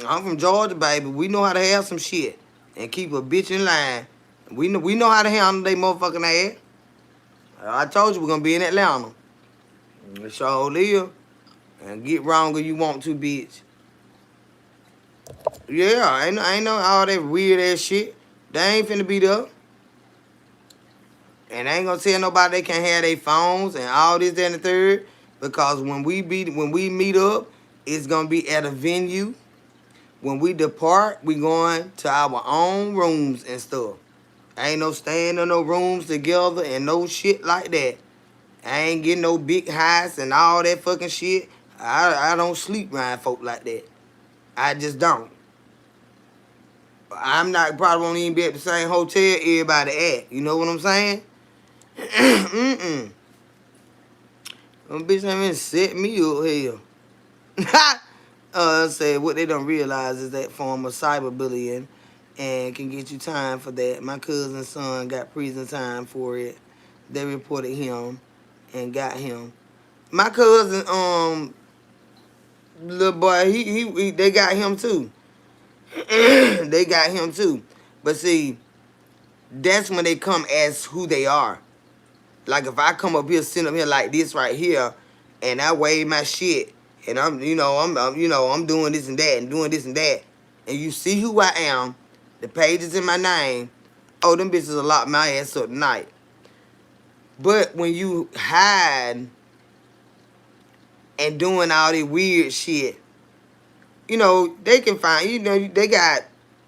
I'm from Georgia, baby. We know how to have some shit and keep a bitch in line. We know how to handle they motherfucking ass. I told you we're gonna be in Atlanta. Sure live. And get wrong if you want to, bitch. Yeah, ain't no all that weird ass shit. They ain't finna be there. And they ain't gonna tell nobody they can't have their phones and all this, that, and the third. Because when we meet up, it's gonna be at a venue. When we depart, we going to our own rooms and stuff. Ain't no staying in no rooms together and no shit like that. I ain't getting no big highs and all that fucking shit. I don't sleep around folk like that. I just don't. I'm not probably won't even be at the same hotel everybody at. You know what I'm saying? Them bitch ain't even set me up here. Said what they don't realize is that form of cyberbullying and can get you time for that. My cousin's son got prison time for it. They reported him and got him. My cousin, little boy, he they got him too. They got him too. But see, that's when they come as who they are. Like if I come up here, sit up here like this right here, and I wave my shit, and I'm doing this and that and doing this and that, and you see who I am, the pages in my name, oh, them bitches will lock my ass up tonight. But when you hide and doing all this weird shit, they can find, they got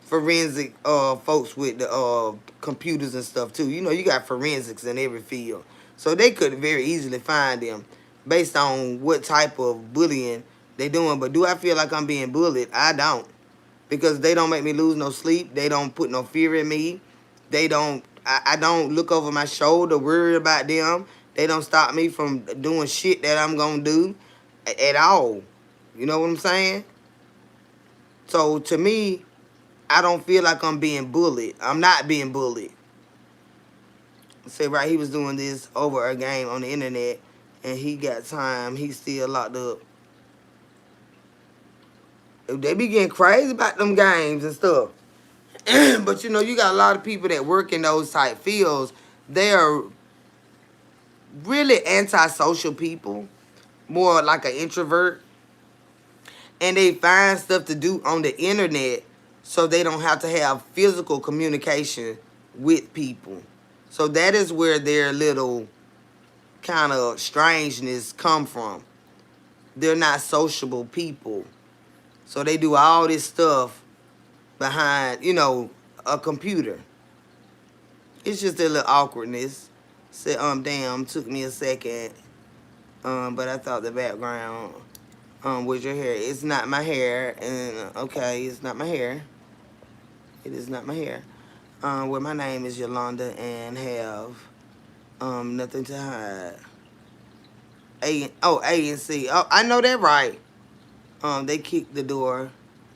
forensic folks with the computers and stuff too. You got forensics in every field. So they could very easily find them based on what type of bullying they doing. But do I feel like I'm being bullied? I don't. Because they don't make me lose no sleep. They don't put no fear in me. I don't look over my shoulder, worry about them. They don't stop me from doing shit that I'm going to do at all. You know what I'm saying? So to me, I don't feel like I'm being bullied. I'm not being bullied. Say right, he was doing this over a game on the internet, and he got time. He's still locked up. They be getting crazy about them games and stuff. But you got a lot of people that work in those type fields. They are really antisocial people, more like an introvert, and they find stuff to do on the internet so they don't have to have physical communication with people. So that is where their little kind of strangeness come from. They're not sociable people. So they do all this stuff behind, a computer. It's just a little awkwardness. Said, damn, took me a second. But I thought the background, with your hair. It's not my hair, and okay, it's not my hair. It is not my hair. Well, my name is Yolanda and have nothing to hide. A and C. Oh, I know that right. They kicked the door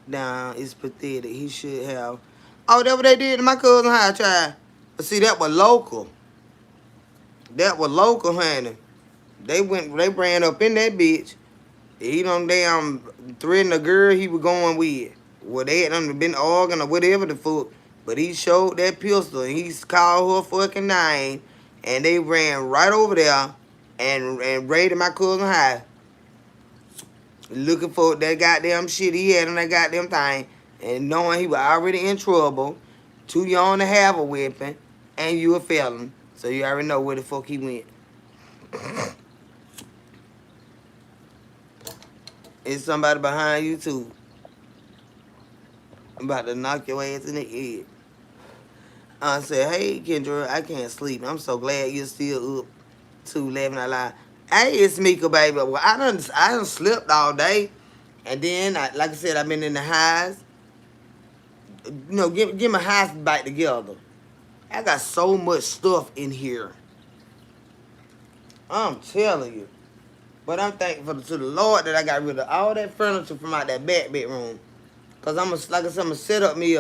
down. It's pathetic. He should have. Oh, that what they did to my cousin high child. But see, that was local. That was local, honey. They ran up in that bitch. He done damn threatened the girl he was going with. Well, they had done been arguing or whatever the fuck. But he showed that pistol and he called her fucking name. And they ran right over there and raided my cousin high. Looking for that goddamn shit he had on that goddamn thing. And knowing he was already in trouble. Too young to have a weapon. And you a felon. So you already know where the fuck he went. It's somebody behind you too. I'm about to knock your ass in the head. I said, hey Kendra, I can't sleep. I'm so glad you're still up too, laughing out loud. Hey, it's Mika, baby. Well, I done slept all day. And then, like I said, I've been in the highs. You know, get my highs back together. I got so much stuff in here. I'm telling you. But I'm thankful to the Lord that I got rid of all that furniture from out that back bedroom. Because like I said, I'm going to set up me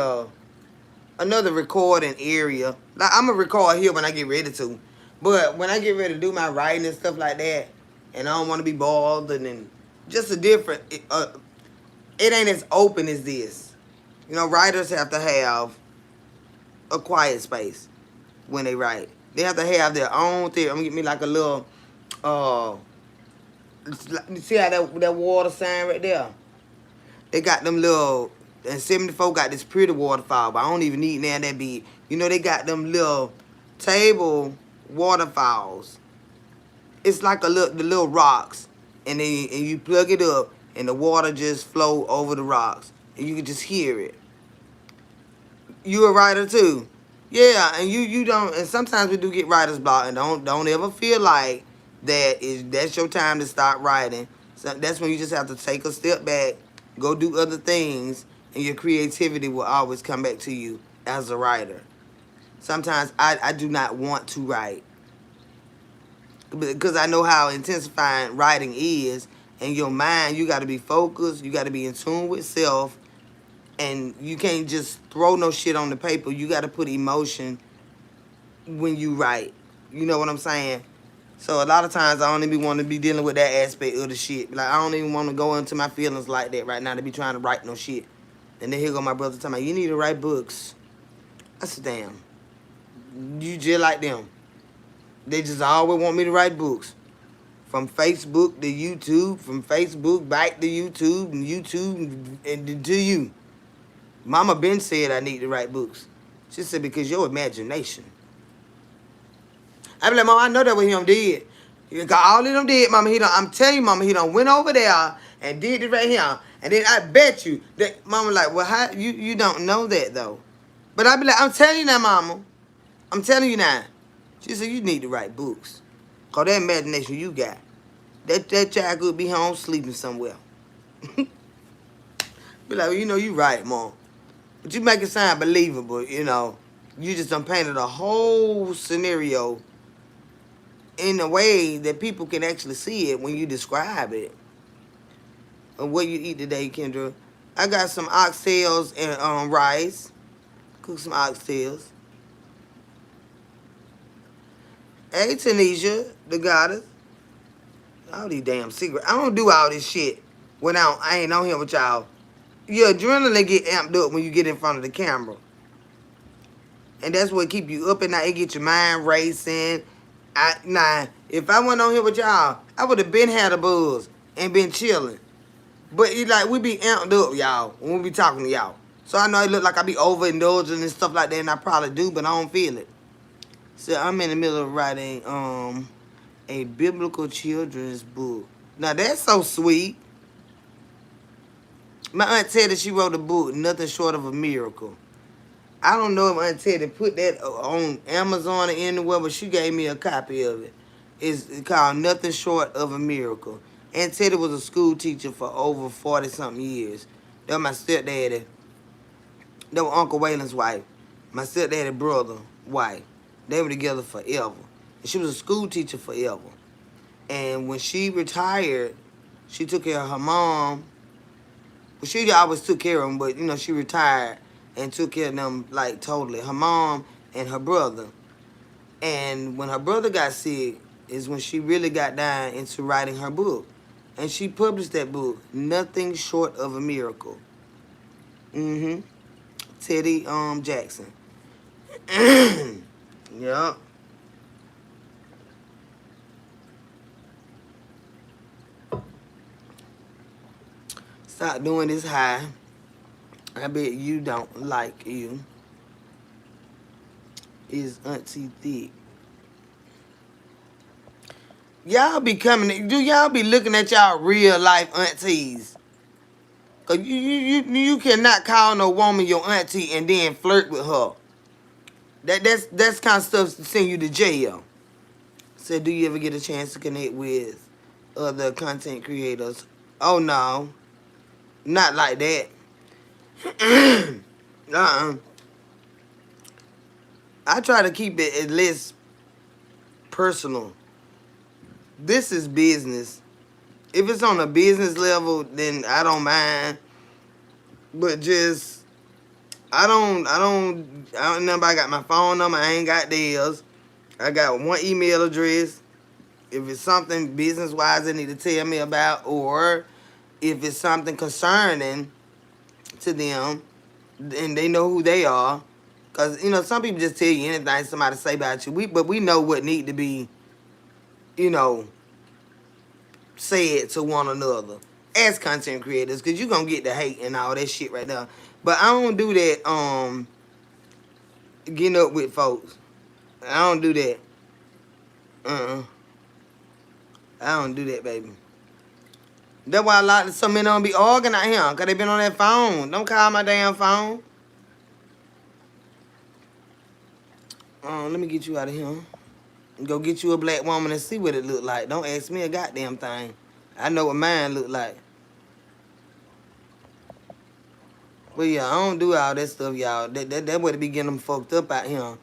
another recording area. Like, I'm going to record here when I get ready to. But when I get ready to do my writing and stuff like that, and I don't want to be bothered and just a different, it ain't as open as this. You know, writers have to have a quiet space when they write. They have to have their own thing. I'm going to get me like a little, you see how that water sign right there? They got them little, and 74 got this pretty waterfall, but I don't even need none that big. You know, they got them little table waterfalls. It's like the little rocks, and then you plug it up, and the water just flow over the rocks, and you can just hear it. You a writer too? Yeah, and you don't, and sometimes we do get writer's block, and don't ever feel like that's your time to start writing. So that's when you just have to take a step back, go do other things, and your creativity will always come back to you as a writer. Sometimes I do not want to write because I know how intensifying writing is. In your mind, you got to be focused. You got to be in tune with self. And you can't just throw no shit on the paper. You got to put emotion when you write. You know what I'm saying? So a lot of times I don't even want to be dealing with that aspect of the shit. Like, I don't even want to go into my feelings like that right now to be trying to write no shit. And then here go my brother telling me, you need to write books. I said, damn. You just like them. They just always want me to write books. From Facebook to YouTube, from Facebook back to YouTube, and YouTube and to you. Mama Ben said I need to write books. She said, because your imagination. I be like, Mama, I know that what him did. He got all of them did, Mama. I'm telling you, Mama, he done went over there and did it right here. And then I bet you that Mama like, well, how you don't know that though. But I be like, I'm telling you now, Mama. I'm telling you now. She said, you need to write books. Cause that imagination you got. That child could be home sleeping somewhere. Be like, well, you know, you right, Mom. But you make it sound believable, you know. You just done painted a whole scenario in a way that people can actually see it when you describe it. And what you eat today, Kendra? I got some oxtails and rice. Cook some oxtails. Hey, Tanisha, the goddess. All these damn secrets. I don't do all this shit when I ain't on here with y'all. Your adrenaline get amped up when you get in front of the camera. And that's what keep you up at night. It get your mind racing. If I wasn't on here with y'all, I would have been had a buzz and been chilling. But it like we be amped up, y'all, when we be talking to y'all. So I know it look like I be overindulging and stuff like that, and I probably do, but I don't feel it. So I'm in the middle of writing a biblical children's book. Now that's so sweet. My Aunt Teddy, she wrote a book, Nothing Short of a Miracle. I don't know if Aunt Teddy put that on Amazon or anywhere, but she gave me a copy of it. It's called Nothing Short of a Miracle. And Teddy was a school teacher for over 40 something years. That was my stepdaddy. That was Uncle Waylon's wife. My stepdaddy brother wife. They were together forever. And she was a school teacher forever. And when she retired, she took care of her mom. Well, she always took care of them, but she retired and took care of them like totally. Her mom and her brother. And when her brother got sick, is when she really got down into writing her book. And she published that book, Nothing Short of a Miracle. Mm-hmm. Teddy Jackson. Yup. Stop doing this high. I bet you don't like you. Is Auntie Thick. Y'all be coming, do y'all be looking at y'all real life aunties? Cause you cannot call no woman your auntie and then flirt with her. That's kind of stuff to send you to jail. So do you ever get a chance to connect with other content creators? Oh no. Not like that. uh-uh. I try to keep it at least personal. This is business. If it's on a business level, then I don't mind. But just I don't nobody got my phone number, I ain't got theirs. I got one email address. If it's something business wise they need to tell me about, or if it's something concerning to them and they know who they are. Cause some people just tell you anything somebody say about you. But we know what need to be, you know, said to one another as content creators, because you're gonna get the hate and all that shit right now. But I don't do that getting up with folks. I don't do that. I don't do that, baby. That's why some men don't be arguing out here, because they been on that phone. Don't call my damn phone. Let me get you out of here. Go get you a black woman and see what it look like. Don't ask me a goddamn thing. I know what mine look like. But yeah, I don't do all that stuff, y'all. That would be getting them fucked up out here.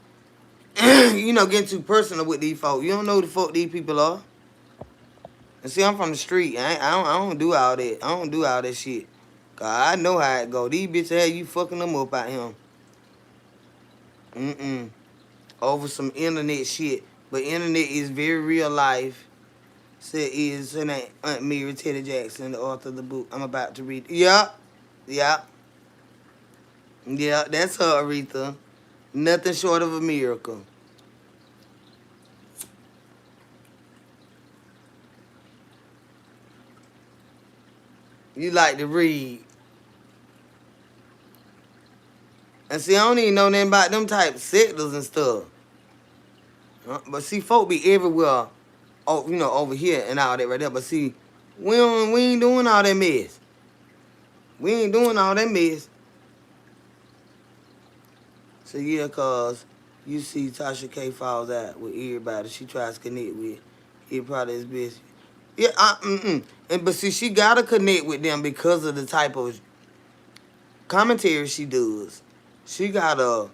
Getting too personal with these folks. You don't know who the fuck these people are. And see, I'm from the street. I don't do all that. I don't do all that shit. Cause I know how it go. These bitches have you fucking them up out here. Over some internet shit. But internet is very real life. Said is her name Aunt Mary Teddy Jackson, the author of the book I'm about to read. Yeah. Yeah, that's her, Aretha. Nothing short of a miracle. You like to read. And see, I don't even know nothing about them type sectors and stuff. But see, folk be everywhere, over here and all that right there. But see, we ain't doing all that mess. We ain't doing all that mess. So yeah, cause you see Tasha K falls out with everybody she tries to connect with. He probably is busy. Yeah, but see, she gotta connect with them because of the type of commentary she does. She gotta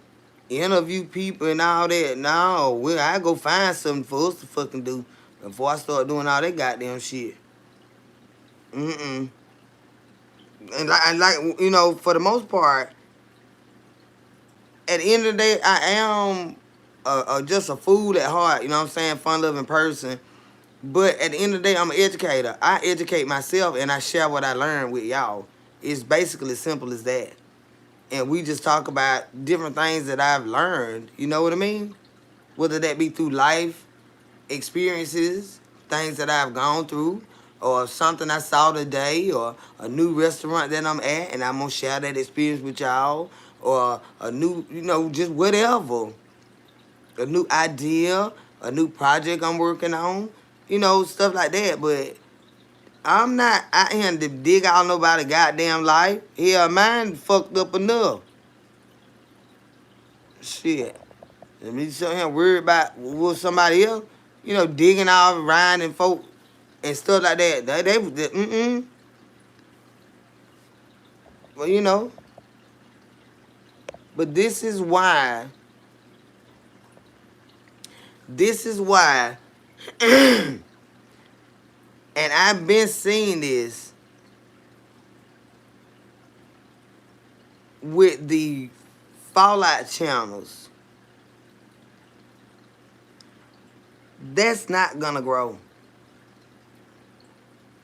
interview people and all that. No, I go find something for us to fucking do before I start doing all that goddamn shit. Mm-mm. And for the most part, at the end of the day, I am just a fool at heart. You know what I'm saying? Fun-loving person. But at the end of the day, I'm an educator. I educate myself and I share what I learned with y'all. It's basically as simple as that. And we just talk about different things that I've learned. You know what I mean? Whether that be through life experiences, things that I've gone through, or something I saw today, or a new restaurant that I'm at, and I'm going to share that experience with y'all, or a new, just whatever. A new idea, a new project I'm working on, stuff like that. But I'm not out here to dig out nobody's goddamn life. Hell, mine fucked up enough. Shit. Let me sit here worried about what somebody else, digging all around and folk and stuff like that. Well, you know, but this is why, and I've been seeing this with the Fallout channels. That's not gonna grow.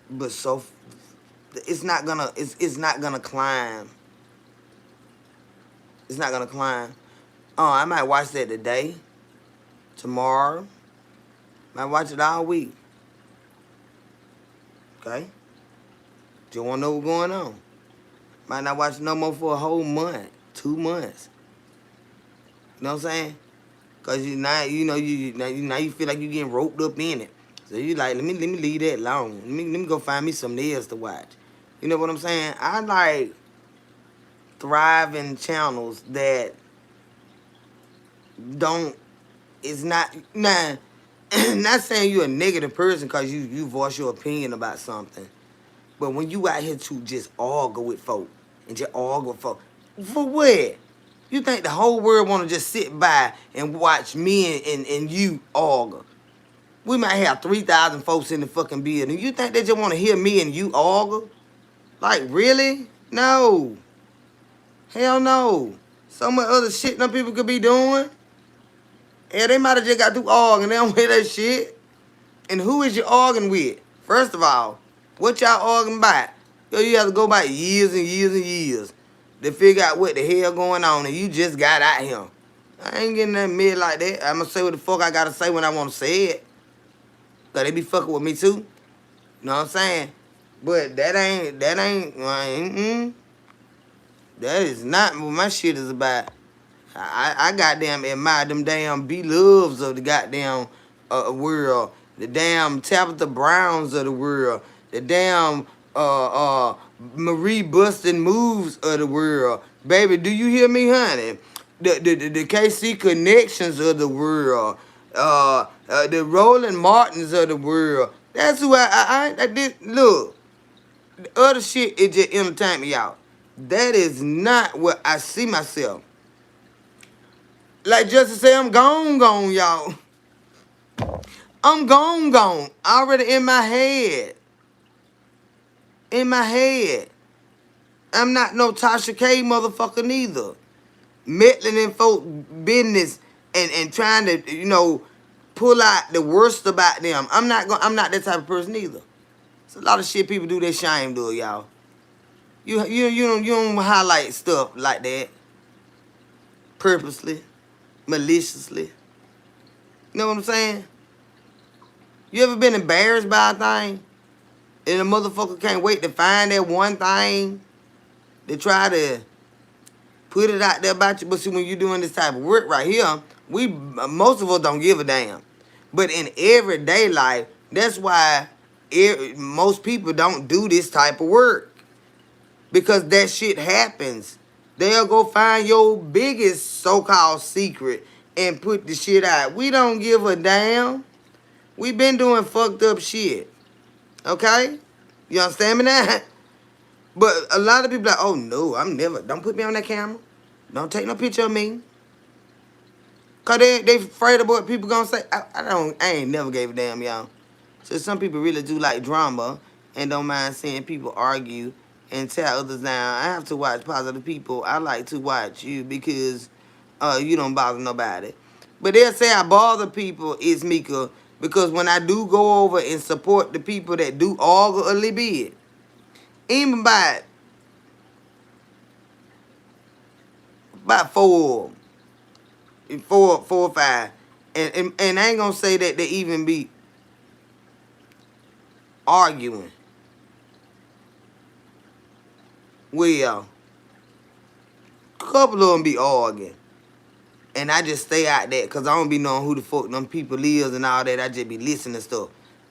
But it's not gonna climb. It's not gonna climb. Oh, I might watch that today, tomorrow. Might watch it all week. Okay? Just wanna know what's going on. Might not watch it no more for a whole month, 2 months. You know what I'm saying? Cause now you feel like you're getting roped up in it. So you like, let me leave that alone. Let me go find me something else to watch. You know what I'm saying? I like thriving channels that don't. It's not nah. Not saying you're a negative person because you voice your opinion about something. But when you out here to just argue with folk and just argue with folk, for what? You think the whole world want to just sit by and watch me and you argue? We might have 3,000 folks in the fucking building. You think they just want to hear me and you argue? Like, really? No. Hell no. So much other shit them people could be doing. Yeah, they might have just got through arguing. They don't hear that shit. And who is you arguing with? First of all, what y'all arguing about? Yo, you have to go back years and years and years to figure out what the hell going on, and you just got out here. I ain't getting that mid like that. I'm gonna say what the fuck I gotta say when I wanna say it. Cause they be fucking with me too. You know what I'm saying? But that ain't, that is not what my shit is about. I goddamn admire them damn B-Loves of the goddamn world. The damn Tabitha Browns of the world. The damn Marie Bustin' Moves of the world. Baby, do you hear me, honey? The KC Connections of the world. The Roland Martins of the world. That's who I did. Look, the other shit, it just entertained me out. That is not what I see myself. Like Justin say, I'm gone, y'all. I'm gone. Already in my head. In my head. I'm not no Tasha K motherfucker neither. Meddling in folk business and trying to, pull out the worst about them. I'm not that type of person either. It's a lot of shit people do they shame to, y'all. You don't highlight stuff like that. Purposely. Maliciously. You know what I'm saying? You ever been embarrassed by a thing? And a motherfucker can't wait to find that one thing to try to put it out there about you. But see, when you're doing this type of work right here, most of us don't give a damn. But in everyday life, that's why most people don't do this type of work. Because that shit happens. They'll go find your biggest so-called secret and put the shit out. We don't give a damn. We been doing fucked up shit. Okay? You understand me now? But a lot of people like, oh no, don't put me on that camera. Don't take no picture of me. Cause they afraid of what people gonna say. I ain't never gave a damn, y'all. So some people really do like drama and don't mind seeing people argue and tear others down. I have to watch positive people. I like to watch you because you don't bother nobody. But they'll say I bother people is Mika because when I do go over and support the people that do argue a little bit, even about four or five, and I ain't gonna say that they even be arguing. Well, a couple of them be arguing. And I just stay out there because I don't be knowing who the fuck them people is and all that. I just be listening to stuff.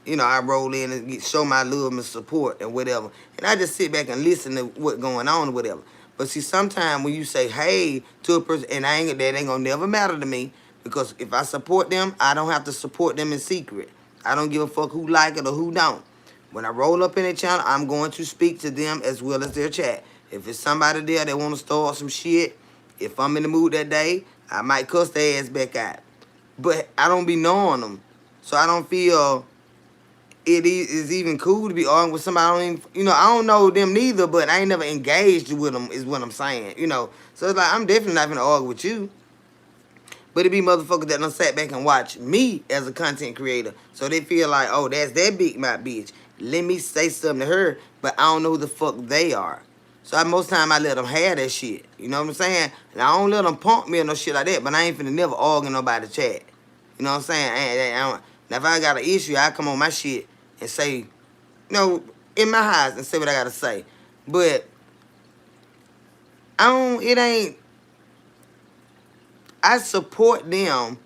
I roll in and show my love and support and whatever. And I just sit back and listen to what's going on or whatever. But see, sometimes when you say hey to a person, and that ain't gonna never matter to me because if I support them, I don't have to support them in secret. I don't give a fuck who like it or who don't. When I roll up in their channel, I'm going to speak to them as well as their chat. If it's somebody there that want to start some shit, if I'm in the mood that day, I might cuss their ass back out. But I don't be knowing them. So I don't feel it is even cool to be arguing with somebody. I don't even, I don't know them neither, but I ain't never engaged with them is what I'm saying, So it's like, I'm definitely not going to argue with you. But it be motherfuckers that done sat back and watch me as a content creator. So they feel like, oh, that's that big mouth bitch. Let me say something to her, but I don't know who the fuck they are. So most time I let them have that shit. You know what I'm saying? And I don't let them punk me or no shit like that, but I ain't finna never argue nobody chat. You know what I'm saying? Now, if I got an issue, I come on my shit and say, in my eyes and say what I gotta say. But I support them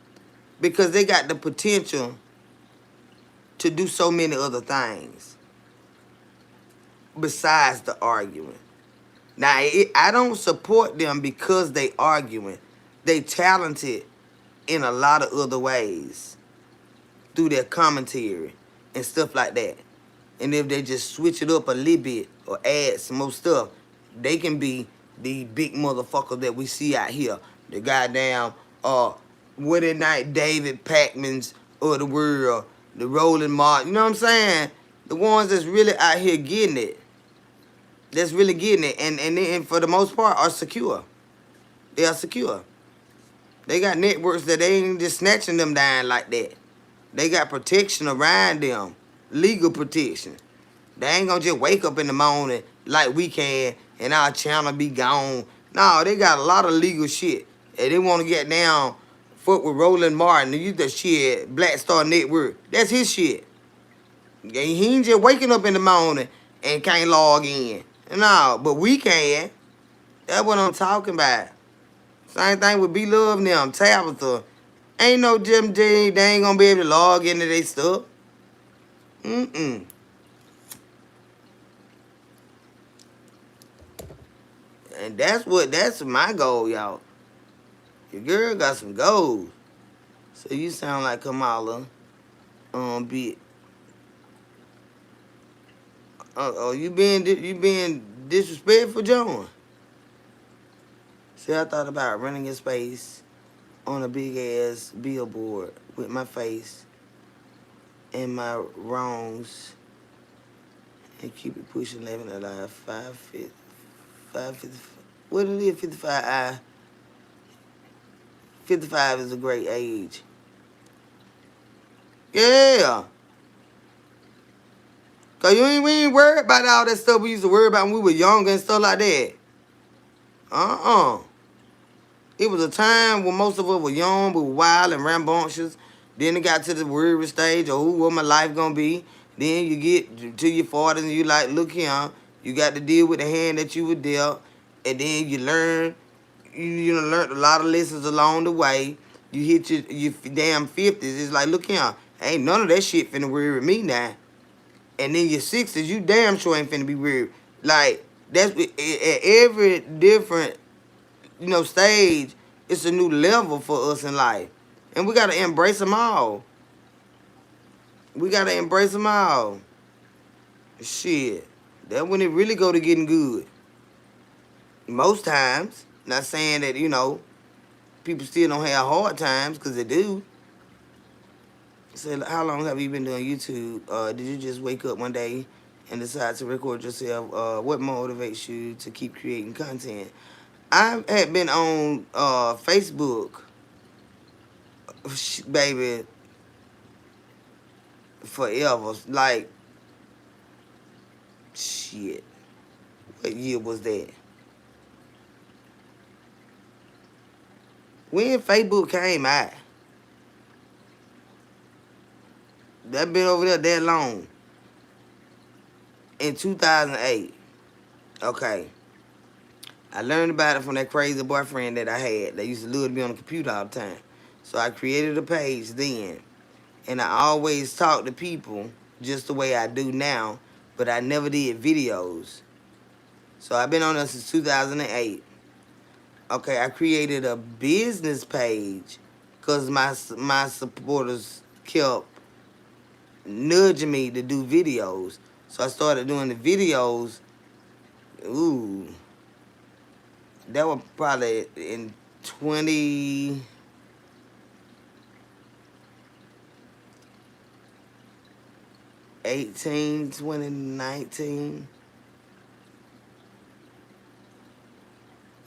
because they got the potential to do so many other things besides the arguing. Now, I don't support them because they arguing. They talented in a lot of other ways through their commentary and stuff like that. And if they just switch it up a little bit or add some more stuff, they can be the big motherfucker that we see out here. The goddamn, what at night David Pacmans of the world, the Rolling Martin, you know what I'm saying? The ones that's really out here getting it. That's really getting it. And for the most part are secure. They are secure. They got networks that they ain't just snatching them down like that. They got protection around them. Legal protection. They ain't gonna just wake up in the morning like we can and our channel be gone. No, they got a lot of legal shit. And they want to get down foot with Roland Martin. You the shit, Black Star Network. That's his shit. He ain't just waking up in the morning and can't log in. No, but we can. That's what I'm talking about. Same thing with B-Love and them, Tabitha. Ain't no Jim J, they ain't gonna be able to log into their stuff. And that's my goal, y'all. Your girl got some goals. So you sound like Kamala. You being disrespectful, John? See, I thought about running in space on a big ass billboard with my face and my wrongs and keep it pushing, living alive. 550. What it is, 55. 55 is a great age. Yeah. Cause we ain't worried about all that stuff we used to worry about when we were younger and stuff like that. It was a time when most of us were young, we were wild and rambunctious. Then it got to the worry stage of what my life gonna be. Then you get to your 40s and you like, look here, you got to deal with the hand that you were dealt. And then you learn, you learned a lot of lessons along the way. You hit your damn 50s. It's like, look here, ain't none of that shit finna worry me now. And then your 60s, you damn sure ain't finna be worried. Like, that's at every different, stage, it's a new level for us in life. And we gotta embrace them all. We gotta embrace them all. Shit. That's when it really go to getting good. Most times, not saying that, people still don't have hard times, because they do. So how long have you been doing YouTube? Did you just wake up one day and decide to record yourself? What motivates you to keep creating content? I had been on Facebook, baby, forever. Like, shit. What year was that? When Facebook came out? That been over there that long. In 2008. Okay. I learned about it from that crazy boyfriend that I had that used to lure me on the computer all the time. So I created a page then. And I always talk to people just the way I do now, but I never did videos. So I've been on there since 2008. Okay, I created a business page because my supporters kept nudging me to do videos. So I started doing the videos. Ooh, that was probably in 2018, 2019.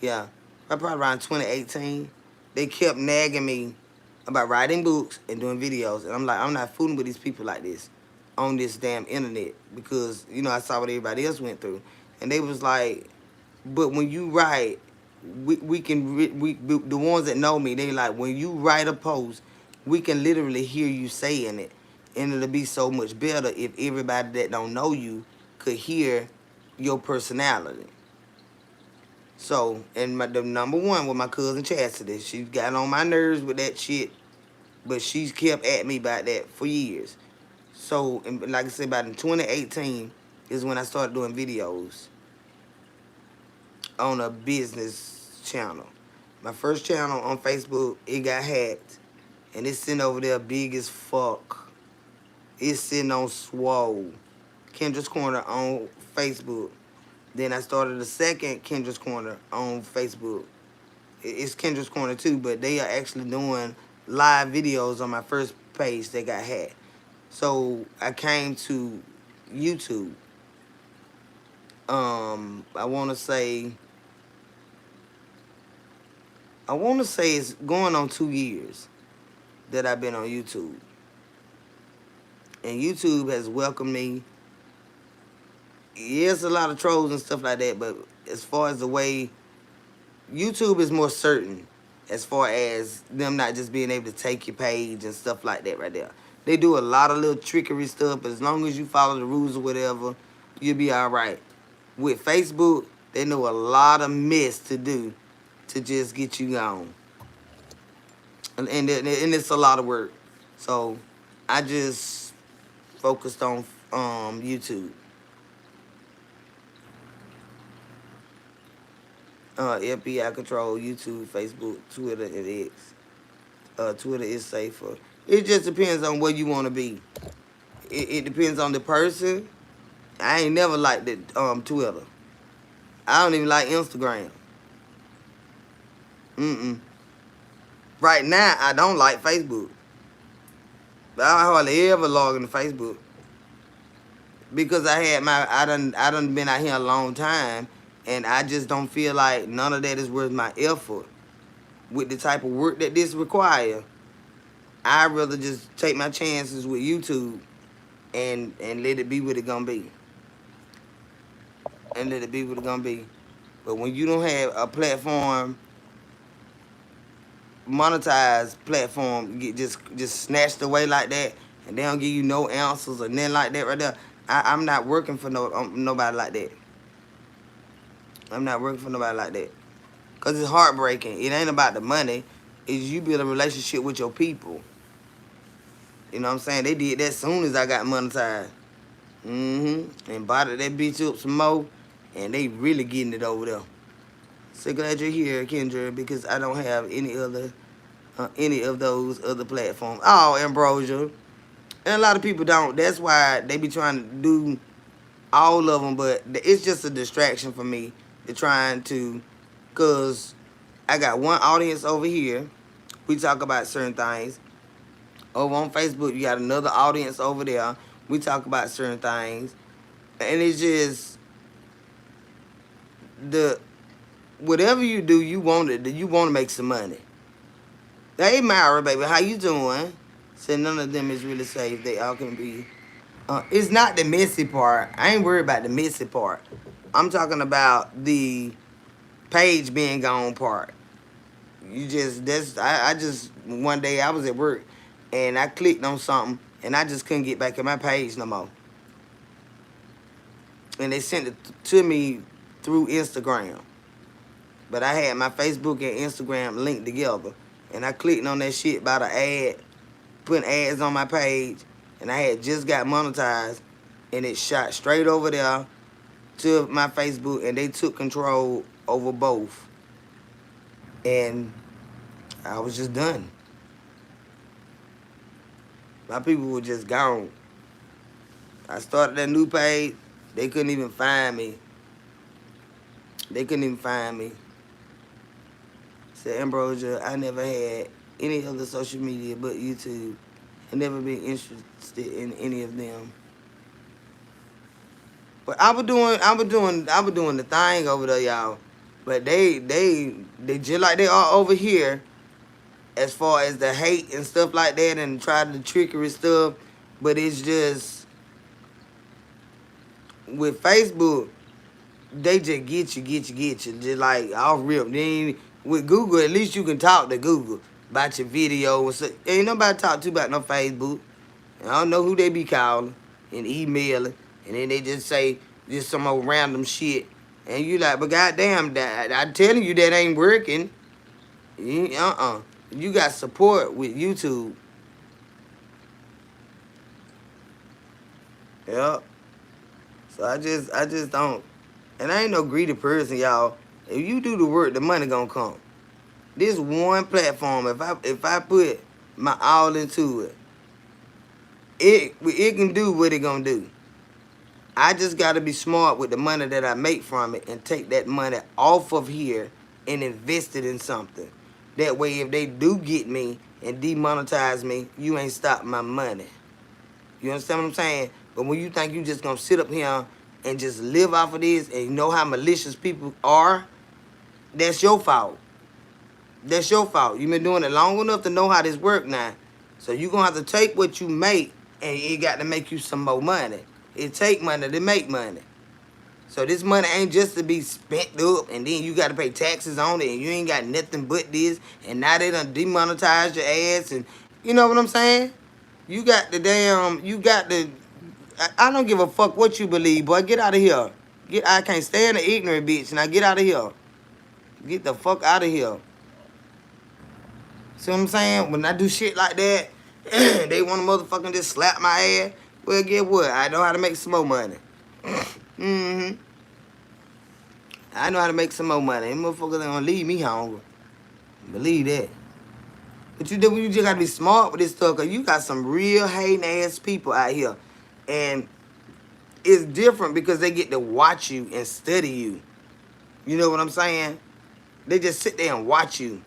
Yeah, probably around 2018. They kept nagging me about writing books and doing videos. And I'm like, I'm not fooling with these people like this on this damn internet because, I saw what everybody else went through. And they was like, but when you write, we can, the ones that know me, they like, when you write a post, we can literally hear you saying it. And it'll be so much better if everybody that don't know you could hear your personality. So, and the number one was my cousin Chastity. She got on my nerves with that shit, but she kept at me about that for years. So, and like I said, about in 2018 is when I started doing videos on a business channel. My first channel on Facebook, it got hacked, and it's sitting over there big as fuck. It's sitting on Swole, Kendra's Corner on Facebook. Then I started a second Kendra's Corner on Facebook. It's Kendra's Corner too, but they are actually doing live videos on my first page that got hacked. So I came to YouTube. I want to say it's going on 2 years that I've been on YouTube, and YouTube has welcomed me. Yes, a lot of trolls and stuff like that, but as far as the way YouTube is more certain as far as them not just being able to take your page and stuff like that right there. They do a lot of little trickery stuff, but as long as you follow the rules or whatever, you'll be all right. With Facebook, they know a lot of mess to do to just get you gone. And it's a lot of work. So I just focused on YouTube. FBI control YouTube, Facebook, Twitter, and X. Twitter is safer. It just depends on where you want to be. It depends on the person. I ain't never liked it, Twitter. I don't even like Instagram. Right now, I don't like Facebook. I hardly ever log into Facebook because I done been out here a long time, and I just don't feel like none of that is worth my effort with the type of work that this requires. I'd rather just take my chances with YouTube and let it be what it gonna be. And let it be what it gonna be. But when you don't have a platform, monetized platform, get just snatched away like that, and they don't give you no answers or nothing like that right there, I'm not working for nobody like that. I'm not working for nobody like that. Because it's heartbreaking. It ain't about the money. It's you build a relationship with your people. You know what I'm saying? They did that soon as I got monetized. And bought that bitch up some more, and they really getting it over there. So glad you're here, Kendra, because I don't have any of those other platforms. Oh, Ambrosia. And a lot of people don't. That's why they be trying to do all of them, but it's just a distraction for me. They're trying to, because I got one audience over here. We talk about certain things. Over on Facebook, you got another audience over there. We talk about certain things. And it's just, whatever you do, you want to make some money. Hey, Myra, baby, how you doing? Said none of them is really safe. They all can be. It's not the messy part. I ain't worried about the messy part. I'm talking about the page being gone part. I just, one day I was at work and I clicked on something and I just couldn't get back in my page no more. And they sent it to me through Instagram. But I had my Facebook and Instagram linked together. And I clicked on that shit about an ad, putting ads on my page, and I had just got monetized, and it shot straight over there to my Facebook, and they took control over both. And I was just done. My people were just gone. I started that new page. They couldn't even find me. They couldn't even find me. Said Ambrosia, I never had any other social media but YouTube. I never been interested in any of them. But I was doing the thing over there, y'all. But they just like they are over here, as far as the hate and stuff like that, and try the trickery stuff. But it's just with Facebook, they just get you. Just like off rip. Then with Google, at least you can talk to Google about your video and stuff. Ain't nobody talk to about no Facebook. And I don't know who they be calling and emailing, and then they just say just some old random shit. And you like, but goddamn, that I'm telling you that ain't working. You got support with YouTube. Yep. So I just don't. And I ain't no greedy person, y'all. If you do the work, the money gonna come. This one platform, if I put my all into it, it can do what it gonna do. I just gotta be smart with the money that I make from it and take that money off of here and invest it in something. That way, if they do get me and demonetize me, you ain't stopping my money. You understand what I'm saying? But when you think you just gonna sit up here and just live off of this and you know how malicious people are, that's your fault. That's your fault. You've been doing it long enough to know how this work now. So you gonna have to take what you make and it got to make you some more money. It take money to make money. So this money ain't just to be spent up and then you got to pay taxes on it and you ain't got nothing but this and now they done demonetized your ass and you know what I'm saying? You got the I don't give a fuck what you believe, boy. Get out of here. I can't stand the ignorant bitch. Now get out of here. Get the fuck out of here. See what I'm saying? When I do shit like that, they want to motherfucking just slap my ass. Well, get what? I know how to make some more money. Mm-hmm. I know how to make some more money. Them motherfuckers ain't gonna leave me hungry. Believe that. But you just gotta be smart with this stuff, cause you got some real hating ass people out here. And it's different because they get to watch you and study you. You know what I'm saying? They just sit there and watch you.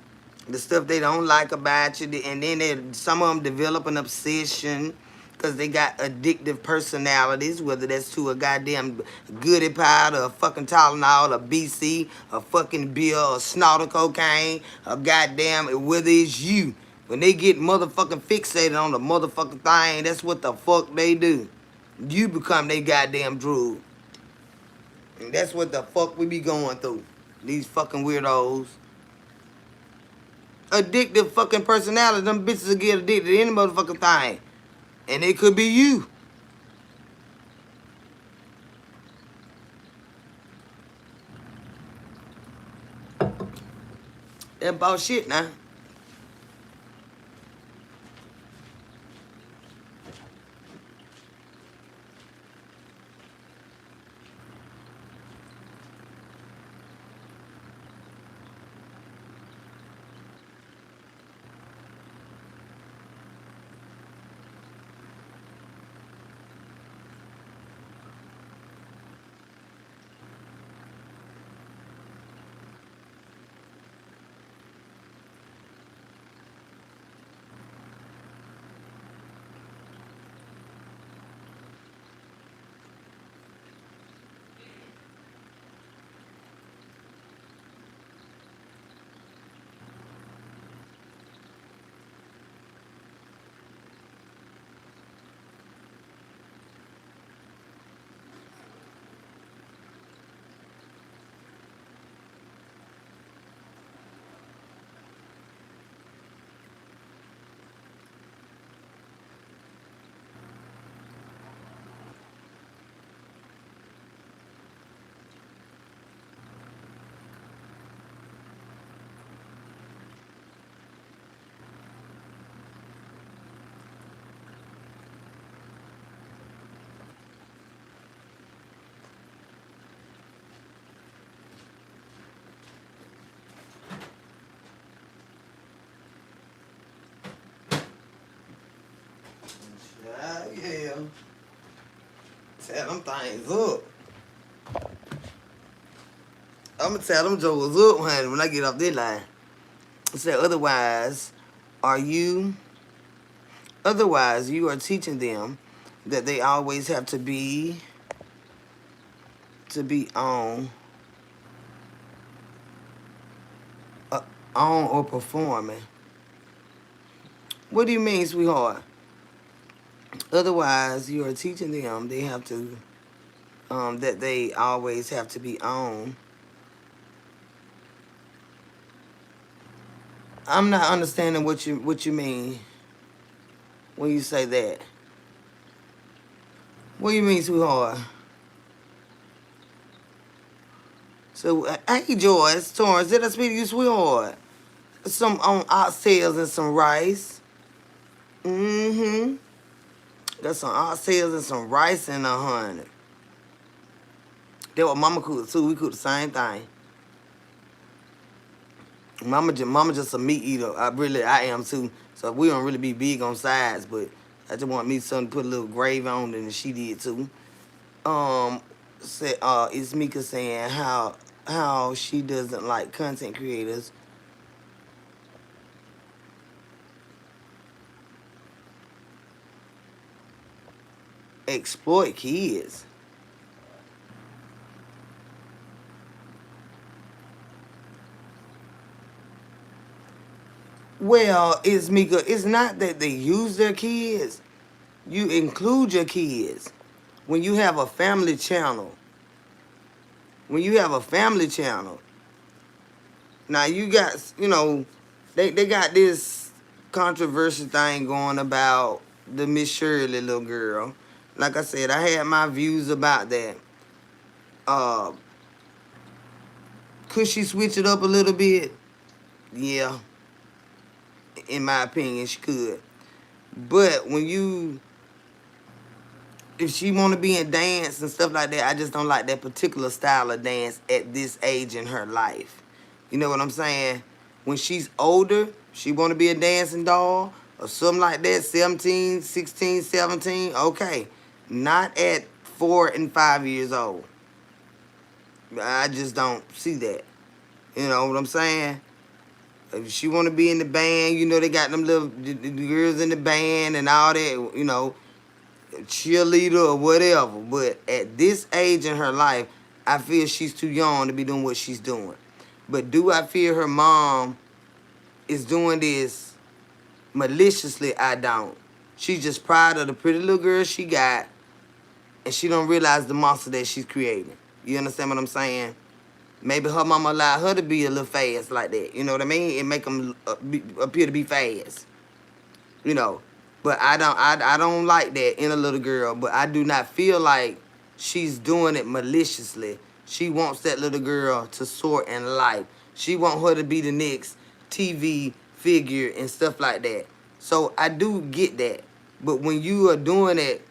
The stuff they don't like about you, and then some of them develop an obsession because they got addictive personalities, whether that's to a goddamn goody powder, a fucking Tylenol, a BC, a fucking beer, a snort of cocaine, a goddamn, whether it's you. When they get motherfucking fixated on the motherfucking thing, that's what the fuck they do. You become they goddamn drug. And that's what the fuck we be going through. These fucking weirdos. Addictive fucking personality. Them bitches will get addicted to any motherfucking thing. And it could be you. That about shit now. Yeah. Tear them things up. I'm gonna tear them jokers up, honey, when I get off this line. Say otherwise, are you? Otherwise, you are teaching them that they always have to be on or performing. What do you mean, sweetheart? Otherwise, you are teaching them they have to that they always have to be on. I'm not understanding what you mean when you say that. What do you mean, sweetheart? So, hey, Joyce, Torrance, did I speak to you, sweetheart? Some oxtails and some rice. Mm-hmm. Got some oxtails and some rice in the honey. That what Mama cooked too. We cooked the same thing. Mama just a meat eater. I am too. So we don't really be big on sides, but I just want me something to put a little gravy on it, and she did too. It's Mika saying how she doesn't like content creators. Exploit kids. Well, it's Mika. It's not that they use their kids. You include your kids when you have a family channel. When you have a family channel, now you got they got this controversial thing going about the Miss Shirley little girl. Like I said, I had my views about that. Uh, could she switch it up a little bit? Yeah, in my opinion, she could. But if she want to be in dance and stuff like that, I just don't like that particular style of dance at this age in her life. You know what I'm saying? When she's older, she want to be a dancing doll or something like that, 17, 16, 17, okay. Not at 4 and 5 years old. I just don't see that. You know what I'm saying? If she want to be in the band, they got them little the girls in the band and all that, cheerleader or whatever. But at this age in her life, I feel she's too young to be doing what she's doing. But do I feel her mom is doing this maliciously? I don't. She's just proud of the pretty little girl she got, and she don't realize the monster that she's creating. You understand what I'm saying? Maybe her mama allowed her to be a little fast like that. You know what I mean? And make them appear to be fast. But I don't like that in a little girl. But I do not feel like she's doing it maliciously. She wants that little girl to soar in life. She wants her to be the next TV figure and stuff like that. So I do get that. But when you are doing it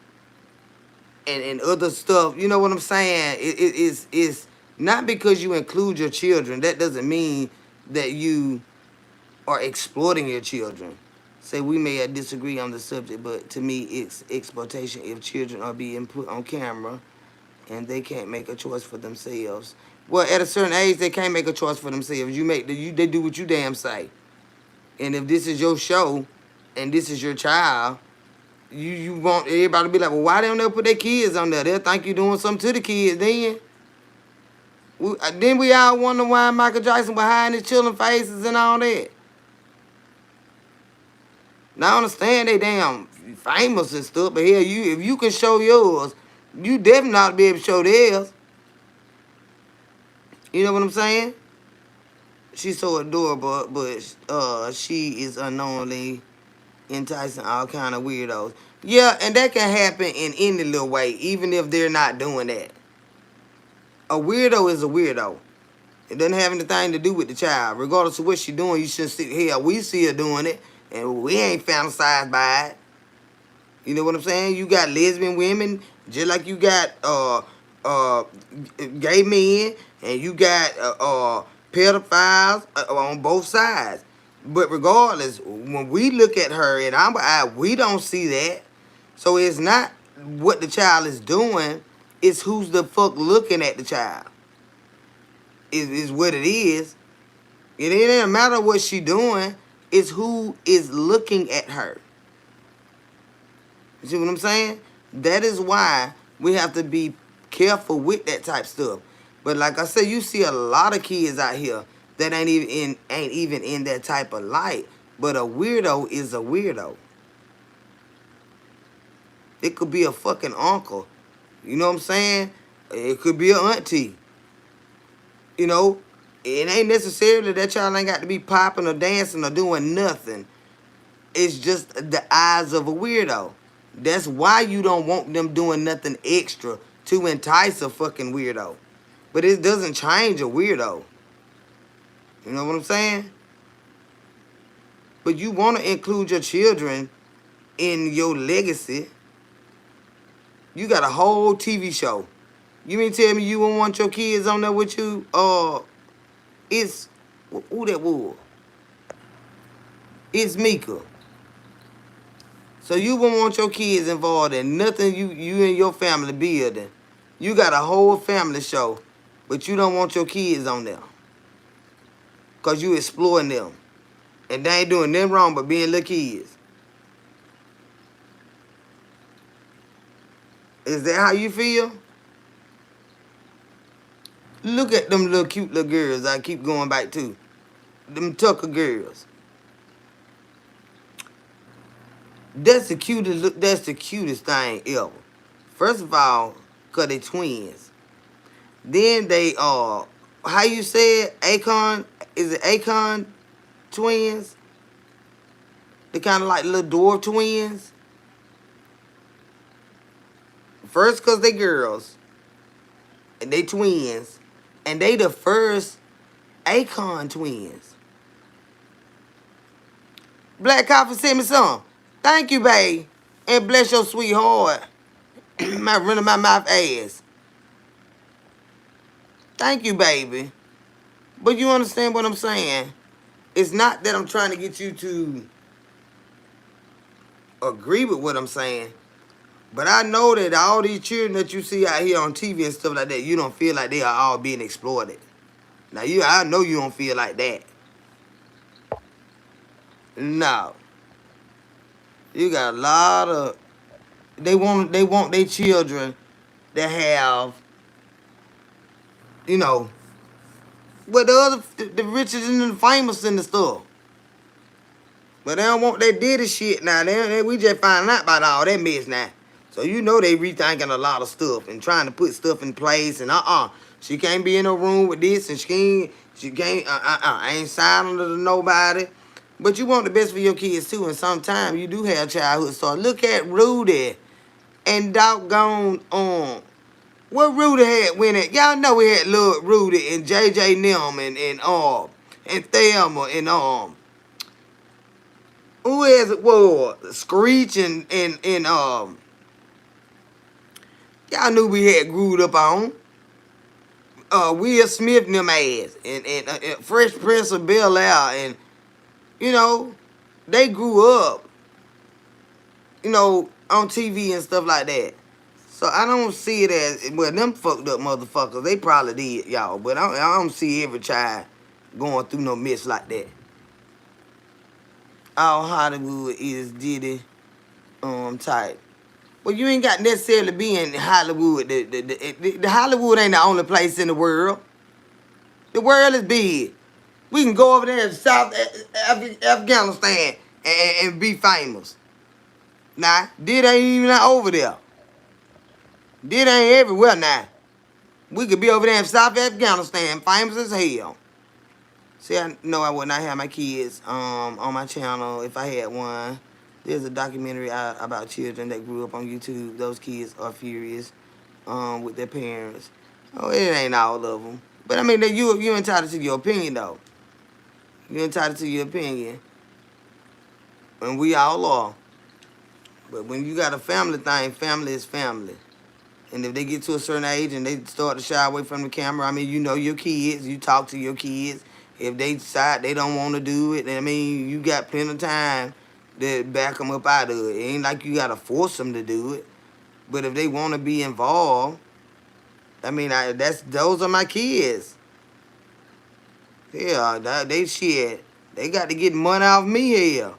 and other stuff, you know what I'm saying? It's not because you include your children. That doesn't mean that you are exploiting your children. Say we may disagree on the subject, but to me it's exploitation if children are being put on camera and they can't make a choice for themselves. Well, at a certain age, they can't make a choice for themselves. They do what you damn say. And if this is your show and this is your child, you want everybody to be like, well, why they don't ever put their kids on there? They'll think you're doing something to the kids then. Then we all wonder why Michael Jackson behind his children faces and all that. Now I understand they damn famous and stuff, but hell, if you can show yours, you definitely ought to be able to show theirs. You know what I'm saying? She's so adorable, but she is unknowingly enticing all kind of weirdos. Yeah, and that can happen in any little way, even if they're not doing that. A weirdo is a weirdo. It doesn't have anything to do with the child. Regardless of what she's doing, you shouldn't see. Hell, we see her doing it, and we ain't fantasized by it. You know what I'm saying? You got lesbian women, just like you got gay men, and you got pedophiles on both sides. But regardless, when we look at her in our eye, we don't see that. So it's not what the child is doing. It's who's the fuck looking at the child. Is what it is. It ain't matter what she doing. It's who is looking at her. You see what I'm saying? That is why we have to be careful with that type stuff. But like I said, you see a lot of kids out here that ain't even in that type of light. But a weirdo is a weirdo. It could be a fucking uncle. You know what I'm saying? It could be an auntie. You know, it ain't necessarily that child ain't got to be popping or dancing or doing nothing. It's just the eyes of a weirdo. That's why you don't want them doing nothing extra to entice a fucking weirdo. But it doesn't change a weirdo. You know what I'm saying? But you want to include your children in your legacy. You got a whole TV show. You mean tell me you won't want your kids on there with you? It's who that was? It's Mika. So you won't want your kids involved in nothing you and your family building. You got a whole family show, but you don't want your kids on there. Because you exploring them. And they ain't doing nothing wrong but being little kids. Is that how you feel? Look at them little cute little girls I keep going back to. Them Tucker girls. That's the cutest thing ever. First of all, because they twins. Then they how you say it? Is it Akon twins? They kind of like little dwarf twins. First because they girls. And they twins. And they the first Akon twins. Black Coffee sent me some. Thank you, babe. And bless your sweetheart. My running my mouth ass. Thank you, baby. But you understand what I'm saying? It's not that I'm trying to get you to agree with what I'm saying. But I know that all these children that you see out here on TV and stuff like that, you don't feel like they are all being exploited. Now, I know you don't feel like that. No. You got a lot of... They want their children to have, you know, what the richest and the famous and the stuff. But they don't want that dirty shit now. We just finding out about all that mess now. So you know they rethinking a lot of stuff and trying to put stuff in place and she can't be in a room with this and she can't ain't signing to nobody. But you want the best for your kids too, and sometimes you do have childhood stories. Look at Rudy and doggone what Rudy had when it. Y'all know we had little Rudy and JJ Nim and Thelma and who is it was? Screech and y'all knew we had grewed up on. Will Smith and them ass and Fresh Prince of Bel-Air and you know, they grew up, you know, on TV and stuff like that. So I don't see it as, well, them fucked up motherfuckers, they probably did, y'all. But I don't see every child going through no mess like that. All Hollywood is Diddy type. Well, you ain't got necessarily be in Hollywood. The Hollywood ain't the only place in the world. The world is big. We can go over there in South Afghanistan and be famous. Nah, Diddy ain't even over there. Diddy ain't everywhere now. We could be over there in South Afghanistan, famous as hell. See, I know I would not have my kids on my channel if I had one. There's a documentary out about children that grew up on YouTube. Those kids are furious with their parents. Oh, it ain't all of them. But I mean, you entitled to your opinion, though. You're entitled to your opinion. And we all are. But when you got a family thing, family is family. And if they get to a certain age and they start to shy away from the camera, I mean, you know your kids. You talk to your kids. If they decide they don't want to do it, I mean, you got plenty of time to back them up out of it. It ain't like you got to force them to do it. But if they want to be involved, I mean, those are my kids. Yeah, they shit. They got to get money off me here.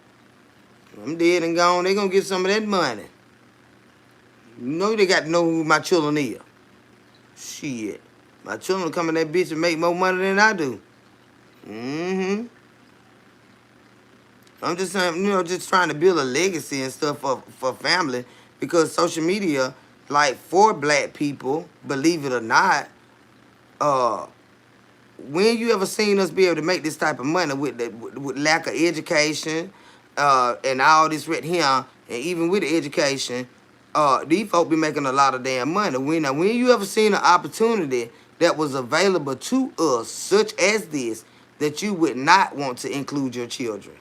I'm dead and gone. They gonna get some of that money. You know they got to know who my children is. Shit. My children come in that bitch and make more money than I do. Mm-hmm. I'm just saying, just trying to build a legacy and stuff for family, because social media, like, for black people, believe it or not, uh, when you ever seen us be able to make this type of money with lack of education, and all this right here, and even with the education, these folk be making a lot of damn money. When you ever seen an opportunity that was available to us, such as this, that you would not want to include your children?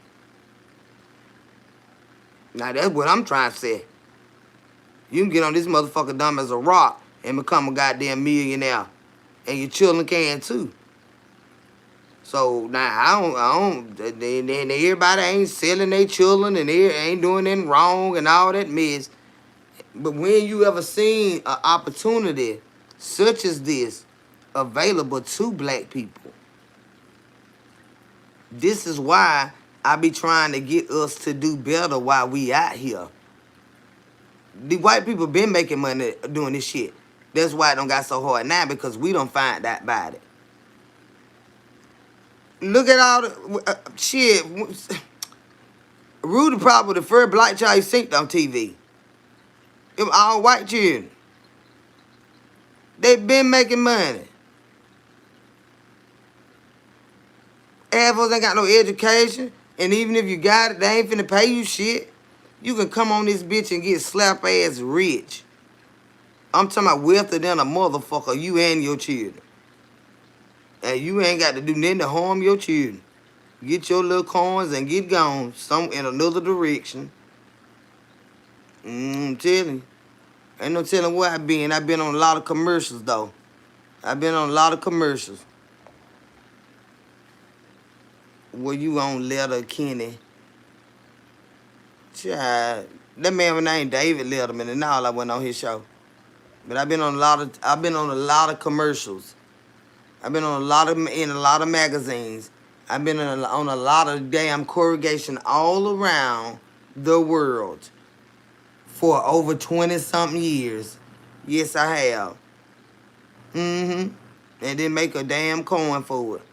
Now that's what I'm trying to say. You can get on this motherfucker dumb as a rock and become a goddamn millionaire, and your children can too. So now I don't. Then everybody ain't selling their children and they ain't doing anything wrong and all that mess. But when you ever seen an opportunity such as this available to black people, this is why I be trying to get us to do better while we out here. The white people been making money doing this shit. That's why it don't got so hard now, because we don't find that about it. Look at all the shit. Rudy probably the first black child he seen on TV. It was all white children. They been making money. Half of us ain't got no education, and even if you got it, they ain't finna pay you shit. You can come on this bitch and get slap ass rich. I'm talking about wealthier than a motherfucker, you and your children. And you ain't got to do nothing to harm your children. Get your little coins and get gone in another direction. I'm telling you. Ain't no telling where I been. I been on a lot of commercials, though. I been on a lot of commercials. Where you on Letter Kenny? Child, that man was named David Letterman, and all I went on his show. But I've been on a lot of commercials. I've been in a lot of magazines. I've been on a lot of damn corrugation all around the world for over 20-something years. Yes, I have. And then make a damn coin for it.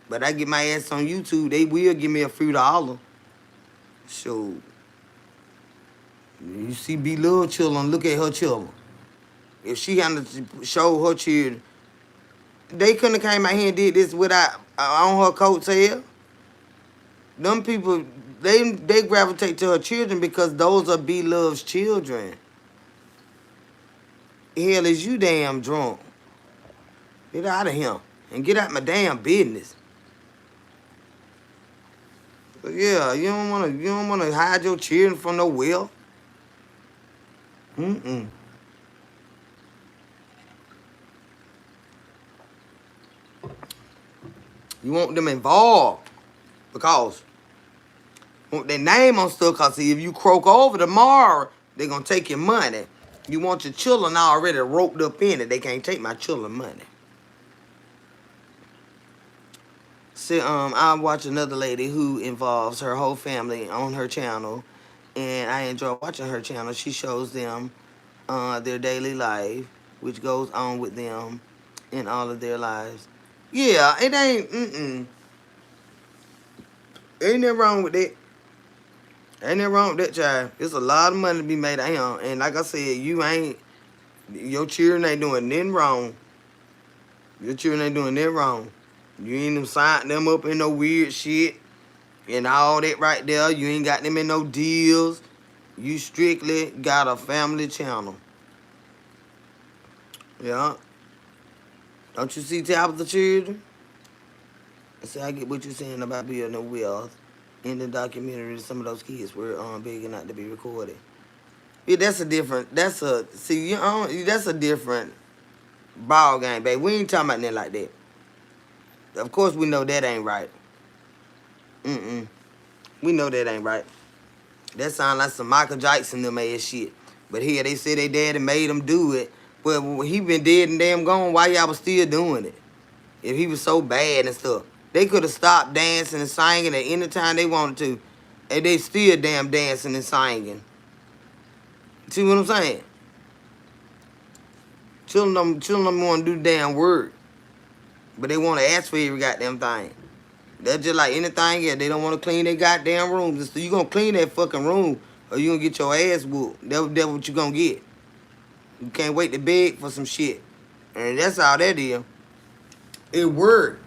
But I get my ass on YouTube, they will give me a few dollars. So, you see beloved children, look at her children. If she had to show her children, they couldn't have came out here and did this without on her coattail. Them people, they gravitate to her children because those are beloved's children. Hell, is you damn drunk? Get out of here and get out my damn business. But yeah, you don't wanna hide your children from no will. You want them involved because you want their name on stuff. Cause see, if you croak over tomorrow, they're gonna take your money. You want your children already roped up in it. They can't take my children money. See, I watch another lady who involves her whole family on her channel, and I enjoy watching her channel. She shows them their daily life, which goes on with them in all of their lives. Yeah, it ain't nothing wrong with that. Ain't nothing wrong with that, child. It's a lot of money to be made out here. And like I said, your children ain't doing nothing wrong. Your children ain't doing nothing wrong. You ain't them signing them up in no weird shit and all that right there. You ain't got them in no deals. You strictly got a family channel. Yeah. Don't you see Tabitha children? See, I get what you're saying about building a wealth. In the documentary, some of those kids were begging not to be recorded. Yeah, that's a different ball game, babe. We ain't talking about nothing like that. Of course we know that ain't right. We know that ain't right. That sound like some Michael Jackson them ass shit. But here they say they daddy made him do it. But when he been dead and damn gone, why y'all was still doing it? If he was so bad and stuff. They could have stopped dancing and singing at any time they wanted to. And they still damn dancing and singing. See what I'm saying? Children don't want to do damn work. But they want to ask for every goddamn thing. That's just like anything else. They don't want to clean their goddamn rooms. So you going to clean that fucking room or you going to get your ass whooped. That's what you going to get. You can't wait to beg for some shit. And that's all that is. It worked.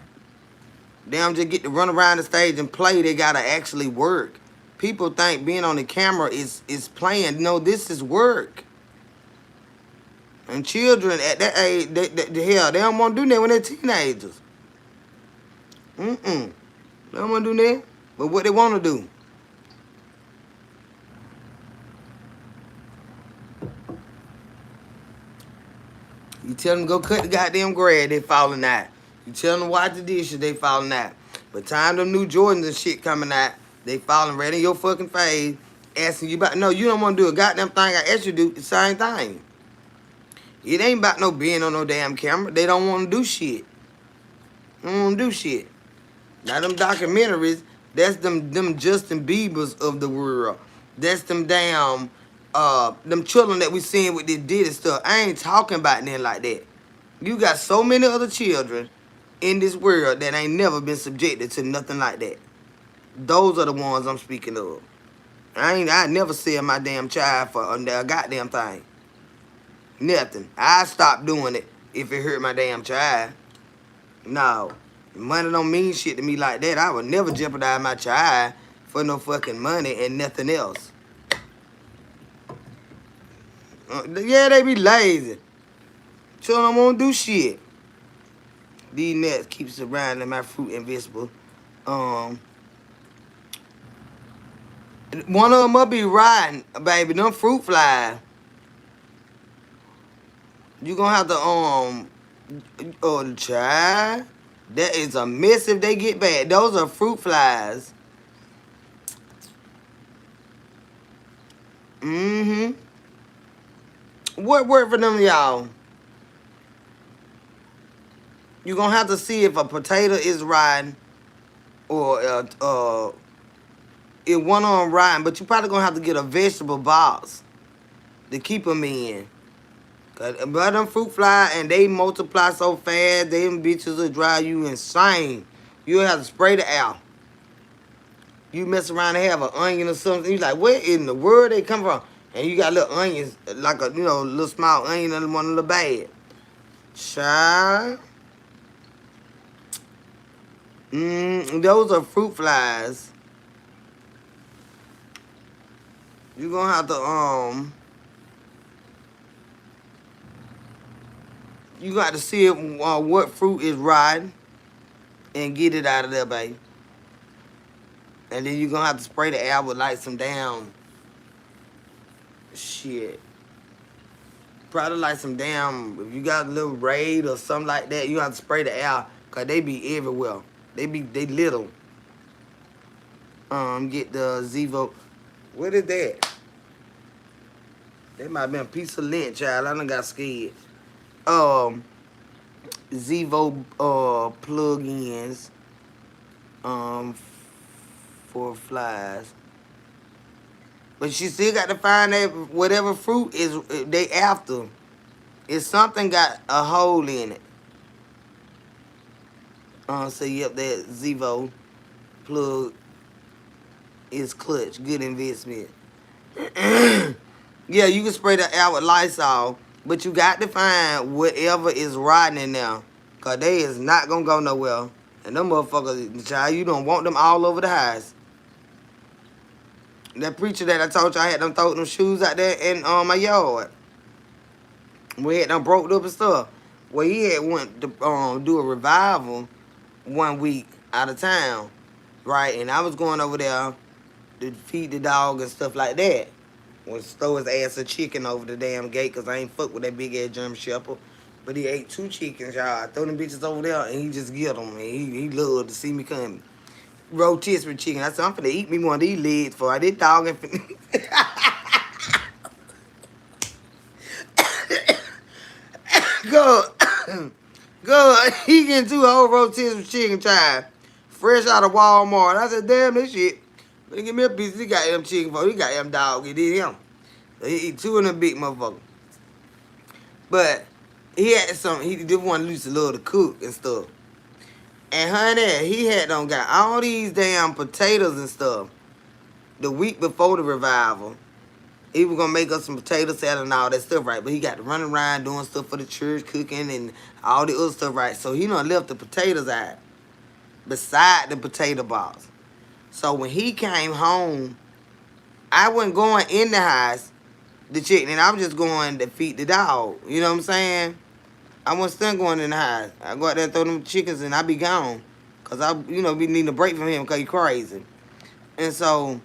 They don't just get to run around the stage and play. They got to actually work. People think being on the camera is playing. No, this is work. And children at that age, hell, they don't want to do that when they're teenagers. They don't want to do that. But what they want to do. You tell them to go cut the goddamn grass, they falling out. You tell them to wash the dishes, they falling out. But time them new Jordans and shit coming out, they falling right in your fucking face, asking you about, no, you don't want to do a goddamn thing I asked you to do, the same thing. It ain't about no being on no damn camera. They don't want to do shit. They don't want to do shit. Now them documentaries, that's them Justin Biebers of the world. That's them damn, them children that we seeing with this Diddy stuff. I ain't talking about nothing like that. You got so many other children in this world that ain't never been subjected to nothing like that. Those are the ones I'm speaking of. I never sell my damn child for a goddamn thing. Nothing. I stopped doing it if it hurt my damn child. No. Money don't mean shit to me like that. I would never jeopardize my child for no fucking money and nothing else. Yeah, they be lazy. Children don't want to do shit. These nuts keep surrounding my fruit and vegetable. One of them must be riding, baby. Them fruit flies. You gonna have to, the child. That is a mess if they get bad. Those are fruit flies. What worked for them, y'all? You gonna have to see if a potato is riding or if one of them riding, but you probably gonna have to get a vegetable box to keep them in. But them fruit fly and they multiply so fast, them bitches will drive you insane. You'll have to spray the air. You mess around and have an onion or something, you like, where in the world they come from? And you got little onions, like a, little small onion in one little bag. Child. Those are fruit flies. You're gonna have to, you got to see what fruit is riding and get it out of there, baby. And then you're gonna have to spray the air with like some damn shit. Probably like some damn, if you got a little raid or something like that, you have to spray the air, cause they be everywhere. They little. Get the Zevo. What is that? That might have been a piece of lint, child. I done got scared. Zevo plug-ins for flies. But she still got to find that whatever fruit is they after. If something got a hole in it. So yep, that Zevo plug is clutch. Good investment. Yeah, you can spray the air with Lysol, but you got to find whatever is riding in there, cause they is not gonna go nowhere. And them motherfuckers, child, you don't want them all over the house. That preacher that I told you I had them throw them shoes out there in my yard. We had them broke up and stuff. Well, he had went to do a revival 1 week out of town, right? And I was going over there to feed the dog and stuff like that. Was throw his ass a chicken over the damn gate because I ain't fuck with that big ass German Shepherd. But he ate 2 chickens, y'all. I throw them bitches over there and he just get them. And he loved to see me coming. Rotisserie chicken. I said, I'm finna eat me one of these legs for this dog. And Good. Good. He getting 2 whole rotisserie chicken chive. Fresh out of Walmart. I said, damn, this shit. They give me a piece. He got them chicken for. He got them dog. He did him. So he eat 2 of them big motherfuckers. But he had some. He just want to to love to cook and stuff. And honey, he had them got all these damn potatoes and stuff. The week before the revival, he was gonna make us some potato salad and all that stuff, right? But he got to run around doing stuff for the church, cooking and all the other stuff, right? So he done left the potatoes out beside the potato box. So when he came home, I wasn't going in the house to chicken, and I was just going to feed the dog. You know what I'm saying? I wasn't still going in the house. I go out there and throw them chickens and I be gone. Cause I, be needing a break from him because he crazy. And so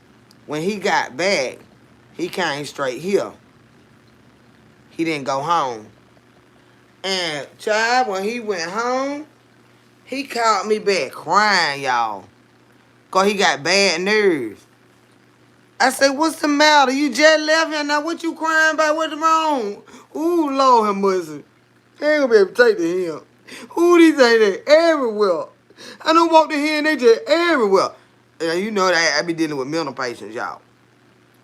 when he got back, he came straight here. He didn't go home. And child, when he went home, he called me back crying, y'all. Cause he got bad nerves. I said, what's the matter? You just left here now. What you crying about? What's wrong? Ooh, Lord have mercy. They ain't gonna be able to take to him. Ooh, these ain't there everywhere. I don't walk to here and they just everywhere. And you know that I be dealing with mental patients, y'all.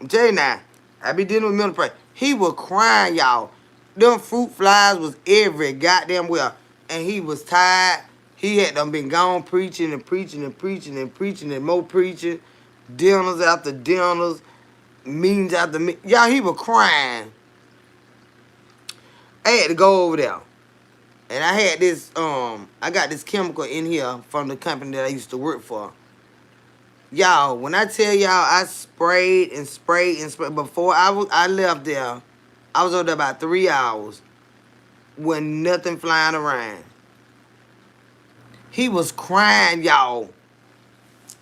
I'm telling you now, I be dealing with mental patients. He was crying, y'all. Them fruit flies was every goddamn well. And he was tired. He had done been gone preaching and preaching and preaching and preaching and more preaching. Dinners after dinners. Meetings after meetings. Y'all, he was crying. I had to go over there. And I had this, I got this chemical in here from the company that I used to work for. Y'all, when I tell y'all I sprayed and sprayed and sprayed, before I left there, I was over there about 3 hours with nothing flying around. He was crying, y'all.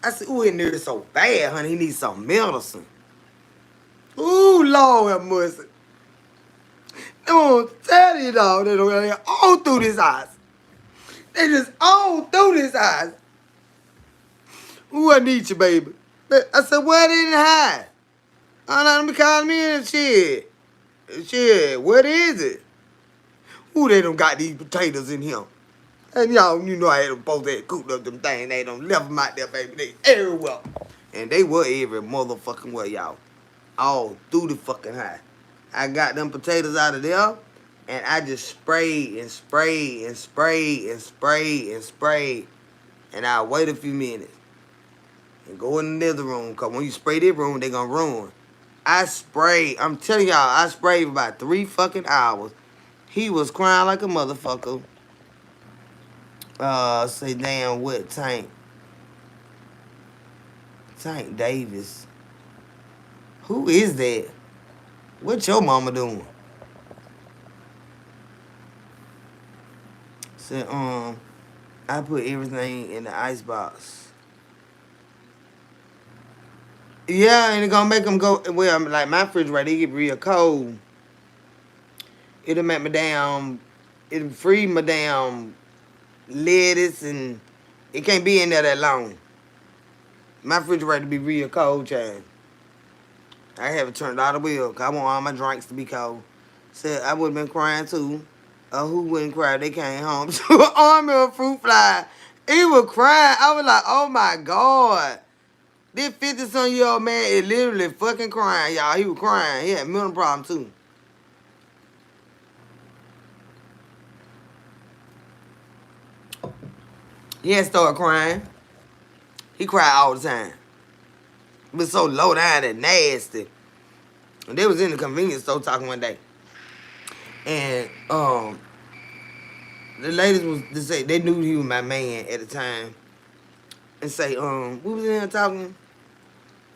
I said, ooh, in there is so bad, honey. He needs some medicine. Ooh, Lord have mercy. I'm tell you, dog, they don't all through this house. They just all through this house. Ooh, I need you, baby. I said, where they in the house? Oh, no, let me call me in and shit. Shit, what is it? Ooh, they done got these potatoes in here. And y'all, I had them both had cooked up them things. They done left them out there, baby. They everywhere. And they were every motherfucking way, y'all. All through the fucking house. I got them potatoes out of there, and I just sprayed and sprayed and sprayed and sprayed and sprayed. And I wait a few minutes and go in the other room, because when you spray this room, they going to ruin. I sprayed. I'm telling y'all, I sprayed for about 3 fucking hours. He was crying like a motherfucker. Say damn what, Tank Davis. Who is that? What your mama doing? Said, I put everything in the icebox. Yeah, and it gonna make them go, well, like my refrigerator, it get real cold. It'll make my damn, it'll freeze my damn lettuce, and it can't be in there that long. My refrigerator be real cold, child. I have it turned all the way up, 'cause I want all my drinks to be cold. Said I would have been crying too. Who wouldn't cry? They came home to an army of fruit fly. He was crying. I was like, oh my God. This 50-some-year-old man is literally fucking crying, y'all. He was crying. He had a mental problem too. He had started crying. He cried all the time. He was so low down and nasty. And they was in the convenience store talking one day. And the ladies was to say they knew he was my man at the time. And say, we was in here talking.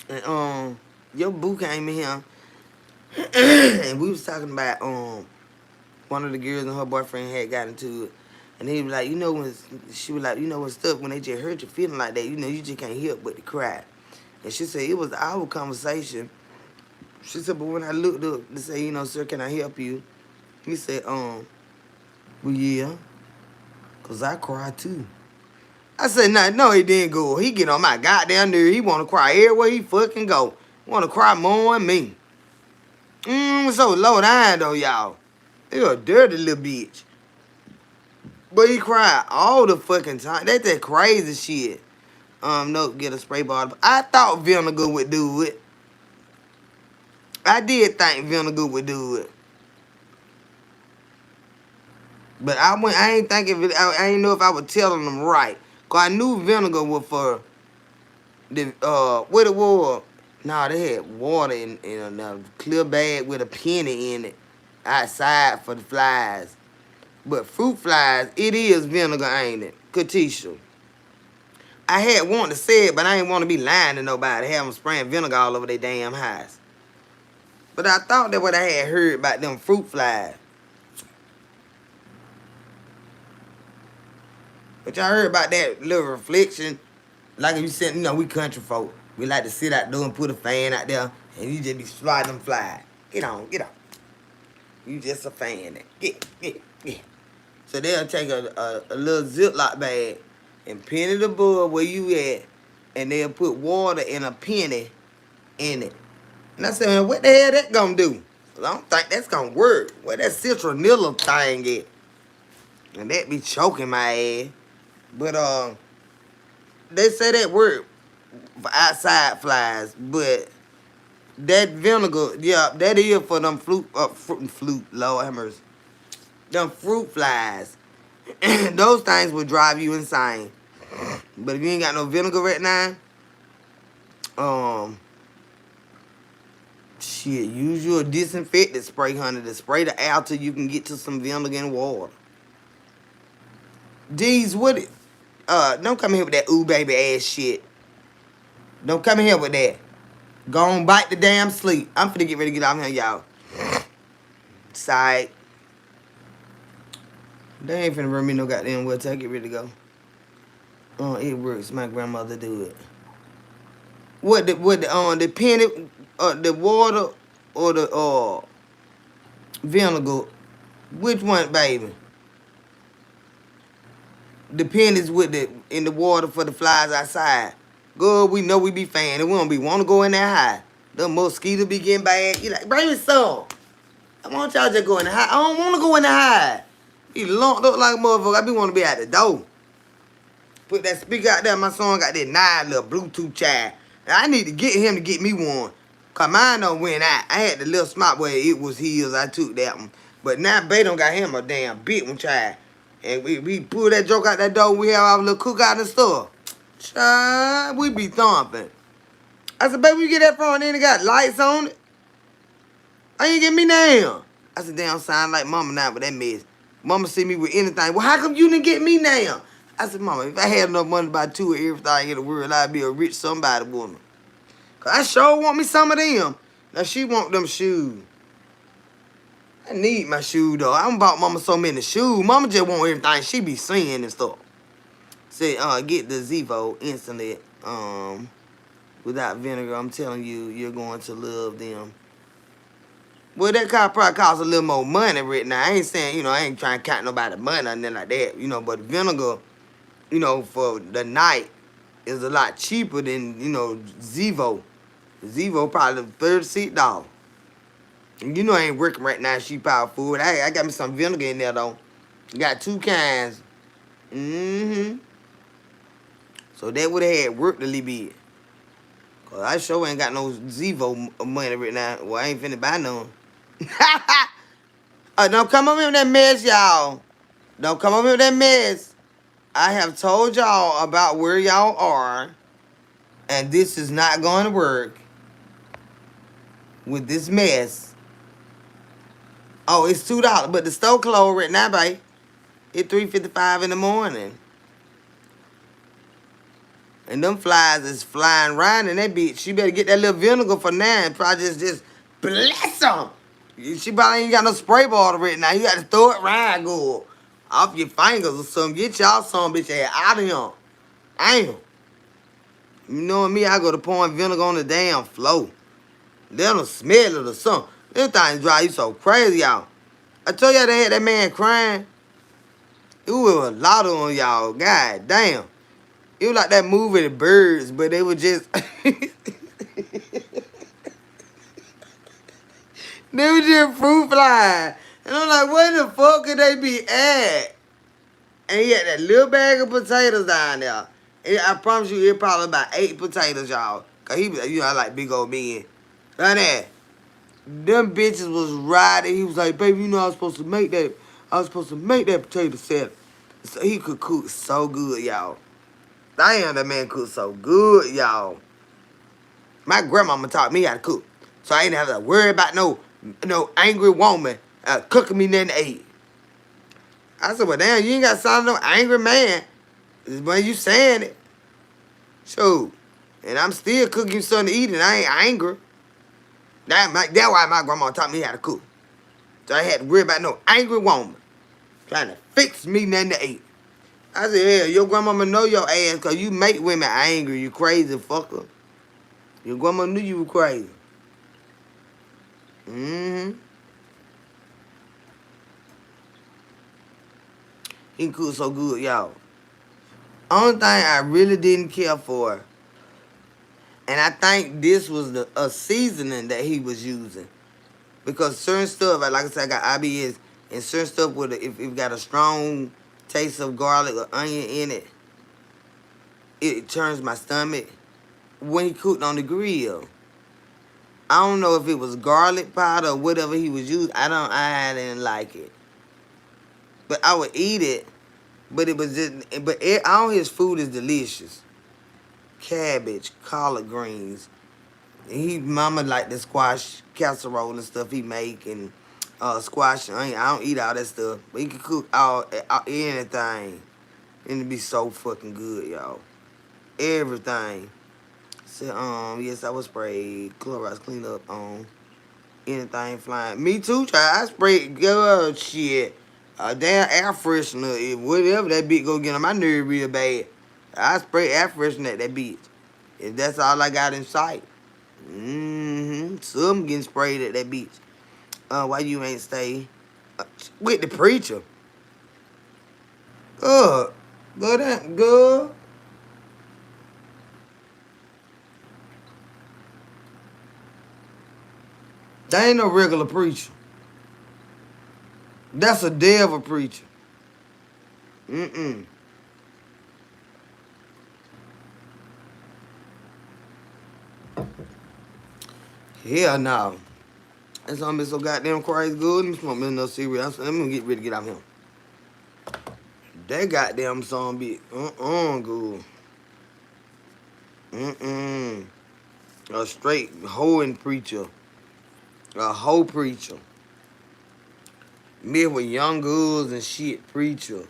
And your boo came in here. And we was talking about one of the girls and her boyfriend had got into it. And he was like, when she was like, when stuff, when they just hurt you feeling like that, you just can't help but to cry. And she said, it was our conversation. She said, but when I looked up to say, sir, can I help you? He said, well, yeah, because I cry too. I said, no, he didn't go. He get on my goddamn nerve. He want to cry everywhere he fucking go. Want to cry more than me. So low down, though, y'all. He a dirty little bitch. But he cried all the fucking time. That's that crazy shit. Nope, get a spray bottle. I thought vinegar would do it. I did think vinegar would do it. But I ain't thinking I ain't know if I was telling them right. Cause I knew vinegar was for the what it was. Nah, they had water in a clear bag with a penny in it outside for the flies. But fruit flies, it is vinegar, ain't it? Katisha. I had wanted to say it, but I ain't want to be lying to nobody. Have them spraying vinegar all over their damn house. But I thought that what I had heard about them fruit flies. But y'all heard about that little reflection? Like if you said, we country folk. We like to sit out there and put a fan out there, and you just be sliding them flies. Get on, get on. You just a fan. Get. So they'll take a little Ziploc bag and pin it above where you at, and they'll put water in a penny in it. And I said, man, what the hell that gonna do? Well, I don't think that's gonna work. Where that citronella thing at? And that be choking my ass. But they say that work for outside flies, but that vinegar, yeah, that is for them fruit, Lord have mercy. Them fruit flies. Those things will drive you insane. But if you ain't got no vinegar right now, shit, use your disinfectant spray, honey, to spray the air till you can get to some vinegar and water. D's, don't come here with that ooh baby ass shit. Don't come in here with that. Go on, bite the damn sleep. I'm finna get ready to get out here, y'all. Side. They ain't finna run me no goddamn well till I get ready to go. Oh, it works. My grandmother do it. The penny, the water or the vinegar? Which one, baby? The pennies in the water for the flies outside. Good, we know we be fanning. We don't be want to go in there high. The mosquitoes be getting bad. You like, bring me some. I want y'all just go in the high. I don't want to go in the high. He lumped up like a motherfucker. I be want to be at the door. Put that speaker out there. My son got that 9 little Bluetooth child. And I need to get him to get me one. Cause mine don't went out. I had the little smart where it was his. I took that one. But now Bay don't got him a damn big one child. And we pull that joke out that door. We have our little cookout and stuff. Child, we be thumping. I said, baby, you get that from? And then it got lights on it. I ain't get me now. I said, damn, sound like mama now with that mess. Mama see me with anything. Well, how come you didn't get me now? I said, mama, if I had enough money to buy 2 of everything in the world, I'd be a rich somebody woman. Cause I sure want me some of them. Now she want them shoes. I need my shoe though. I done bought mama so many shoes. Mama just want everything she be seeing and stuff. Say, get the Zevo instantly. Without vinegar, I'm telling you, you're going to love them. Well, that car probably costs a little more money right now. I ain't saying, I ain't trying to count nobody's money or nothing like that, but vinegar, for the night is a lot cheaper than, Zevo. Zevo probably $36. And I ain't working right now, She Power Food. I got me some vinegar in there, though. Got 2 kinds. So that would have had worked a little bit. Cause I sure ain't got no Zevo money right now. Well, I ain't finna buy none. Don't come over here with that mess, y'all. Don't come over here with that mess. I have told y'all about where y'all are. And this is not going to work with this mess. Oh, it's $2. But the store closed right now, babe. It's 3:55 in the morning. And them flies is flying around in that bitch. She better get that little vinegar for now and probably just bless them. She probably ain't got no spray bottle right now. You got to throw it around, go off your fingers or something. Get y'all some bitch ass out of here. Damn. You knowing me, I go to pouring vinegar on the damn floor. Let them smell it or something. Them things drive you so crazy, y'all. I told y'all they had that man crying. It was a lot of them, y'all. God damn. It was like that movie, The Birds, but they were just... They were just fruit flies. And I'm like, where the fuck could they be at? And he had that little bag of potatoes down there. And I promise you, it probably about 8 potatoes, y'all. Cause he was, I like big old men. Like that. Them bitches was riding. He was like, baby, you know I was supposed to make that. I was supposed to make that potato salad. So he could cook so good, y'all. Damn, that man cooked so good, y'all. My grandmama taught me how to cook. So I ain't have to worry about no angry woman cooking me nothing to eat. I said, well, damn, you ain't got to sound no angry man. It's when you saying it. So, and I'm still cooking you something to eat and I ain't angry. That's why my grandma taught me how to cook. So I had to worry about no angry woman trying to fix me nothing to eat. I said, hell, your grandmama know your ass because you make women angry, you crazy fucker. Your grandma knew you were crazy. Mm-hmm. He cooked so good, y'all. Only thing I really didn't care for, and I think this was a seasoning that he was using. Because certain stuff, like I said, I got IBS, and certain stuff with if it got a strong taste of garlic or onion in it, it turns my stomach. When he cooked on the grill, I don't know if it was garlic powder or whatever he was using. I didn't like it, but I would eat it. But it was just, all his food is delicious. Cabbage, collard greens. Mama like the squash casserole and stuff he make, and squash. I don't eat all that stuff, but he can cook all anything, and it be so fucking good, y'all. Everything. So yes, I was sprayed Clorox clean up on anything flying. Me too, child. I sprayed good shit. Damn air freshener, whatever that bitch go get on my nerve real bad. I spray air freshener at that bitch. If that's all I got in sight. Mm-hmm. Some getting sprayed at that bitch. Why you ain't stay with the preacher? Good. Good. That ain't no regular preacher. That's a devil preacher. Mm-mm. Hell no. That song been so goddamn crazy good. Let me smoke me no cigarette. Let me get ready to get out here. That goddamn song be good. Mm-mm. A straight hoeing preacher. A hoe preacher. Me with young girls and shit preacher.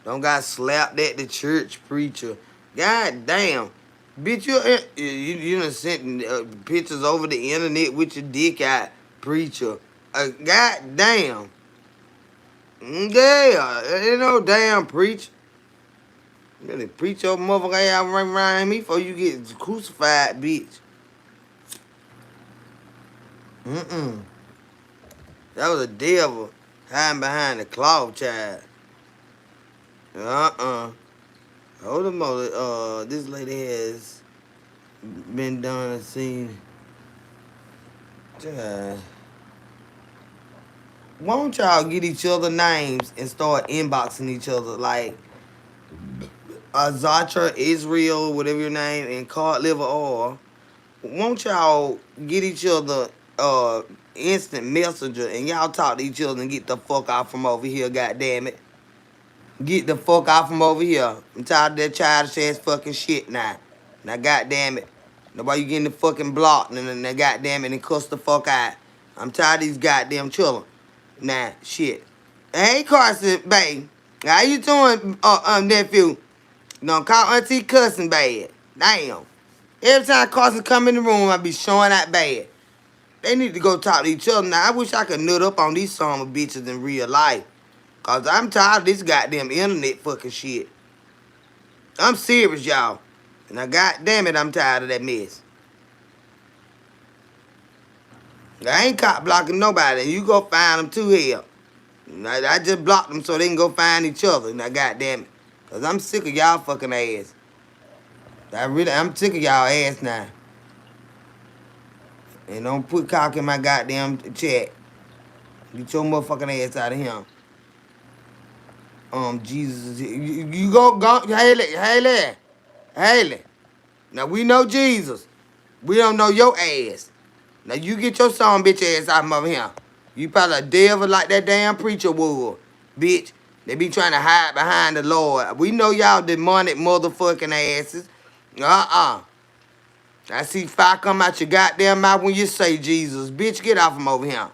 Don't got slapped at the church preacher. God damn. Bitch, you done sent pictures over the internet with your dick out preacher. God damn. Yeah, ain't no damn preacher. Really preach your motherfucker out around me before you get crucified, bitch. Mm-mm. That was a devil hiding behind the cloth, child. Hold on, this lady has been done and seen. Child. Won't y'all get each other names and start inboxing each other like Zatra, Israel, whatever your name, and Cod Liver Oil? Won't y'all get each other instant messenger and y'all talk to each other and get the fuck out from over here, goddamn it. Get the fuck out from over here. I'm tired of that childish ass fucking shit now. Now goddamn it. Nobody getting the fucking blocked and then goddamn it and cuss the fuck out. I'm tired of these goddamn children. Nah, shit. Hey Carson, babe. How you doing, nephew? Don't call auntie cussing bad. Damn. Every time Carson come in the room, I be showing out bad. They need to go talk to each other. Now, I wish I could nut up on these son of bitches in real life. Cause I'm tired of this goddamn internet fucking shit. I'm serious, y'all. And I goddamn it, I'm tired of that mess. I ain't cop blocking nobody. And you go find them too, hell. I just blocked them so they can go find each other. Now, goddamn it. Cause I'm sick of y'all fucking ass. I'm sick of y'all ass now. And don't put cock in my goddamn chat. Get your motherfucking ass out of here. Jesus. You go, Haley. Now we know Jesus. We don't know your ass. Now you get your son bitch ass out of here. You probably a devil like that damn preacher would, bitch. They be trying to hide behind the Lord. We know y'all demonic motherfucking asses. I see fire come out your goddamn mouth when you say Jesus. Bitch, get off from over here.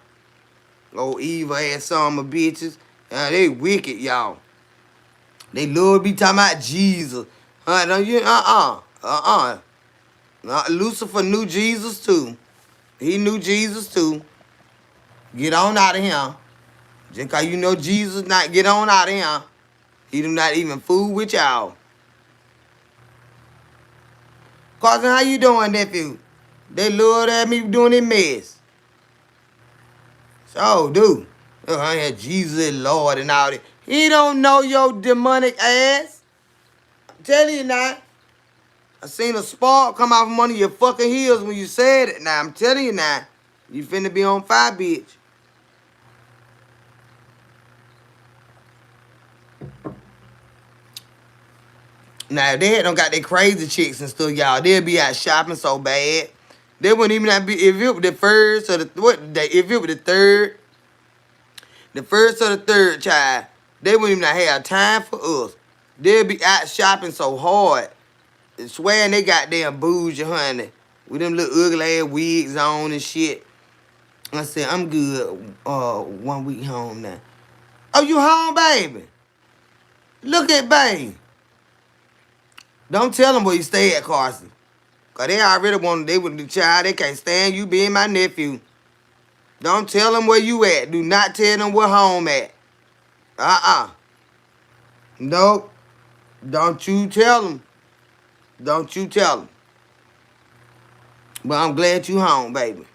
Oh, evil ass son of bitches. They wicked, y'all. They love be talking about Jesus. Don't you? Lucifer knew Jesus too. He knew Jesus too. Get on out of here. Just cause you know Jesus not get on out of here. He do not even fool with y'all. Cousin, how you doing, nephew? They love at me doing it mess. So, dude. Jesus is Lord and all that. He don't know your demonic ass. I'm telling you now. I seen a spark come out from under your fucking heels when you said it. Now, I'm telling you now. You finna be on fire, bitch. Now, if they don't got their crazy chicks and stuff, y'all, they'll be out shopping so bad. They wouldn't even have be, if it was the first or if it was the first or the third child, they wouldn't even have time for us. They'll be out shopping so hard, swearing they got damn bougie, honey, with them little ugly ass wigs on and shit. I said, I'm good, 1 week home now. Oh, you home, baby? Look at baby. Don't tell them where you stay at, Carson. Cause they already wanted, they with the child, they can't stand you being my nephew. Don't tell them where you at. Do not tell them where home at. Nope. Don't you tell them. Don't you tell them. But I'm glad you home, baby.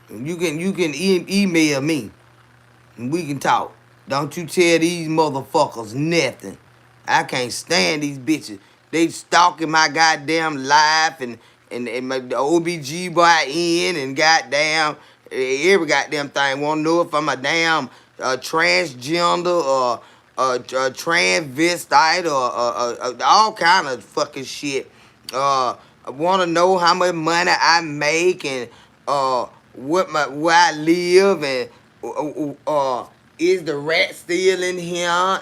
You can email me. And we can talk. Don't you tell these motherfuckers nothing. I can't stand these bitches. They stalking my goddamn life and my OBGYN and goddamn every goddamn thing. Want to know if I'm a damn transgender or a transvestite or all kind of fucking shit. I want to know how much money I make and where I live and is the rat still in here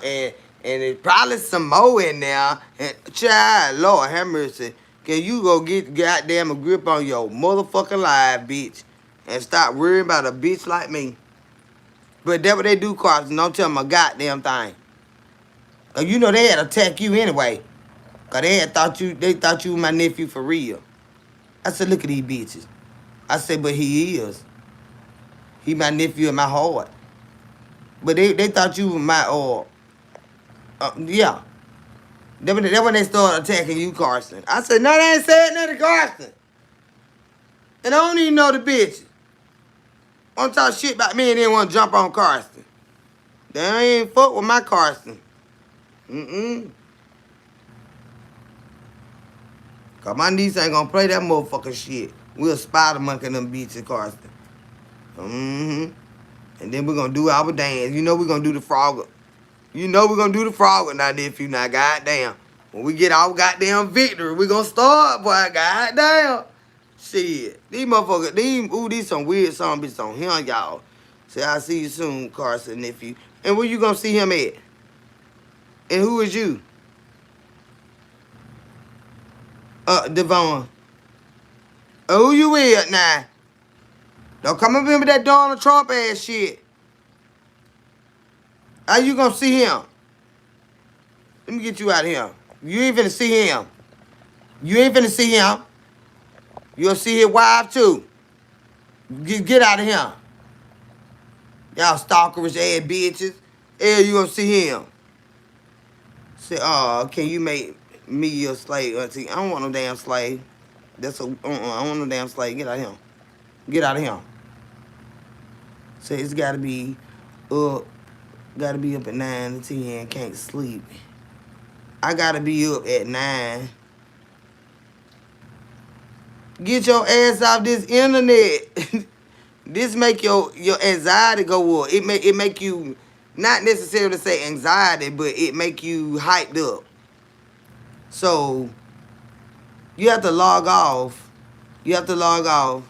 and there's probably some more in there. And child, Lord have mercy. Can you go get goddamn a grip on your motherfucking life, bitch, and stop worrying about a bitch like me? But that's what they do, Carson. Don't tell them a goddamn thing. Cause you know they had to attack you anyway. Cause they thought you were my nephew for real. I said, look at these bitches. I said, but he is. He my nephew in my heart. But they thought you were my yeah. That when they started attacking you, Carson. I said, no, they ain't said nothing to Carson. And I don't even know the bitches. Want to talk shit about me and then want to jump on Carson. They ain't fuck with my Carson. Cause my niece ain't gonna play that motherfucking shit. We'll spider monkey them bitches, Carson. And then we're gonna do our dance. You know we're gonna do the frog. You know we're gonna do the frog now, nephew. Now, goddamn. When we get our goddamn victory, we gonna start, boy. Goddamn. Shit. These motherfuckers, these some weird song bitches on here, y'all. Say, I'll see you soon, Carson, nephew. And where you gonna see him at? And who is you? Devon. Who you with now? Don't come up in with that Donald Trump ass shit. How you gonna see him? Let me get you out of here. You ain't finna see him. You ain't finna see him. You'll see his wife too. Get out of here. Y'all stalkerish ass bitches. Hell, you gonna see him. Say, oh, can you make me your slave, auntie? I don't want no damn slave. I don't want no damn slave. Get out of here. Get out of here. Say, it's gotta be up at 9 to 10. Can't sleep. I gotta be up at 9. Get your ass off this internet. This make your anxiety go up. It make you not necessarily to say anxiety, but it make you hyped up. So you have to log off. You have to log off,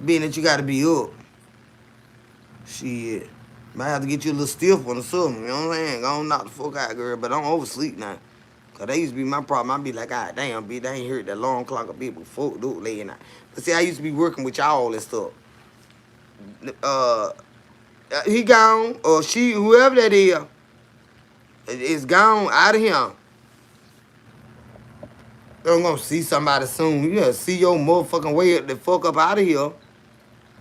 being that you got to be up. Shit. Might have to get you a little stiff one or something. You know what I'm saying? Go on, knock the fuck out, girl. But don't oversleep now. Cause that used to be my problem. I'd be like, God damn, bitch, I ain't heard that alarm clock of people fucked up laying night. But see, I used to be working with y'all and stuff. Uh, he gone, or she, whoever that is gone out of here. I'm gonna see somebody soon. You gotta see your motherfucking way the fuck up out of here.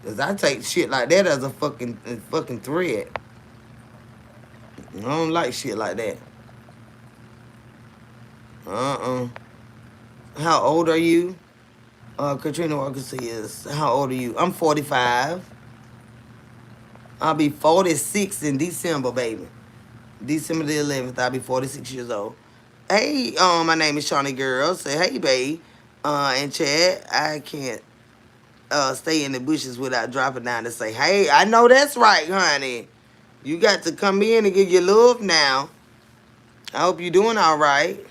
Cause I take shit like that as a fucking threat. I don't like shit like that. How old are you? Katrina Walker says, how old are you? I'm 45. I'll be 46 in December, baby. December the 11th, I'll be 46 years old. Hey, my name is Shawnee Girl. Say, hey, babe. And Chad, I can't stay in the bushes without dropping down to say, hey, I know that's right, honey. You got to come in and give your love now. I hope you're doing all right.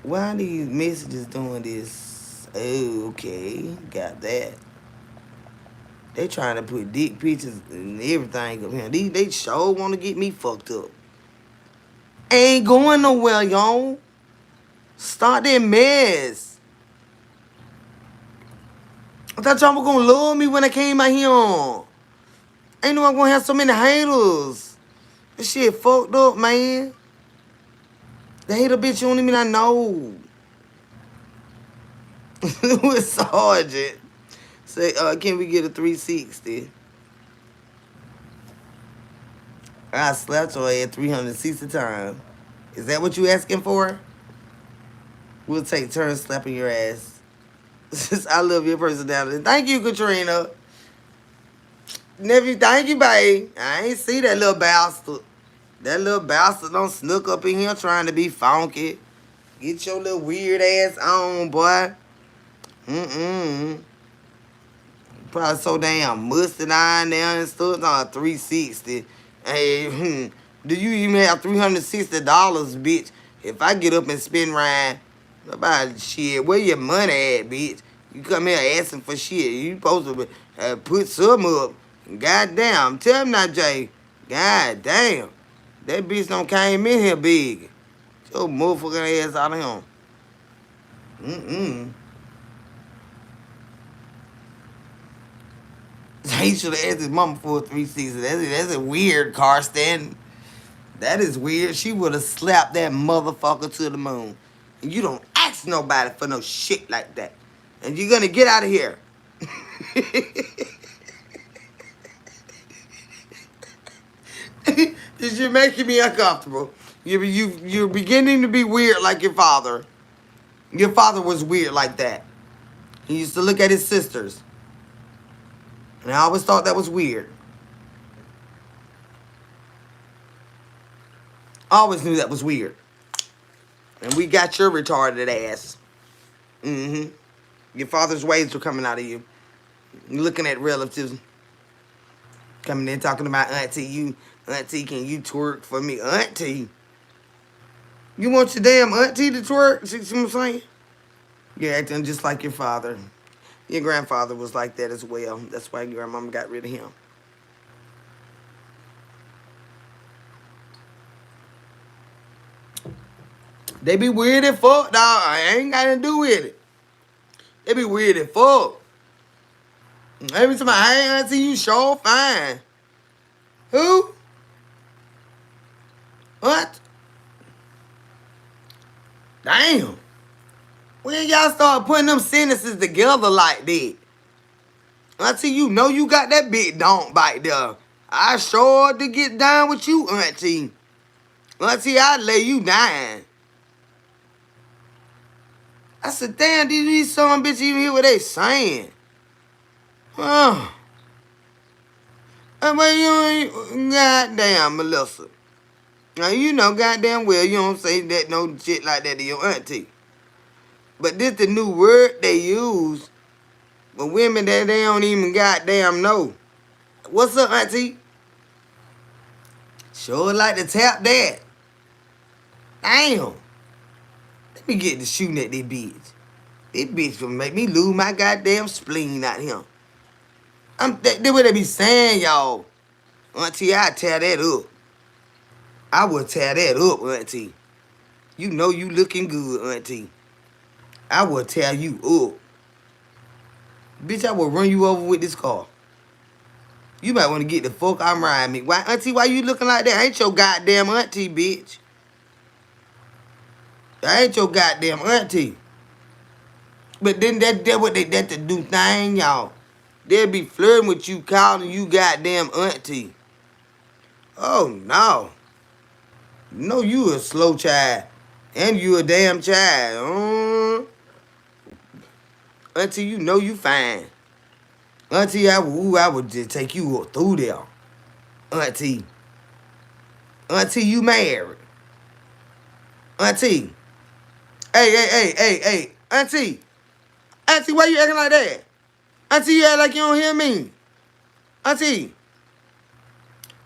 Why are these messages doing this? Oh, okay. Got that. They trying to put dick pictures and everything up here. They sure want to get me fucked up. Ain't going nowhere, y'all. Start that mess. I thought y'all were going to love me when I came out here. Ain't no I'm going to have so many haters. This shit fucked up, man. The hater bitch you don't even I know. With Sergeant. Say, can we get a 360? I slapped your ass 360 times. Is that what you asking for? We'll take turns slapping your ass. I love your personality. Thank you, Katrina. Nephew, thank you, babe. I ain't see that little bastard. That little bastard don't snook up in here trying to be funky. Get your little weird ass on, boy. Probably so damn musty down there and stuff on 360. Hey, do you even have $360, bitch? If I get up and spend right about shit, where your money at, bitch? You come here asking for shit. You supposed to put some up. Goddamn. Tell him now, Jay. God damn. That bitch don't came in here big. Get your motherfucking ass out of him. He should have asked his mama for a 360. That's a weird car stand. That is weird. She would have slapped that motherfucker to the moon. And you don't ask nobody for no shit like that. And you're gonna get out of here. This is making me uncomfortable. You're beginning to be weird like your father. Your father was weird like that. He used to look at his sisters. And I always thought that was weird. I always knew that was weird. And we got your retarded ass. Your father's ways were coming out of you. You're looking at relatives. Coming in talking about auntie, auntie, can you twerk for me? Auntie. You want your damn auntie to twerk? See what I'm saying? You're acting just like your father. Your grandfather was like that as well. That's why your grandmama got rid of him. They be weird as fuck, dog. I ain't got to do with it. They be weird as fuck. Every time I see you, sure fine. Who? What? Damn. When y'all start putting them sentences together like that? Auntie, you know you got that big don't bite there. I sure to get down with you, auntie. Auntie, I'd lay you down. I said, damn, did these son bitches even hear what they saying? Oh. Well, you ain't, goddamn, Melissa. Now, you know goddamn well you don't say that no shit like that to your auntie. But this the new word they use for women that they don't even goddamn know. What's up, auntie? Sure like to tap that. Damn. Let me get to shooting at this bitch. This bitch gonna make me lose my goddamn spleen out here. That's what they be saying, y'all. Auntie, I tear that up. I will tear that up, auntie. You know you looking good, auntie. I will tear you up. Bitch, I will run you over with this car. You might want to get the fuck out riding me. Why, auntie, why you looking like that? I ain't your goddamn auntie, bitch. I ain't your goddamn auntie. But then that what that the do thing, y'all. They'll be flirting with you, calling you goddamn auntie. Oh, no. No, you a slow child. And you a damn child. Auntie, you know you fine. Auntie, I would just take you through there. Auntie. Auntie, you married. Auntie. Hey. Auntie. Auntie, why you acting like that? Auntie, you act like you don't hear me. Auntie.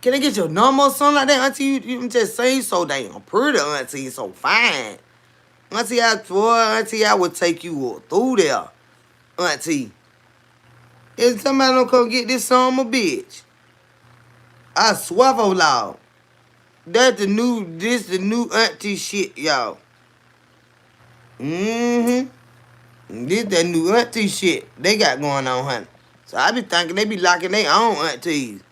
Can I get your number or something like that? Auntie, you just say so damn pretty, auntie. So fine. Auntie, I would take you through there. Auntie. If somebody don't come get this son of a bitch, I swear for loud. This the new auntie shit, y'all. This that new auntie shit they got going on, honey. So I be thinking they be locking their own aunties.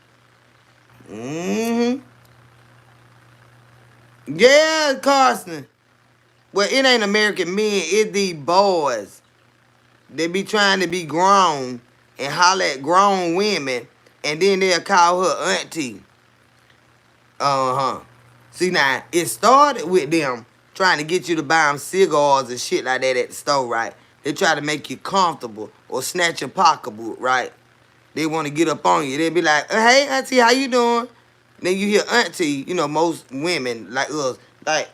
Yeah, Carson. Well, it ain't American men, it's these boys. They be trying to be grown and holler at grown women, and then they'll call her auntie. See, now, it started with them trying to get you to buy them cigars and shit like that at the store, right? They try to make you comfortable or snatch your pocketbook, right? They want to get up on you. They be like, hey, auntie, how you doing? Then you hear auntie, you know, most women like us, like,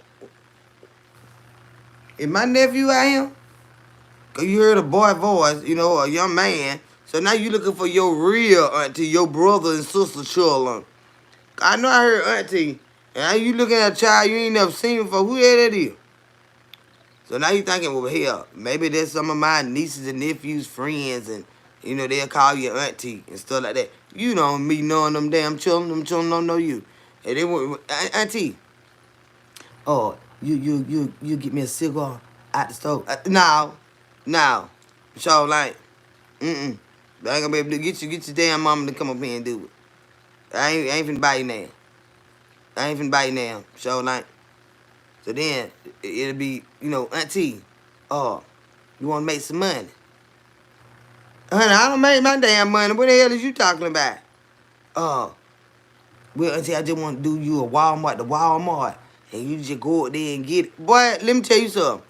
is my nephew out here? Because you heard a boy voice, you know, a young man. So now you looking for your real auntie, your brother and sister children. I know I heard auntie. And now you looking at a child you ain't never seen before. Who the hell that is? So now you thinking, well, hell, maybe there's some of my nieces and nephews' friends, and, you know, they'll call you auntie and stuff like that. You don't be knowing them damn children. Them children don't know you. And they want, auntie, oh, you get me a cigar out the stove. No. So, like, I ain't gonna be able to get your damn mama to come up here and do it. I ain't finna buy you now. So, like, so then it'll be, you know, auntie, oh, you wanna make some money? Honey, I don't make my damn money. What the hell is you talking about? Well, auntie, I just want to do you a Walmart to Walmart. And you just go out there and get it. Boy, let me tell you something.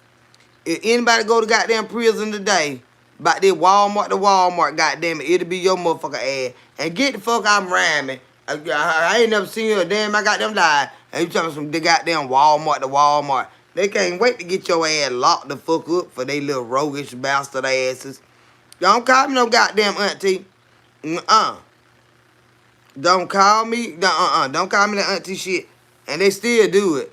If anybody go to goddamn prison today, about this Walmart to Walmart, goddamn it, it'll be your motherfucker ass. And get the fuck out of around me. I ain't never seen you a damn my goddamn life. And you talking some the goddamn Walmart to Walmart. They can't wait to get your ass locked the fuck up for they little roguish bastard asses. Don't call me no goddamn auntie. Don't call me. Don't call me the auntie shit. And they still do it.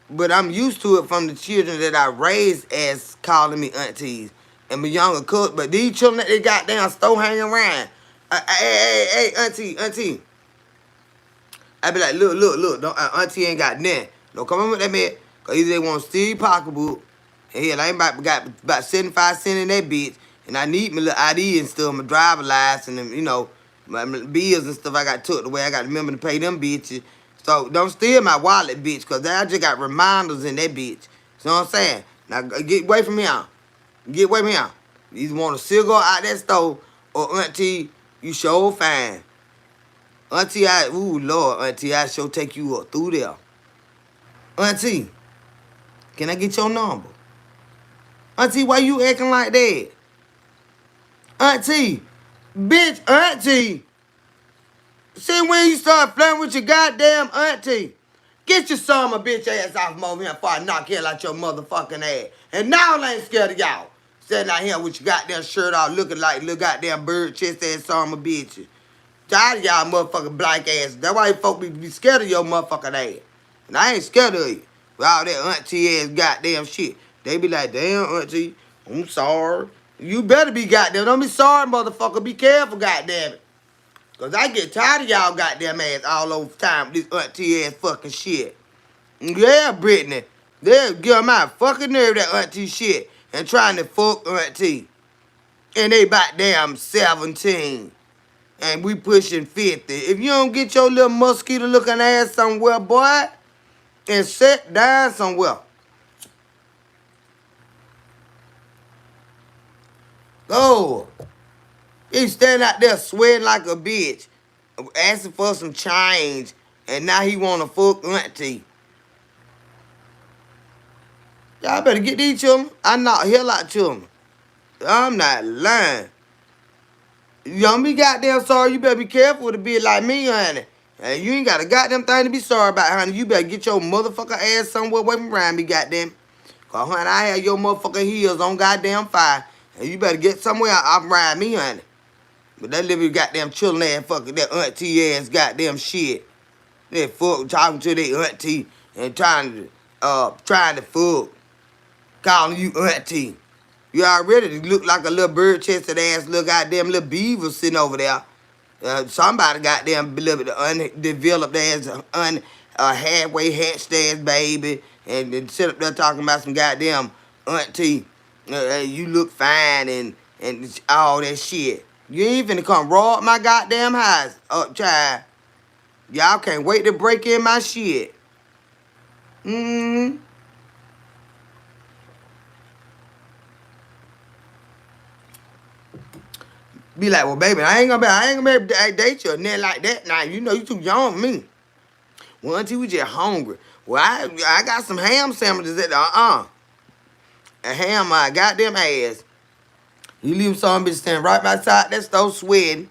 But I'm used to it from the children that I raised as calling me aunties. And my younger cousins. But these children that they got down still hanging around. Hey, auntie. I be like, look. Don't, auntie ain't got nothing. Don't come in with that man. Because either they want to steal your pocketbook. And hell, I ain't got about 75 cents in that bitch. And I need my little ID and stuff, my driver license and, you know, my bills and stuff I got took away. I got to remember to pay them bitches. So don't steal my wallet, bitch, because I just got reminders in that bitch. You know what I'm saying? Now, get away from here. Get away from here. You either want a cigar out that stove or auntie, you sure fine. Auntie, auntie, I sure take you up through there. Auntie, can I get your number? Auntie, why you acting like that? Auntie, bitch, auntie. See, when you start flirting with your goddamn auntie, get your son of a bitch ass off from over here before I knock hell out your motherfucking ass. And now I ain't scared of y'all. Sitting out here with your goddamn shirt off looking like little goddamn bird chest ass son of a bitch. Tired of y'all motherfucking black ass. That's why folk be scared of your motherfucking ass. And I ain't scared of you. With all that auntie ass goddamn shit. They be like, damn, auntie, I'm sorry. You better be goddamn. Don't be sorry, motherfucker. Be careful, goddamn it. Because I get tired of y'all goddamn ass all over time with this auntie ass fucking shit. Yeah, Brittany. They'll get on my fucking nerve, that auntie shit. And trying to fuck auntie. And they about damn 17. And we pushing 50. If you don't get your little mosquito looking ass somewhere, boy, and sit down somewhere. Go. He standing out there sweating like a bitch, asking for some change, and now he want to fuck auntie. Y'all better get these children. I knock hell out children. I'm not lying. You don't be goddamn sorry. You better be careful with a bitch like me, honey. And you ain't got a goddamn thing to be sorry about, honey. You better get your motherfucker ass somewhere away from around me, goddamn. Cause, honey, I have your motherfucking heels on goddamn fire. And you better get somewhere off around me, honey. But that little goddamn chillin' ass fucking, that auntie ass goddamn shit. They fuck talking to their auntie and trying to fuck. Calling you auntie. You already look like a little bird-chested ass little goddamn little beaver sitting over there. Somebody goddamn little undeveloped ass, halfway hatched ass baby, and sit up there talking about some goddamn auntie. You look fine and all that shit. You ain't finna come rob my goddamn house, child. Y'all can't wait to break in my shit. Mm-hmm. Be like, well, baby, I ain't gonna be able to date you or nothing like that. Now, you know you too young for me. Well, auntie, we just hungry. Well, I got some ham sandwiches at the a ham my goddamn ass. You leave some bitch standing right outside that store sweating,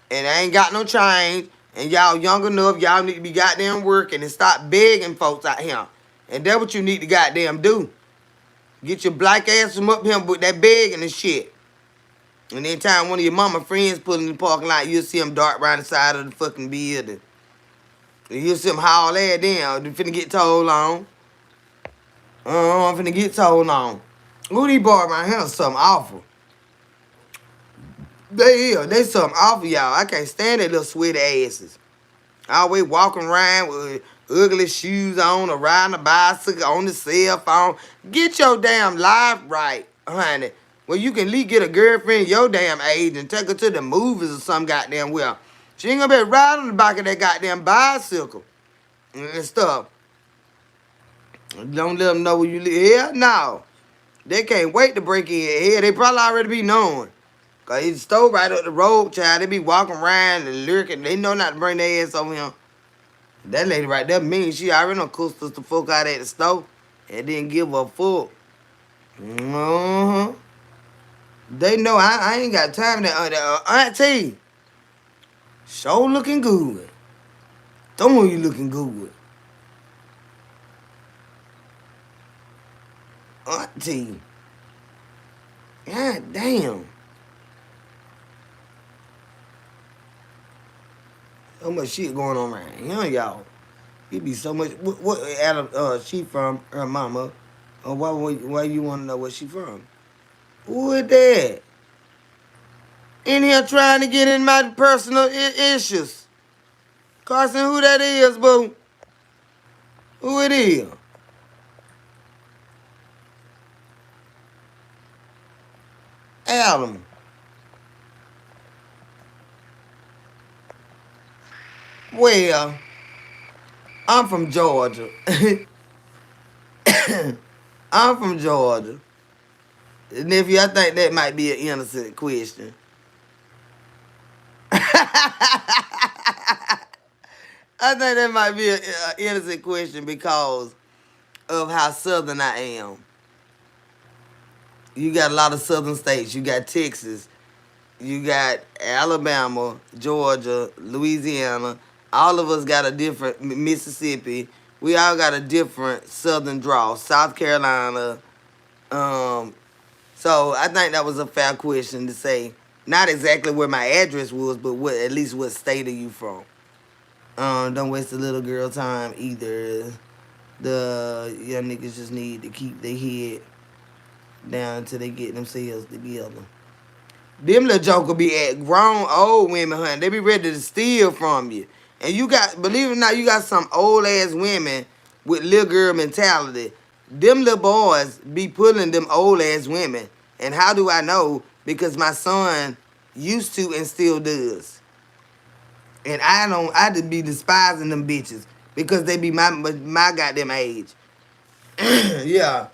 and I ain't got no change, and y'all young enough, y'all need to be goddamn working and stop begging folks out here. And that's what you need to goddamn do. Get your black ass from up here with that begging and shit. And anytime one of your mama friends pulling in the parking lot, you'll see them dart around the side of the fucking building. And you'll see them haul that down. They finna get told on. I'm finna get told on. Who these boys around here something awful. They something awful, y'all. I can't stand their little sweaty asses. Always walking around with ugly shoes on or riding a bicycle on the cell phone. Get your damn life right, honey. Well, you can at least get a girlfriend your damn age and take her to the movies or some goddamn well. She ain't gonna be riding on the back of that goddamn bicycle and stuff. Don't let them know where you live. Hell no. They can't wait to break in. Hell, they probably already be knowing. Cause it's store right up the road, child. They be walking around and lurking. They know not to bring their ass over here. That lady right there mean she already done cussed us the fuck out at the store and didn't give a fuck. Uh-huh. They know I ain't got time to auntie. So looking good. Don't you looking good. Auntie. God damn. So much shit going on around here, y'all. It be so much. What Adam? She from her mama? Or why you want to know where she from? Who is that? In here trying to get in my personal issues. Carson, who that is, boo? Who it is? Adam. Well, I'm from Georgia. I'm from Georgia. Nephew, I think that might be an innocent question. I think that might be an innocent question because of how southern I am. You got a lot of southern states. You got Texas. You got Alabama, Georgia, Louisiana. All of us got a different Mississippi. We all got a different southern draw. South Carolina. So I think that was a fair question to say Not exactly where my address was, but at least what state are you from? Don't waste the little girl time either. The young niggas just need to keep their head down until they get themselves together. Them little joker be at grown old women, honey. They be ready to steal from you. And you got, believe it or not, you got some old ass women with little girl mentality. Them little boys be pulling them old ass women. And how do I know? Because my son used to and still does. And I just be despising them bitches because they be my goddamn age. Yeah.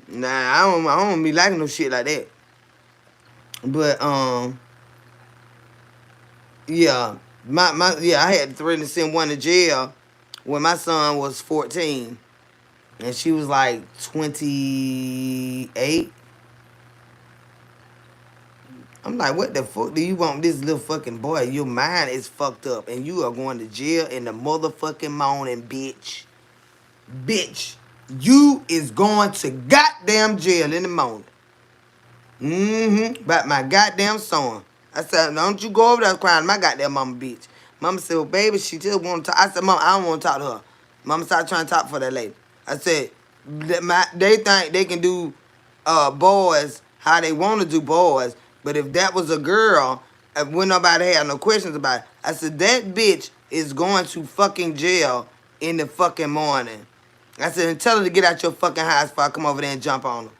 Nah, I don't be liking no shit like that. But yeah, I had to threaten to send one to jail when my son was 14 and she was like 28. I'm like, what the fuck do you want this little fucking boy? Your mind is fucked up and you are going to jail in the motherfucking morning, bitch. Bitch, you is going to goddamn jail in the morning. About my goddamn son. I said, don't you go over there crying to my goddamn mama, bitch. Mama said, well, baby, she just want to talk. I said, Mama, I don't want to talk to her. Mama started trying to talk for that lady. I said, they think they can do boys how they want to do boys, but if that was a girl, when nobody had no questions about it, I said, that bitch is going to fucking jail in the fucking morning. I said, and tell her to get out your fucking house before I come over there and jump on her.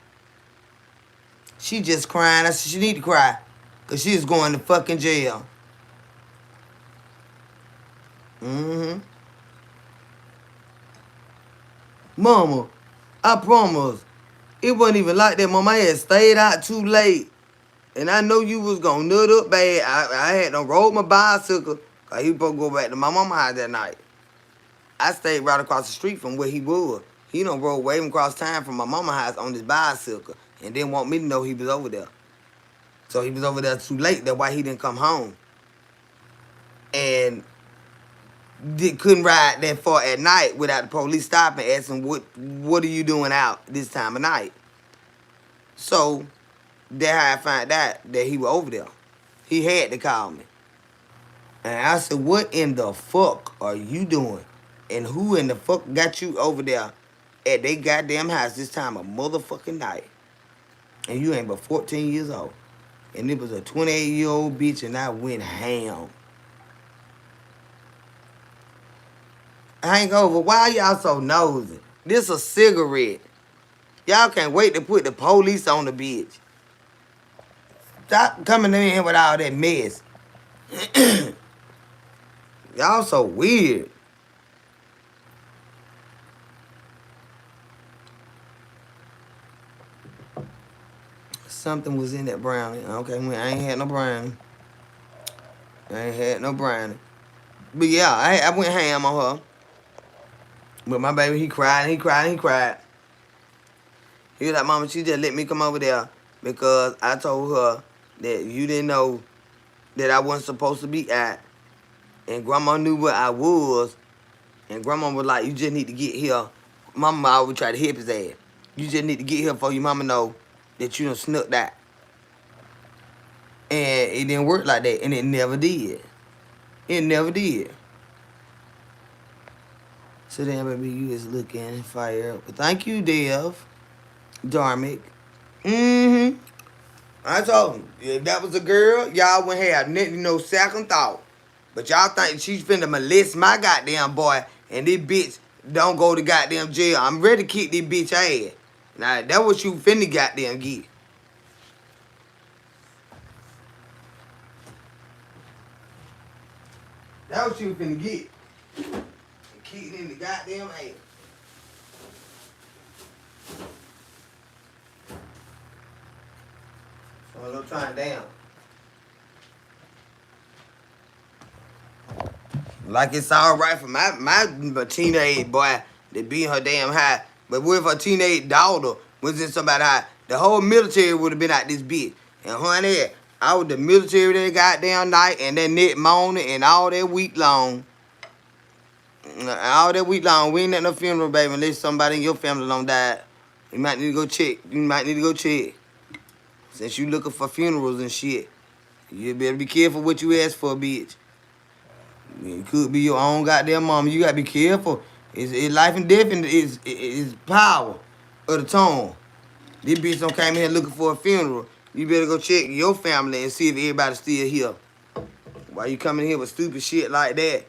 She just crying. I said, she need to cry. Because she is going to fucking jail. Mama, I promise. It wasn't even like that, Mama. I had stayed out too late. And I know you was going to nut up bad. I had to roll my bicycle. Because he was supposed to go back to my mama's house that night. I stayed right across the street from where he was. He done rode way across town from my mama's house on his bicycle. And didn't want me to know he was over there. So he was over there too late. That's why he didn't come home. And couldn't ride that far at night without the police stopping and asking, what are you doing out this time of night? So that's how I found out that he was over there. He had to call me. And I said, what in the fuck are you doing? And who in the fuck got you over there at they goddamn house this time of motherfucking night? And you ain't but 14 years old. And it was a 28-year-old bitch and I went ham. Hangover, why y'all so nosy? This a cigarette. Y'all can't wait to put the police on the bitch. Stop coming in here with all that mess. Y'all so weird. Something was in that brownie. Okay, I ain't had no brownie. But yeah, I went ham on her. But my baby, he cried and he cried and he cried. He was like, Mama, she just let me come over there because I told her that you didn't know that I wasn't supposed to be at. And Grandma knew where I was. And Grandma was like, you just need to get here. Mama always try to hip his ass. You just need to get here before your mama know that you done snuck that. And it didn't work like that. And it never did. It never did. So then, baby, you is looking fire up. Thank you, Dev. Dharmic. I told him, if that was a girl, y'all wouldn't have no second thought. But y'all think she's finna molest my goddamn boy and this bitch don't go to goddamn jail. I'm ready to kick this bitch ass. Now, that's what you finna goddamn get. That's what you finna get. Kick it in the goddamn ass. So I'm trying down. Like it's all right for my teenage boy to be in her damn high. But what if her teenage daughter was in somebody's high? The whole military would have been out this bitch. And honey, I was the military that goddamn night and that next morning and all that week long. All that week long, we ain't at no funeral, baby, unless somebody in your family don't die. You might need to go check. Since you looking for funerals and shit. You better be careful what you ask for, bitch. It could be your own goddamn mama. You gotta be careful. It's life and death and is power of the tongue. This bitch don't came here looking for a funeral. You better go check your family and see if everybody's still here. Why you coming here with stupid shit like that?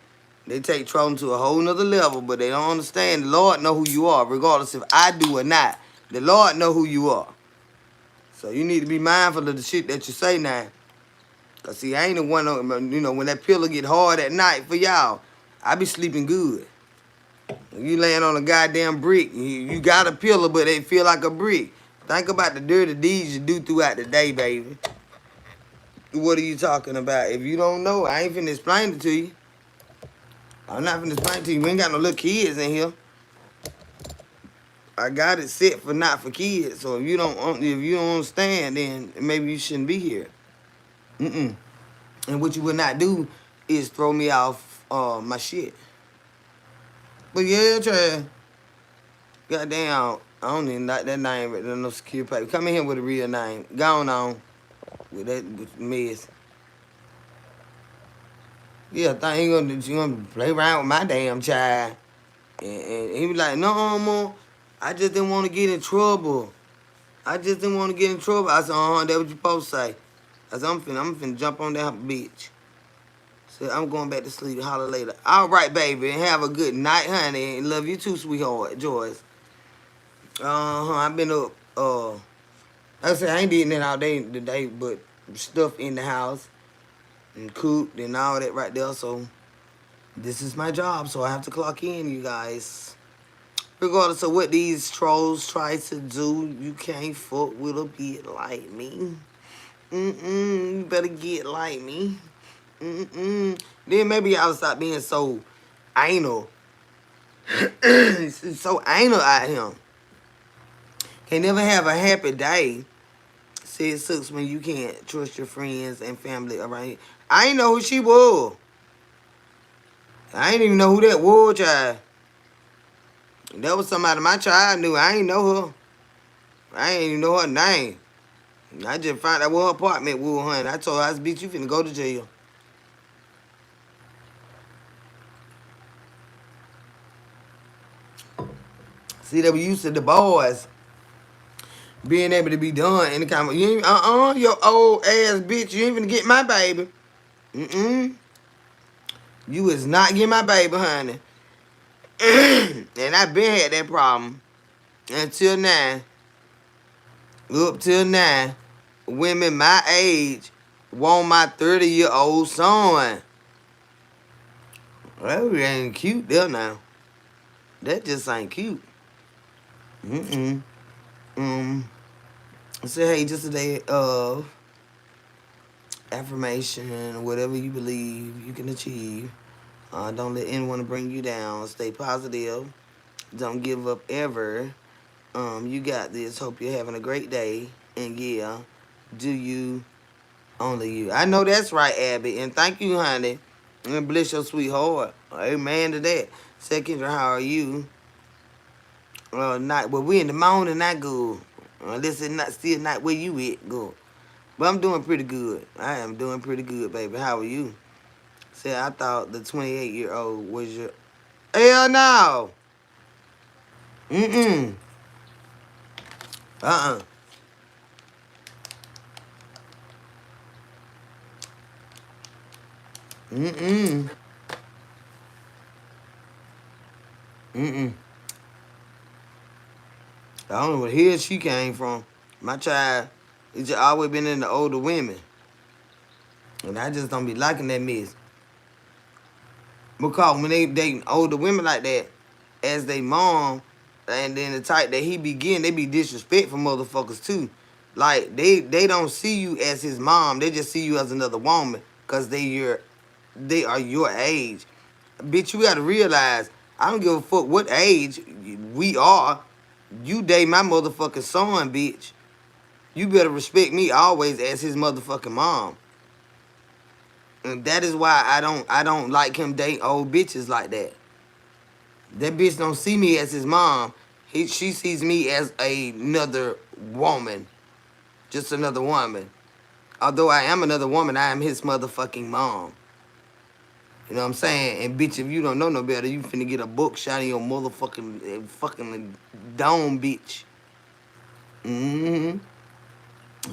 They take trolling to a whole nother level, but they don't understand. The Lord know who you are, regardless if I do or not. The Lord know who you are. So you need to be mindful of the shit that you say now. Cause see, I ain't the one, when that pillow get hard at night for y'all, I be sleeping good. You laying on a goddamn brick, you got a pillow, but it feel like a brick. Think about the dirty deeds you do throughout the day, baby. What are you talking about? If you don't know, I ain't finna explain it to you. I'm not finna explain it to you. We ain't got no little kids in here. I got it set for not for kids. So if you don't understand, then maybe you shouldn't be here. And what you would not do is throw me off my shit. But yeah, Trey. Goddamn, I don't even like that name right there, no security paper. Come in here with a real name. Go on with that mess. Yeah, I think you gonna play around with my damn child. And he was like, no, Mom, I just didn't want to get in trouble. I just didn't want to get in trouble. I said, that's what you supposed to say. I said, I'm finna jump on that bitch. So I'm going back to sleep. Holler later. All right, baby, and have a good night, honey. And love you too, sweetheart, Joyce. I've been up, like I said, I ain't did nothing all day today, but stuff in the house and cooked and all that right there. So this is my job, so I have to clock in, you guys. Regardless of what these trolls try to do, you can't fuck with a bitch like me. You better get like me. Then maybe I'll stop being so anal. So anal out here. Can never have a happy day. See, it sucks when you can't trust your friends and family around here. I ain't know who she was. I ain't even know who that was, child. That was somebody my child knew. I ain't know her. I ain't even know her name. I just found out what her apartment was, honey. I told her, I said, bitch, you finna go to jail. See, they were used to the boys being able to be done any kind of, you ain't, your old ass bitch, you ain't finna get my baby. You is not getting my baby, honey. And I been had that problem until now. Up till now, women my age want my 30-year-old son. Well, that ain't cute there now. That just ain't cute. So hey, just a day of affirmation, whatever you believe you can achieve. Don't let anyone bring you down. Stay positive. Don't give up ever. You got this. Hope you're having a great day. And yeah, do you, only you. I know that's right, Abby. And thank you, honey. And bless your sweetheart. Amen to that. Second, how are you? Not well. We in the morning, not good. Unless it's not still not where you at, good. But I'm doing pretty good. I am doing pretty good, baby. How are you? Say, I thought the 28-year-old was your. Hell no. Mm-mm. Uh-uh. Mm-mm. Mm-mm. I don't know where the hell she came from. My child, it's just always been in the older women. And I just don't be liking that mess. Because when they dating older women like that, as they mom, and then the type that he be getting, they be disrespectful motherfuckers too. Like, they don't see you as his mom. They just see you as another woman. Because they are your age. Bitch, you gotta realize, I don't give a fuck what age we are. You date my motherfucking son, bitch. You better respect me always as his motherfucking mom. And that is why I don't like him dating old bitches like that. That bitch don't see me as his mom. She sees me as another woman. Just another woman. Although I am another woman, I am his motherfucking mom. You know what I'm saying? And bitch, if you don't know no better, you finna get a book shot in your motherfucking fucking dome, bitch. Mm-hmm.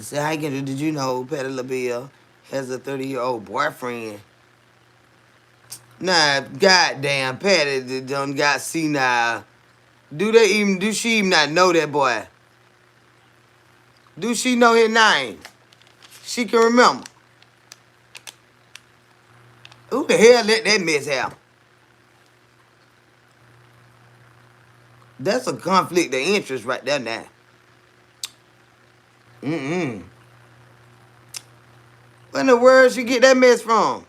So how did you know Patty LaBelle has a 30-year-old boyfriend? Nah, goddamn, Patty done got senile. Do she even not know that boy? Do she know his name? She can remember. Who the hell let that mess happen? That's a conflict of interest right there now. Mm-mm. Where in the world she get that mess from?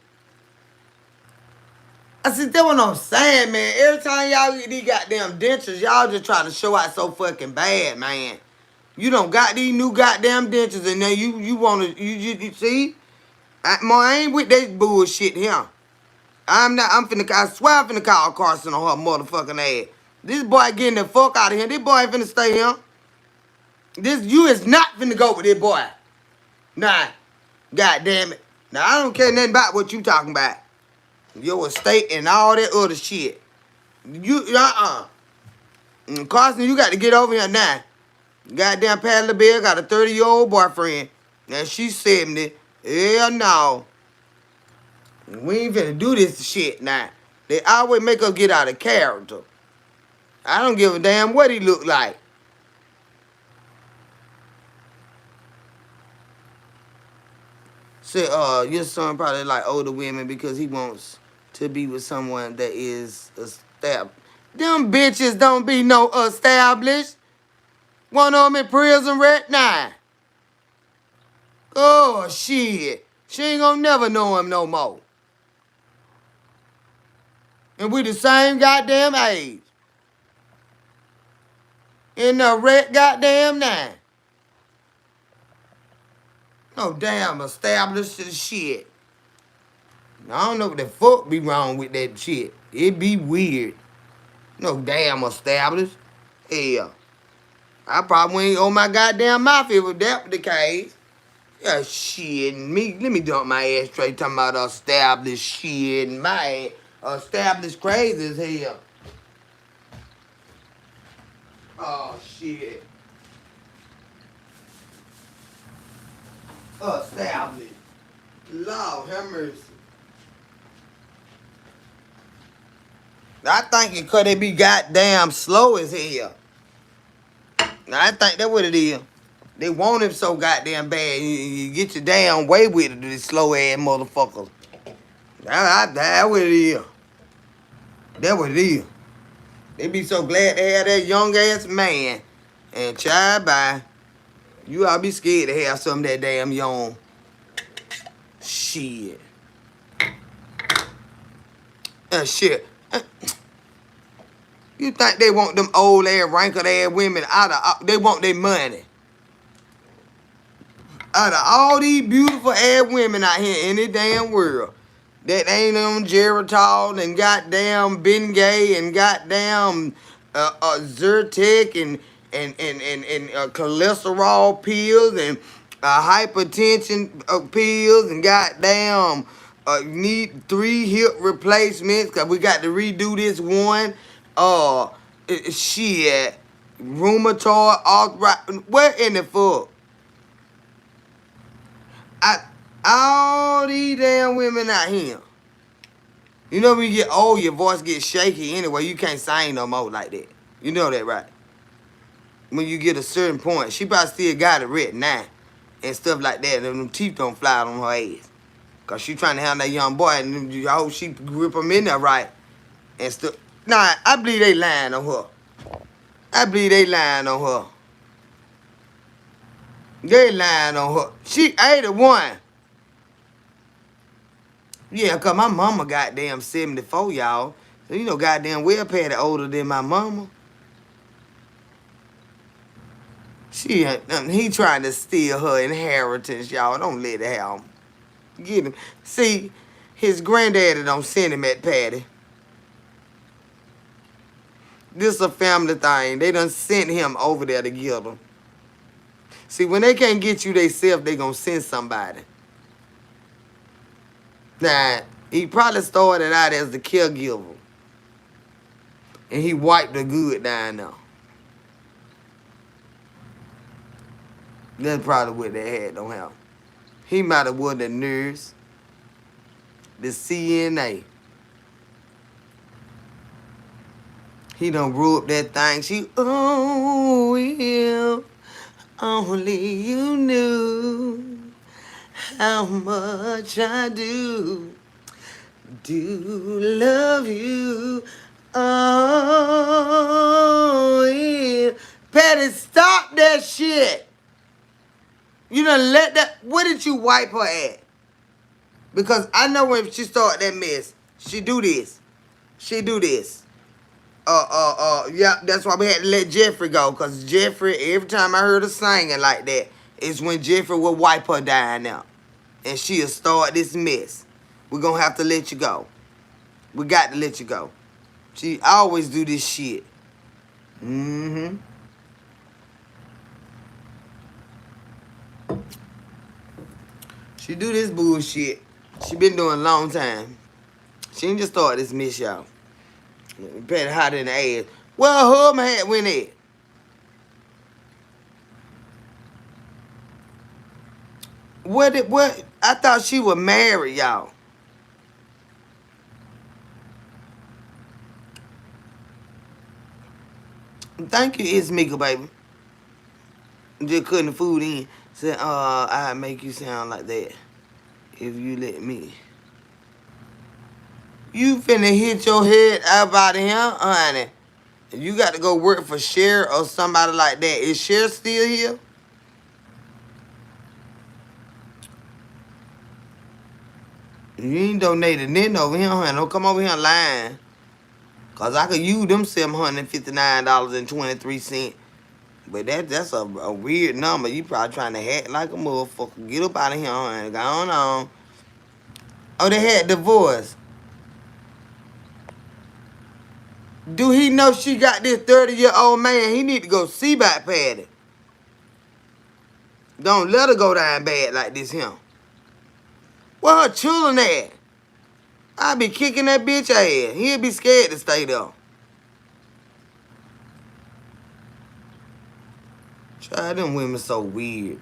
I said, that what I'm saying, man. Every time y'all get these goddamn dentures, y'all just try to show out so fucking bad, man. You don't got these new goddamn dentures, and then you wanna you see? I ain't with that bullshit here. I swear I'm finna call Carson on her motherfucking ass. This boy getting the fuck out of here. This boy ain't finna stay here. You is not finna go with this boy. Nah, god damn it. Now I don't care nothing about what you talking about. Your estate and all that other shit. Carson, you got to get over here now. Goddamn Patty LaBelle got a 30-year-old boyfriend. Now she's 70. Hell no. We ain't finna do this shit now. They always make us get out of character. I don't give a damn what he look like. Say, your son probably like older women because he wants to be with someone that is established. Them bitches don't be no established. One of them in prison right now. Oh, shit. She ain't gonna never know him no more. And we the same goddamn age. In the red goddamn nine. No damn established shit. I don't know what the fuck be wrong with that shit. It be weird. No damn established. Hell. I probably ain't on my goddamn mouth if that was the case. Yeah, shit. Let me dump my ass straight talking about established shit. My ass established crazy as hell. Oh, shit. Established. Lord have mercy. I think it could they be goddamn slow as hell. I think that's what it is. They want him so goddamn bad. You get your damn way with it, these slow ass motherfuckers. That's what it is. That's what it is. They be so glad to have that young ass man. And child, bye. You ought to be scared to have some of that damn young shit. Shit. You think they want them old ass, wrinkled ass women they want their money. Out of all these beautiful ass women out here in the damn world that ain't on Geritol and goddamn Bengay and goddamn Zyrtec and cholesterol pills and hypertension pills and goddamn need 3 hip replacements because we got to redo this one. Shit, rheumatoid arthritis. What in the fuck? All these damn women out here. You know when you get old, your voice gets shaky anyway. You can't sing no more like that. You know that, right? When you get a certain point, she probably still got it written now and stuff like that. And them teeth don't fly on her ass. Because she trying to have that young boy and I hope she grip him in there right and stuff. Nah, I believe they lying on her. I believe they lying on her. They lying on her. She 81. Yeah, cause my mama goddamn 74, y'all. So you know goddamn well Patty older than my mama. He trying to steal her inheritance, y'all. Don't let it happen. Get him. See, his granddaddy don't send him at Patty. This a family thing. They done sent him over there to get him. See, when they can't get you themselves, they gonna send somebody. Now, he probably started out as the caregiver. And he wiped the good down there. That's probably what they had don't have. He might have was the nurse, the CNA. He done grew up that thing. She, oh, if only you knew how much I do love you. Oh, yeah. Patty, stop that shit. You done let that, where did you wipe her at? Because I know when she start that mess, she do this. She do this. Yeah, that's why we had to let Jeffrey go. Because Jeffrey, every time I heard her singing like that, it's when Jeffrey would wipe her down now. And she'll start this mess. We're going to have to let you go. We got to let you go. She always do this shit. Mm-hmm. She do this bullshit. She been doing a long time. She ain't just start this mess, y'all. Better hot in the ass. Well, who my hat went at? What? I thought she was married, y'all. Thank you, it's Mika, baby. Just cutting the food in. Said, I make you sound like that if you let me. You finna hit your head up out of here, honey. You got to go work for Cher or somebody like that. Is Cher still here? You ain't donated nothing over here, honey. Don't come over here lying. Because I could use them $759.23. But that's a weird number. You probably trying to hack like a motherfucker. Get up out of here, honey. Go on. Oh, they had divorce. Do he know she got this 30-year-old man? He need to go see about Patty. Don't let her go down bad like this him. Where her children at? I be kicking that bitch ass. He'll be scared to stay there. Try them women so weird.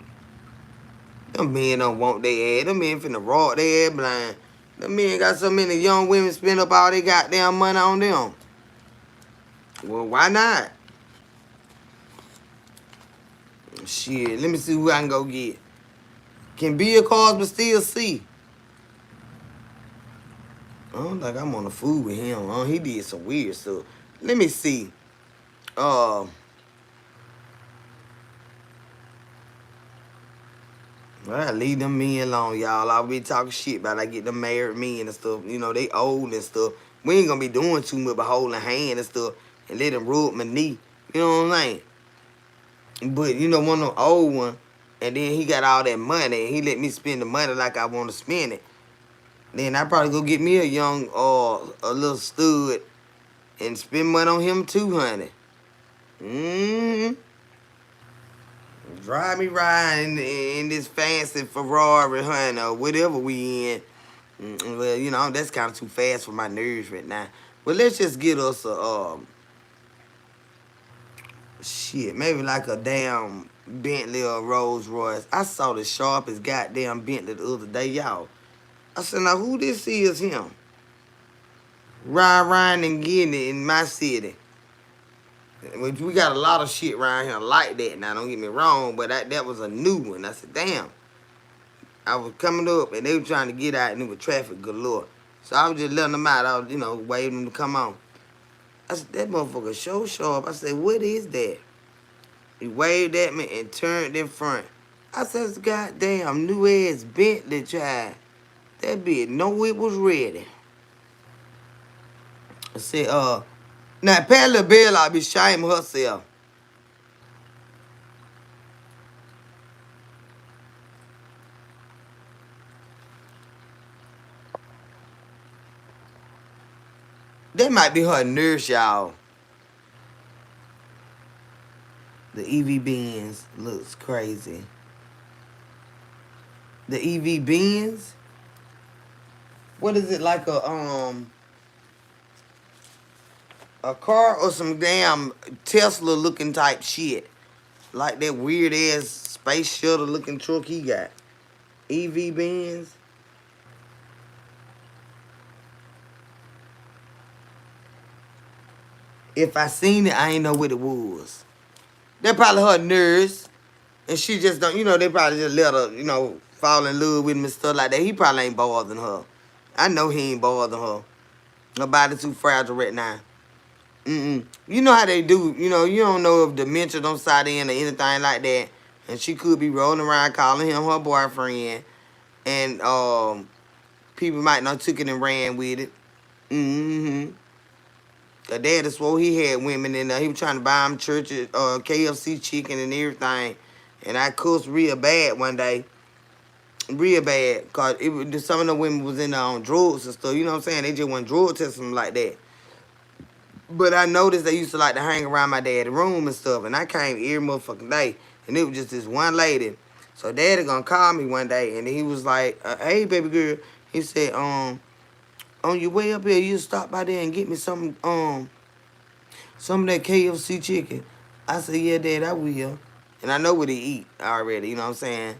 Them men don't want their ass. Them men finna rob their ass blind. Them men got so many young women spend up all their goddamn money on them. Well, why not? Shit, let me see who I can go get. Can Bill Cosby still see? I don't think I'm on the food with him. He did some weird stuff. Let me see. I leave them men alone, y'all. I'll be talking shit about I get them married men and stuff. You know, they old and stuff. We ain't gonna be doing too much but holding hand and stuff and let them rub my knee. You know what I'm saying? But, you know, one of them old one, and then he got all that money, and he let me spend the money like I want to spend it. Then I probably go get me a young, a little stud and spend money on him too, honey. Drive me riding in this fancy Ferrari, honey, or whatever we in. Well, you know, that's kind of too fast for my nerves right now. But let's just get us a, shit, maybe like a damn Bentley or Rolls Royce. I saw the sharpest goddamn Bentley the other day, y'all. I said, now who this is him? Riding and getting it in my city. We got a lot of shit around here like that. Now, don't get me wrong, but that was a new one. I said, damn. I was coming up, and they were trying to get out, and it was traffic galore. So I was just letting them out. I was, you know, waiting them to come on. I said, that motherfucker so sharp. I said, what is that? He waved at me and turned in front. I said, this goddamn new-ass Bentley, child. That bitch know it was ready. I said, now, Patty LaBelle, I be shaming herself. That might be her nurse, y'all. The EV Benz looks crazy. The EV Benz? What is it, like a car or some damn Tesla looking type shit? Like that weird ass space shuttle looking truck he got. EV Benz? If I seen it, I ain't know what it was. That probably her nurse. And she just don't, they probably just let her, fall in love with him and stuff like that. He probably ain't bothering her. I know he ain't bothering her. Her body too fragile right now. You know how they do, you don't know if dementia don't side in or anything like that. And she could be rolling around calling him her boyfriend. And people might not took it and ran with it. Mm-hmm. The daddy swore he had women in there. He was trying to buy him church, KFC chicken and everything. And I cussed real bad one day. Real bad. Because some of the women was in there on drugs and stuff. You know what I'm saying? They just want drug testing like that. But I noticed they used to like to hang around my daddy's room and stuff. And I came every motherfucking day. And it was just this one lady. So daddy gonna call me one day. And he was like, hey, baby girl. He said, on your way up here, you stop by there and get me some of that KFC chicken. I said, yeah, Dad, I will. And I know what he eat already, you know what I'm saying?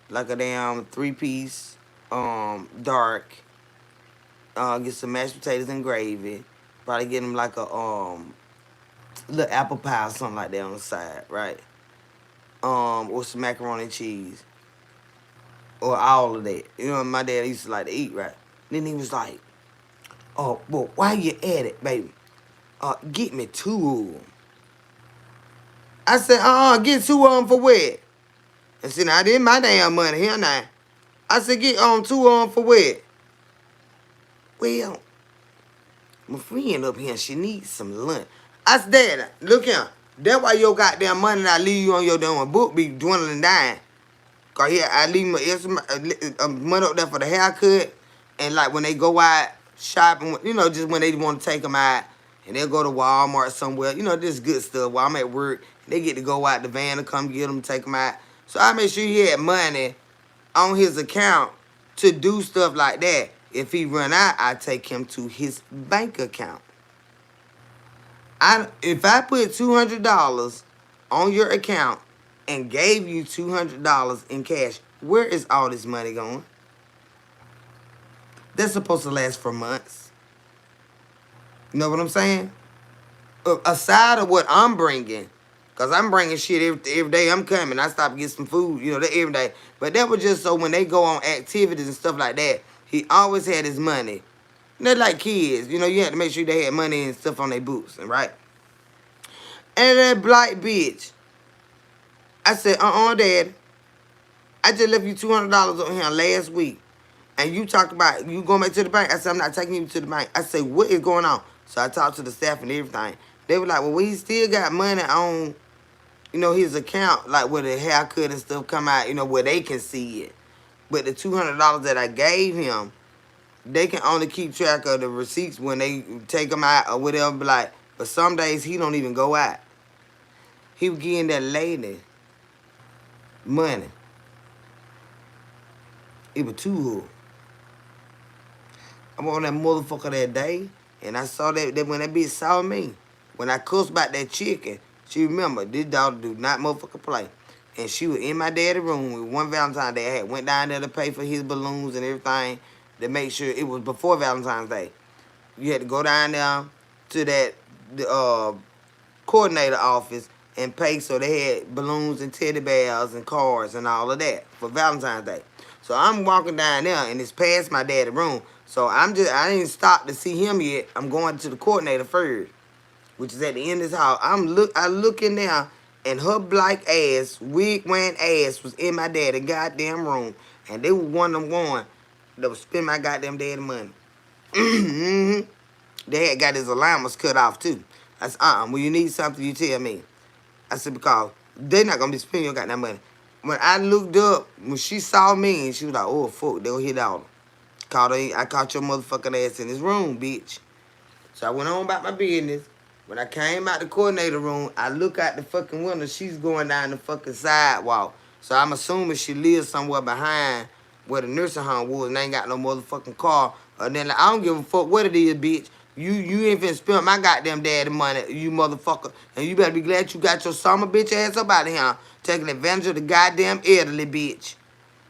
Like a damn 3-piece, dark. Get some mashed potatoes and gravy. Probably get him like a little apple pie or something like that on the side, right? Or some macaroni and cheese. Or all of that. You know, my dad used to like to eat, right? Then he was like, oh, well, why you at it, baby? Get me 2 of them. I said, get 2 of them for what? And see, now, this my damn money here now. I said, get 2 of them for what? Well, my friend up here, she needs some lunch. I said, Dad, look here. That's why your goddamn money I leave you on your damn book be dwindling down. Because here, I leave my extra money up there for the haircut. And, like, when they go out shopping, just when they want to take them out. And they'll go to Walmart somewhere. This good stuff. While I'm at work, they get to go out the van to come get them, take them out. So I make sure he had money on his account to do stuff like that. If he run out, I take him to his bank account. If I put $200 on your account and gave you $200 in cash, where is all this money going? That's supposed to last for months. You know what I'm saying? Aside of what I'm bringing, because I'm bringing shit every day I'm coming. I stop to get some food, every day. But that was just so when they go on activities and stuff like that, he always had his money. And they're like kids. You had to make sure they had money and stuff on their boots, right? And that black bitch, I said, Dad, I just left you $200 on here last week. And you talked about you going back to the bank. I said, I'm not taking you to the bank. I said, what is going on? So I talked to the staff and everything. They were like, well, he still got money on, his account, like where the haircut and stuff come out, where they can see it. But the $200 that I gave him, they can only keep track of the receipts when they take them out or whatever. But some days he don't even go out. He was giving that lady money. It was 2 of them. I'm on that motherfucker that day, and I saw that when that bitch saw me, when I cussed about that chicken, she remember, this dog do not motherfucker play. And she was in my daddy's room with one Valentine's Day. I had went down there to pay for his balloons and everything to make sure it was before Valentine's Day. You had to go down there to the coordinator office and pay so they had balloons and teddy bears and cards and all of that for Valentine's Day. So I'm walking down there, and it's past my daddy's room. So I didn't stop to see him yet. I'm going to the coordinator first, which is at the end of this hall. I look in there, and her black ass, wig wearing ass, was in my daddy's goddamn room. And they were one of them one that was spending my goddamn daddy money. Mm-hmm. They had got his allowance cut off too. I said, when you need something, you tell me. I said, because they're not going to be spending your goddamn money. When I looked up, when she saw me, and she was like, oh, fuck, they'll hit out. I caught your motherfucking ass in this room, bitch. So I went on about my business. When I came out the coordinator room, I look out the fucking window. She's going down the fucking sidewalk. So I'm assuming she lives somewhere behind where the nursing home was and ain't got no motherfucking car. And then like, I don't give a fuck what it is, bitch. You ain't finna spend my goddamn daddy money, you motherfucker. And you better be glad you got your summer bitch ass up out of here. Taking advantage of the goddamn elderly, bitch.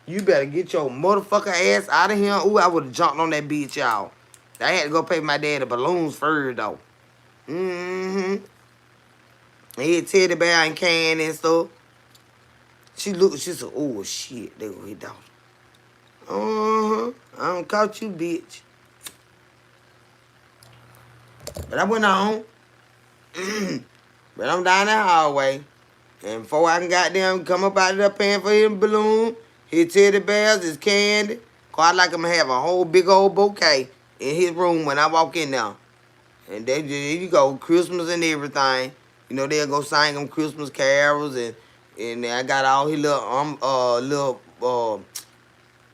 You better get your motherfucker ass out of here. Ooh, I would've jumped on that bitch, y'all. I had to go pay my daddy balloons first, though. Mm-hmm. He had teddy bear and can and stuff. She looked, she said, oh, shit, they go hit dog. Uh-huh. I don't caught you, bitch. But I went on. But I'm down that hallway. And before I can goddamn come up out of there paying for his balloon, his teddy bears, his candy, cause I like him to have a whole big old bouquet in his room when I walk in there. And there you go, Christmas and everything. You know, they'll go sing them Christmas carols and I got all his little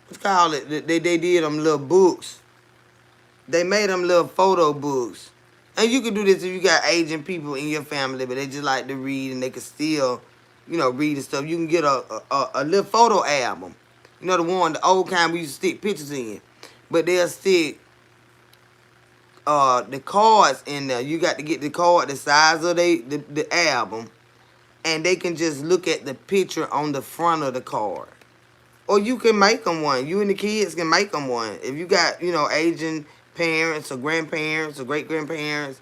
what's called it? They did them little books. They made them little photo books. And you can do this if you got aging people in your family, but they just like to read and they can still, you know, read and stuff. You can get a little photo album. You know, the old kind we used to stick pictures in. But they'll stick the cards in there. You got to get the card the size of the album. And they can just look at the picture on the front of the card. Or you can make them one. You and the kids can make them one. If you got, you know, aging parents or grandparents or great-grandparents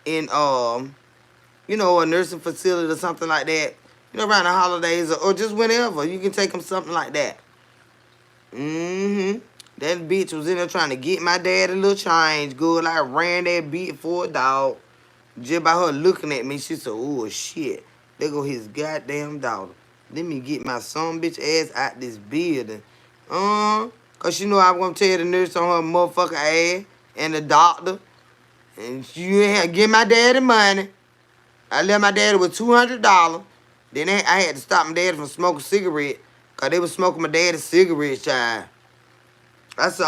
in, you know, a nursing facility or something like that, you know, around the holidays or just whenever, you can take them something like that. Mm-hmm. That bitch was in there trying to get my dad a little change. Good, I ran that bitch for a dog. Just by her looking at me, she said, oh, shit. There go his goddamn daughter. Let me get my son bitch ass out this building. Cause you know I want to tell the nurse on her motherfucking ass and the doctor. And you ain't have to give my daddy money. I left my daddy with $200. Then I had to stop my daddy from smoking cigarettes. Cause they was smoking my daddy's cigarettes, child. I said,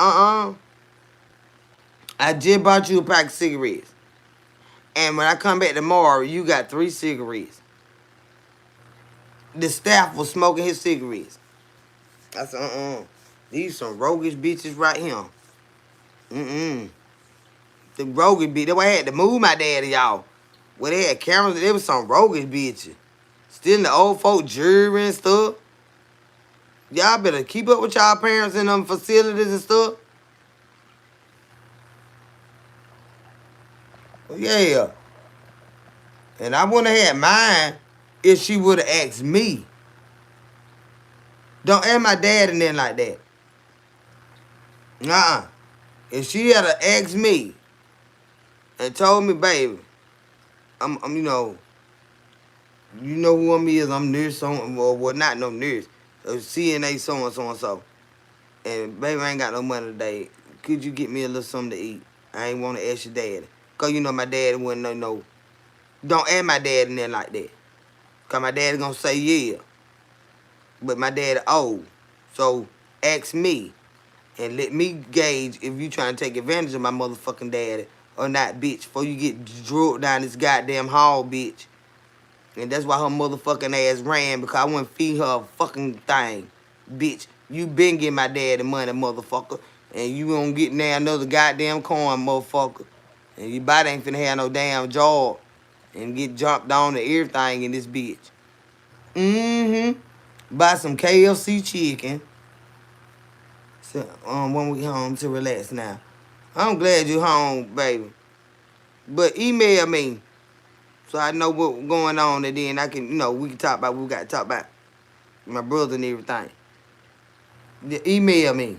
I just bought you a pack of cigarettes. And when I come back tomorrow, you got 3 cigarettes. The staff was smoking his cigarettes. I said, these some roguish bitches right here. The roguish bitch. That's why I had to move my daddy, y'all. Where they had cameras, there was some roguish bitches. Stealing the old folk jewelry and stuff. Y'all better keep up with y'all parents in them facilities and stuff. Yeah. And I wouldn't have had mine if she would have asked me. Don't ask my dad and then like that. Nuh-uh. If she had asked me and told me, baby, I'm you know who I'm is, I'm nurse, so, or well, not no nurse, CNA so and so. And baby, I ain't got no money today. Could you get me a little something to eat? I ain't want to ask your daddy. Cause you know my daddy wouldn't know. Don't ask my dad in there like that. Cause my daddy gonna say yeah. But my daddy old. So ask me. And let me gauge if you trying to take advantage of my motherfucking daddy or not, bitch. Before you get drilled down this goddamn hall, bitch. And that's why her motherfucking ass ran. Because I wouldn't feed her a fucking thing. Bitch, you been getting my daddy money, motherfucker. And you gonna get now another goddamn coin, motherfucker. And your body ain't finna have no damn job. And get jumped on to everything in this bitch. Buy some KFC chicken. So, 1 week home to relax now. I'm glad you home, baby. But email me so I know what's going on, and then I can, you know, we can talk about what we got to talk about. My brother and everything. Email me.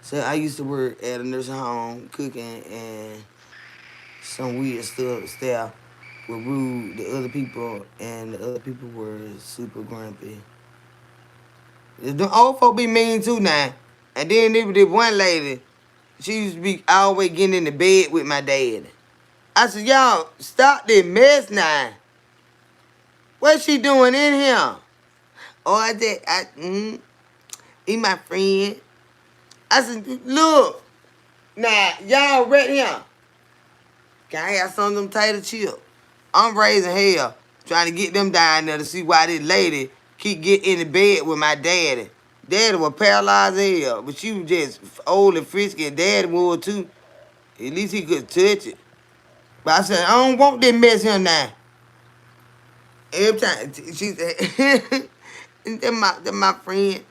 So I used to work at a nursing home cooking and some weird stuff were rude to other people, and the other people were super grumpy. The old folk be mean too now. And then there was this one lady, she used to be always getting in the bed with my dad. I said, y'all, stop this mess now. What's she doing in here? Oh, I said, he my friend. I said, look, now, y'all right here. Can I have some of them tater chips? I'm raising hell trying to get them down there to see why this lady keep getting in the bed with my daddy. Daddy was paralyzed as hell, but she was just old and frisky, and daddy was too. At least he could touch it. But I said, I don't want this mess here now. Every time she said, that my friend,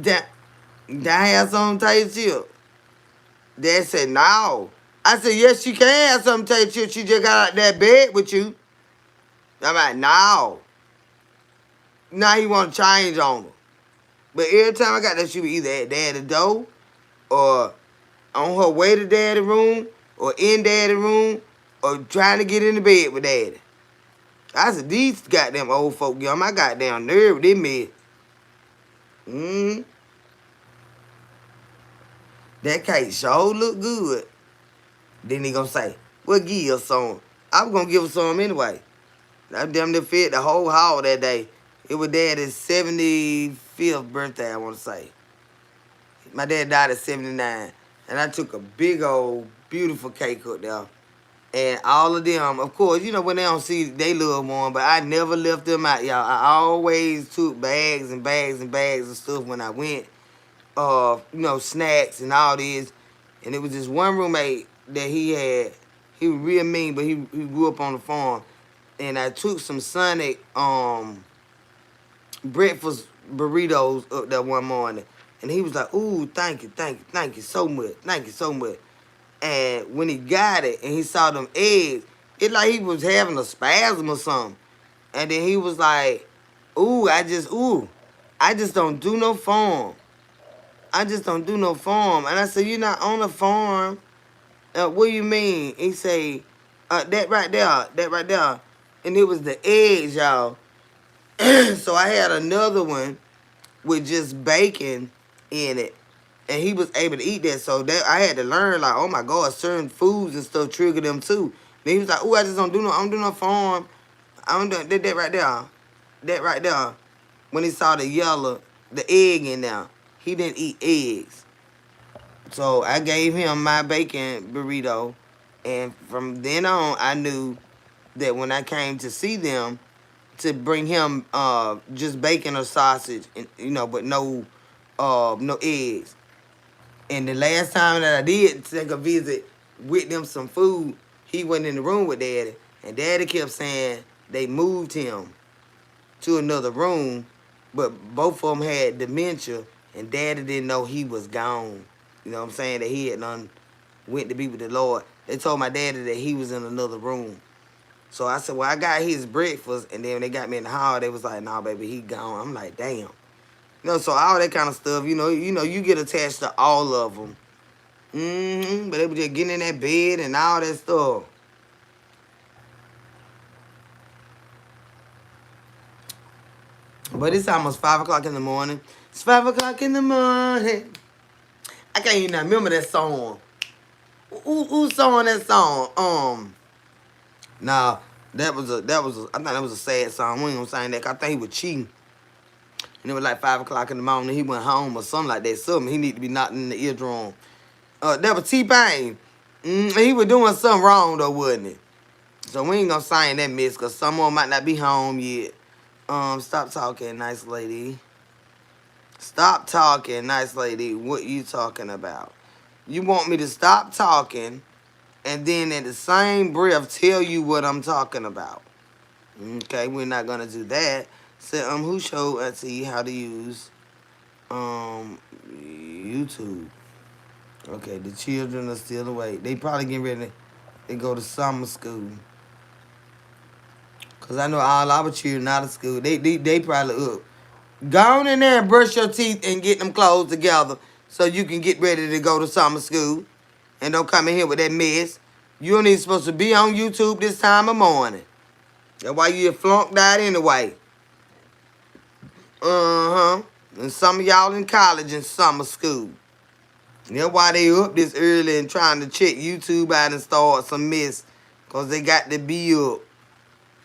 that I have some tater chips. Dad said, no. I said, yes, she can have some tater chips. She just got out that bed with you. I'm like, no. Now he want to change on her. But every time I got that, she was either at daddy's door or on her way to daddy's room or in daddy's room or trying to get in the bed with daddy. I said, these goddamn old folk get on my goddamn nerve with this mess. That cake sure look good. Then he gonna say, well, give her some. I was gonna give her some anyway. I damn near fed the whole hall that day. It was daddy's 75th birthday, I want to say. My dad died at 79. And I took a big old, beautiful cake up there. And all of them, of course, you know, when they don't see they little one, but I never left them out, y'all. I always took bags and bags and bags of stuff when I went. You know, snacks and all this. And it was this one roommate that he had. He was real mean, but he grew up on the farm. And I took some Sonic breakfast burritos up there one morning. And he was like, ooh, thank you so much. Thank you so much. And when he got it and he saw them eggs, it like he was having a spasm or something. And then he was like, I just don't do no farm. I just don't do no farm. And I said, you're not on a farm. What do you mean? He say, that right there. And it was the eggs, y'all. So I had another one with just bacon in it. And he was able to eat that. So that I had to learn, like, oh my God, certain foods and stuff trigger them too. Then he was like, I just don't do no farm. I don't do that right there. That right there. When he saw the egg in there, he didn't eat eggs. So I gave him my bacon burrito. And from then on, I knew that when I came to see them, to bring him just bacon or sausage, and, you know, but no eggs. And the last time that I did take a visit with them some food, he went in the room with Daddy. And Daddy kept saying they moved him to another room, but both of them had dementia, and Daddy didn't know he was gone. You know what I'm saying? That he had went to be with the Lord. They told my daddy that he was in another room. So I said, well, I got his breakfast, and then when they got me in the hall, they was like, nah, baby, he gone. I'm like, damn. You know, so all that kind of stuff, you know, you get attached to all of them. But they were just getting in that bed and all that stuff. But it's almost 5 o'clock in the morning. It's 5 o'clock in the morning. I can't even remember that song. Who sang that song? Nah, I thought that was a sad song. We ain't gonna sing that 'cause I think he was cheating. And it was like 5 o'clock in the morning. He went home or something like that. Something he need to be knocked in the eardrum. That was T-Pain. He was doing something wrong though, wasn't he? So we ain't gonna sing that mess because someone might not be home yet. Stop talking, nice lady. Stop talking, nice lady. What you talking about? You want me to stop talking and then in the same breath tell you what I'm talking about. Okay, we're not gonna do that. So who showed Auntie how to use YouTube? Okay, the children are still awake. They probably getting ready to go to summer school. Cause I know all our children out of school. They probably up. Go on in there and brush your teeth and get them clothes together so you can get ready to go to summer school. And don't come in here with that mess. You ain't even supposed to be on YouTube this time of morning. That's why you flunked out anyway. And some of y'all in college and summer school. That's why they up this early and trying to check YouTube out and start some mess. Because they got to be up.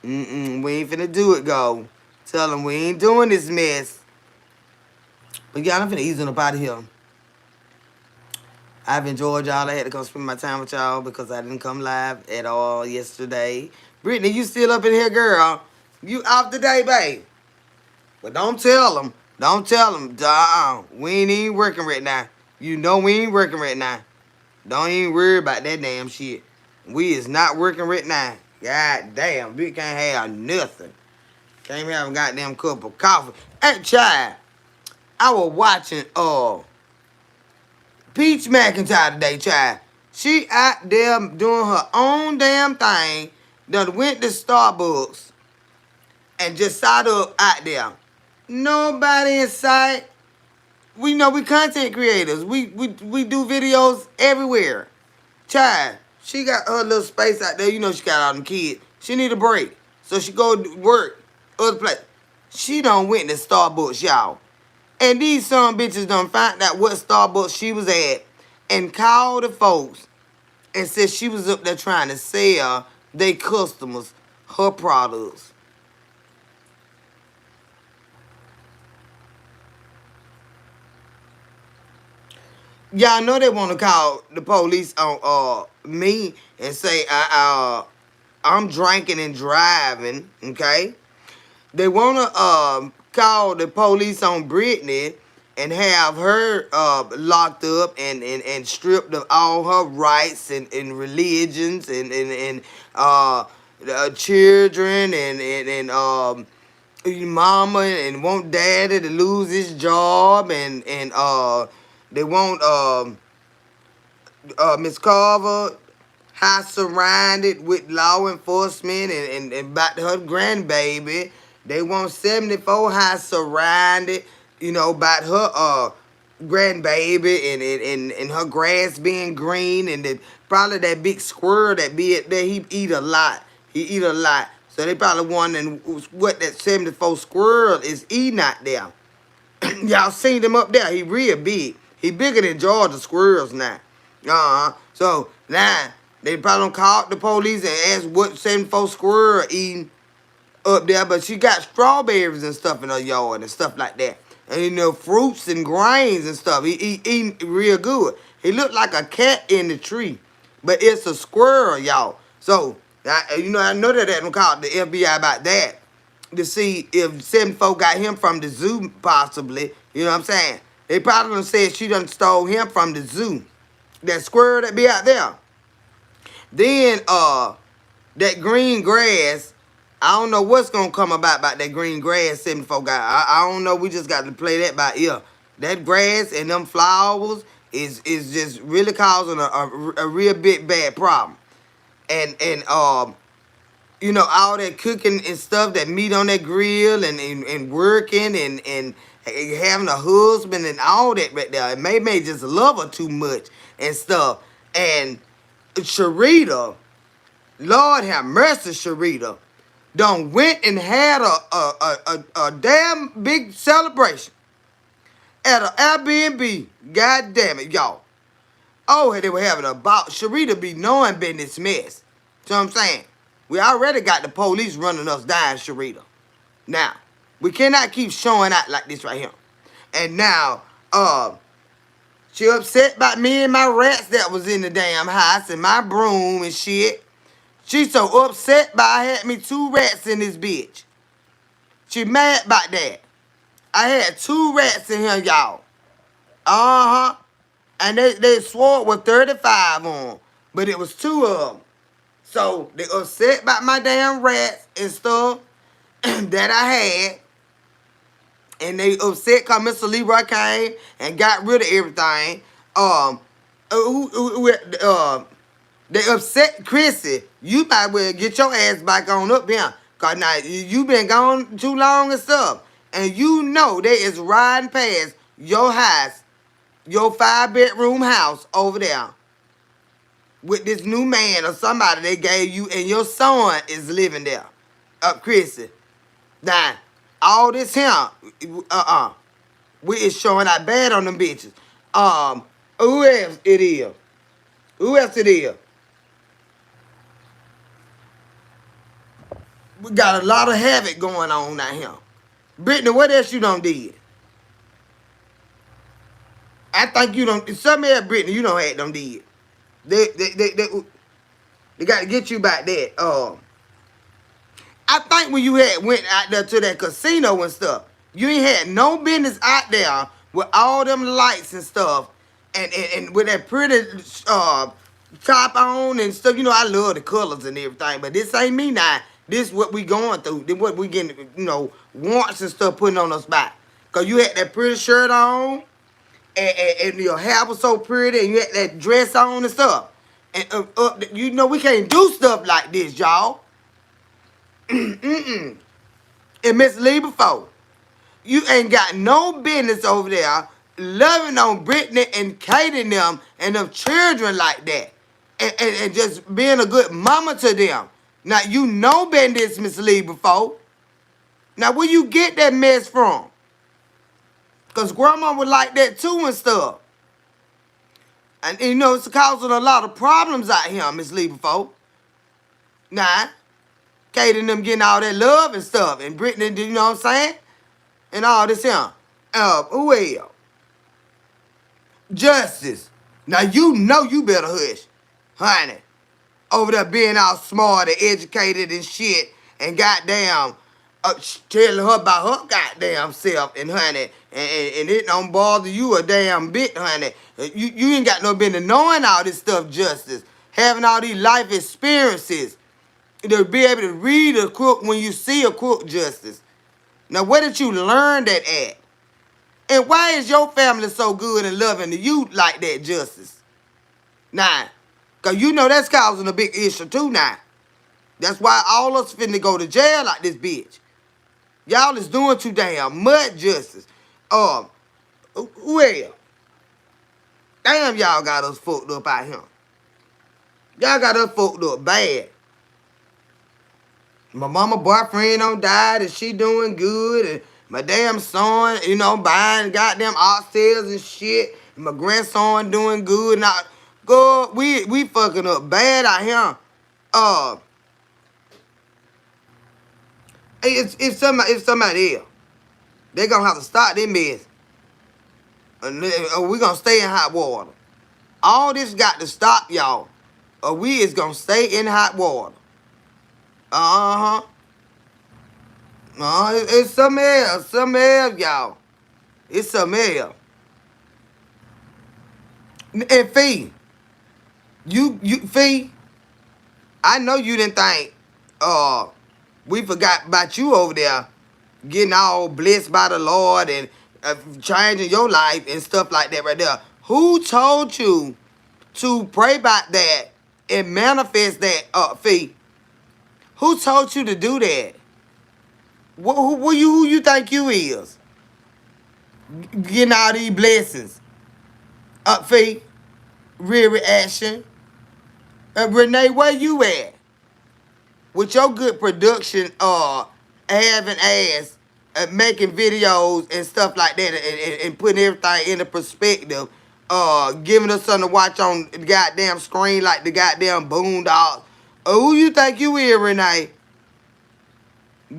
We ain't finna do it, go. Tell them we ain't doing this mess. But y'all, I'm finna ease on up out of here. I've enjoyed y'all. I had to come spend my time with y'all because I didn't come live at all yesterday. Brittany, you still up in here, girl? You off today, babe? But don't tell them. Don't tell them. We ain't even working right now. You know we ain't working right now. Don't even worry about that damn shit. We is not working right now. God damn, we can't have nothing. Can't have a goddamn cup of coffee. Hey, child, I was watching Peach McIntyre today, child. She out there doing her own damn thing. Done went to Starbucks and just sat up out there. Nobody in sight. We know we content creators. We do videos everywhere. Child, she got her little space out there. You know she got all them kids. She need a break. So she go work other place. She done went to Starbucks, y'all. And these some bitches done found out what Starbucks she was at and called the folks and said she was up there trying to sell their customers her products. Y'all know they want to call the police on me and say I'm drinking and driving, okay? They want to call the police on Brittany and have her locked up and stripped of all her rights and religions and children and mama and want daddy to lose his job and they want Miss Carver high surrounded with law enforcement and about her grandbaby. They want 74 high surrounded, you know, about her grandbaby and her grass being green and probably that big squirrel that be there. He eat a lot. He eat a lot. So they probably wondering what that 74 squirrel is eating out there. Y'all seen him up there. He real big. He bigger than Georgia squirrels now. So now they probably don't call the police and ask what 74 squirrel eating up there. But she got strawberries and stuff in her yard and stuff like that. And you know, fruits and grains and stuff. He eating real good. He looked like a cat in the tree. But it's a squirrel, y'all. So, I know that they don't call the FBI about that to see if 74 got him from the zoo, possibly. You know what I'm saying? They probably done said she done stole him from the zoo. That squirrel that be out there. Then, that green grass, I don't know what's gonna come about that green grass 74 got. I don't know. We just got to play that by ear. That grass and them flowers is just really causing a real big bad problem. And you know, all that cooking and stuff, that meat on that grill and working and having a husband and all that right there. And may just love her too much and stuff. And Sharita, Lord have mercy, Sharita, done went and had a damn big celebration at an Airbnb. God damn it, y'all. Oh, they were having a about Sharita be knowing business mess. You know what I'm saying? We already got the police running us down, Sharita. Now, we cannot keep showing out like this right here. And now, she upset about me and my rats that was in the damn house and my broom and shit. She so upset by I had me 2 rats in this bitch. She mad about that. I had 2 rats in here, y'all. Uh-huh. And they swore with 35 on them. But it was 2 of them. So they upset about my damn rats and stuff that I had. And they upset because Mr. Leroy came and got rid of everything. They upset Chrissy. You might well get your ass back on up here. Because now you been gone too long and stuff. And you know they is riding past your house, your 5-bedroom house over there with this new man or somebody they gave you, and your son is living there. Chrissy. Now, all this here, we is showing out bad on them bitches. Who else it is? Who else it is? We got a lot of havoc going on out here. Brittany, what else you done did? I think you don't. Some of Brittany, you don't have them did. They got to get you back there. I think when you had went out there to that casino and stuff, you ain't had no business out there with all them lights and stuff, and with that pretty top on and stuff. You know, I love the colors and everything, but this ain't me now. This what we going through. This what we getting, warrants and stuff putting on us back. Cause you had that pretty shirt on, and your hair was so pretty, and you had that dress on and stuff. And we can't do stuff like this, y'all. And Miss Lee before, you ain't got no business over there loving on Brittany and Katie and them children like that. And just being a good mama to them. Now, you know been this, Miss Lee, before. Now, where you get that mess from? Because grandma was like that too and stuff. And it's causing a lot of problems out here, Miss Lee, before. Now, Katie and them getting all that love and stuff. And Brittany, you know what I'm saying? And all this here. Who else? Justice. Now, you know you better hush, honey. Over there being all smart and educated and shit. And goddamn, telling her about her goddamn self and honey. And it don't bother you a damn bit, honey. You ain't got no business knowing all this stuff, Justice. Having all these life experiences. To be able to read a crook when you see a crook, Justice. Now, where did you learn that at? And why is your family so good and loving to you like that, Justice? Nah, because you know that's causing a big issue too now. That's why all us finna go to jail like this bitch. Y'all is doing too damn much, Justice. Well, damn, y'all got us fucked up out here. Y'all got us fucked up bad. My mama boyfriend done died and she doing good. And my damn son, buying goddamn oxtails and shit. And my grandson doing good. Now, God, we fucking up bad out here. It's somebody else. They gonna have to stop their mess. And we gonna stay in hot water. All this got to stop, y'all. Or we is gonna stay in hot water. Uh-huh. No, it's something else, y'all. It's something else. And Fee, Fee, I know you didn't think, we forgot about you over there, getting all blessed by the Lord and changing your life and stuff like that right there. Who told you to pray about that and manifest that, Fee? Who told you to do that? Who you think you is? Getting all these blessings. Fee, real reaction. Renee, where you at? With your good production, having ass, making videos and stuff like that, and putting everything into perspective, giving us something to watch on the goddamn screen like the goddamn Boondocks. Who you think you is, Renee?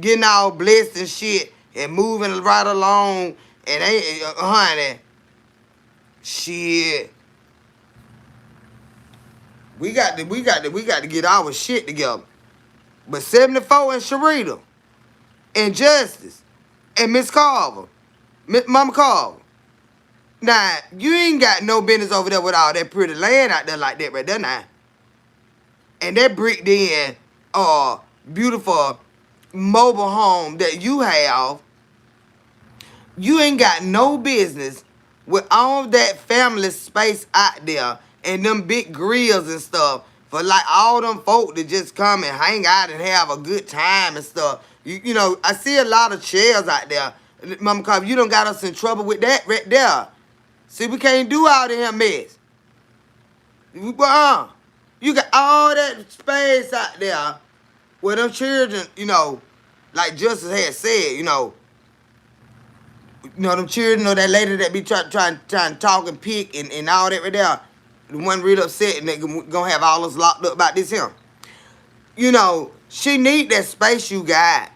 Getting all blessed and shit and moving right along and honey, shit. We got to get our shit together. But 74 and Sharita and Justice and Miss Carver, Mama Carver. Now, you ain't got no business over there with all that pretty land out there like that right there now. And that bricked in beautiful mobile home that you have. You ain't got no business with all that family space out there and them big grills and stuff for like all them folk to just come and hang out and have a good time and stuff. I see a lot of chairs out there. Mama Carver, you done got us in trouble with that right there. See, we can't do all that mess. You got all that space out there where them children, like Justice had said, them children, that lady that be trying to talk and pick and all that right there, the one real upset and they gonna have all us locked up about this him. She need that space you got.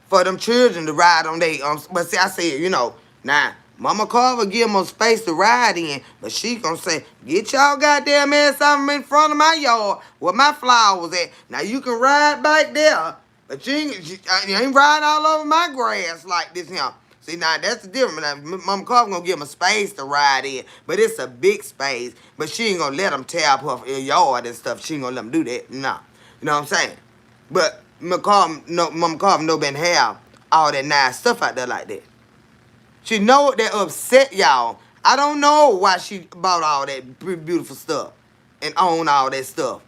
For them children to ride on they but see, I said, now Mama Carver give them space to ride in, but she gonna say, get y'all goddamn ass out in front of my yard where my flowers at. Now you can ride back there, but you ain't riding all over my grass like this here. See, now that's the difference. Now, Mama Carver gonna give them a space to ride in, but it's a big space. But she ain't gonna let them tear up her yard and stuff. She ain't gonna let them do that. Nah. You know what I'm saying? But Mama Carver no been have all that nice stuff out there like that. She know that upset y'all. I don't know why she bought all that beautiful stuff and own all that stuff.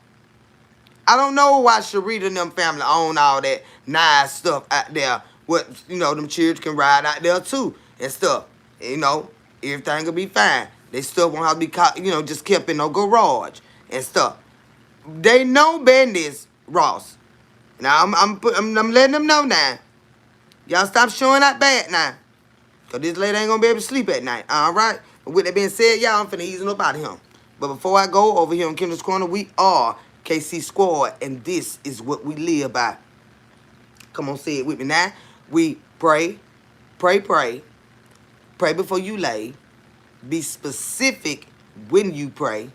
I don't know why Sharita and them family own all that nice stuff out there. What, them children can ride out there too and stuff. Everything will be fine. They still won't have to be caught, just kept in no garage and stuff. They know business, Ross. Now I'm letting them know now. Y'all stop showing that bad now. Because this lady ain't going to be able to sleep at night. All right? But with that being said, y'all, I'm finna ease up out of him. But before I go over here on Kendall's Corner, we are KC Squad, and this is what we live by. Come on, say it with me now. We pray, pray, pray. Pray before you lay. Be specific when you pray.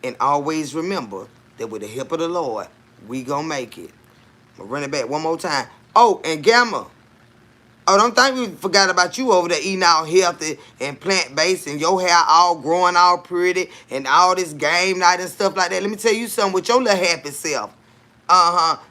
And always remember that with the help of the Lord, we going to make it. I'm going to run it back one more time. Oh, and Gamma. Oh, don't think we forgot about you over there eating all healthy and plant-based and your hair all growing all pretty and all this game night and stuff like that. Let me tell you something with your little happy self.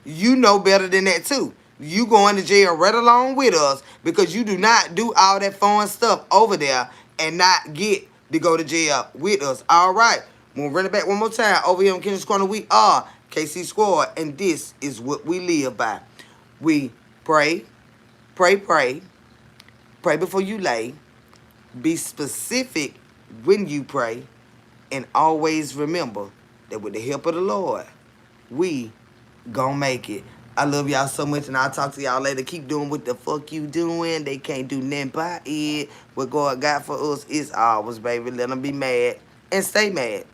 You know better than that too. You going to jail right along with us because you do not do all that fun stuff over there and not get to go to jail with us. All right. We'll run it back one more time. Over here on Kendall's Corner, we are KC Squad, and this is what we live by. We pray. Pray, pray. Pray before you lay. Be specific when you pray. And always remember that with the help of the Lord, we gonna make it. I love y'all so much, and I'll talk to y'all later. Keep doing what the fuck you doing. They can't do nothing by it. What God got for us is ours, baby. Let them be mad and stay mad.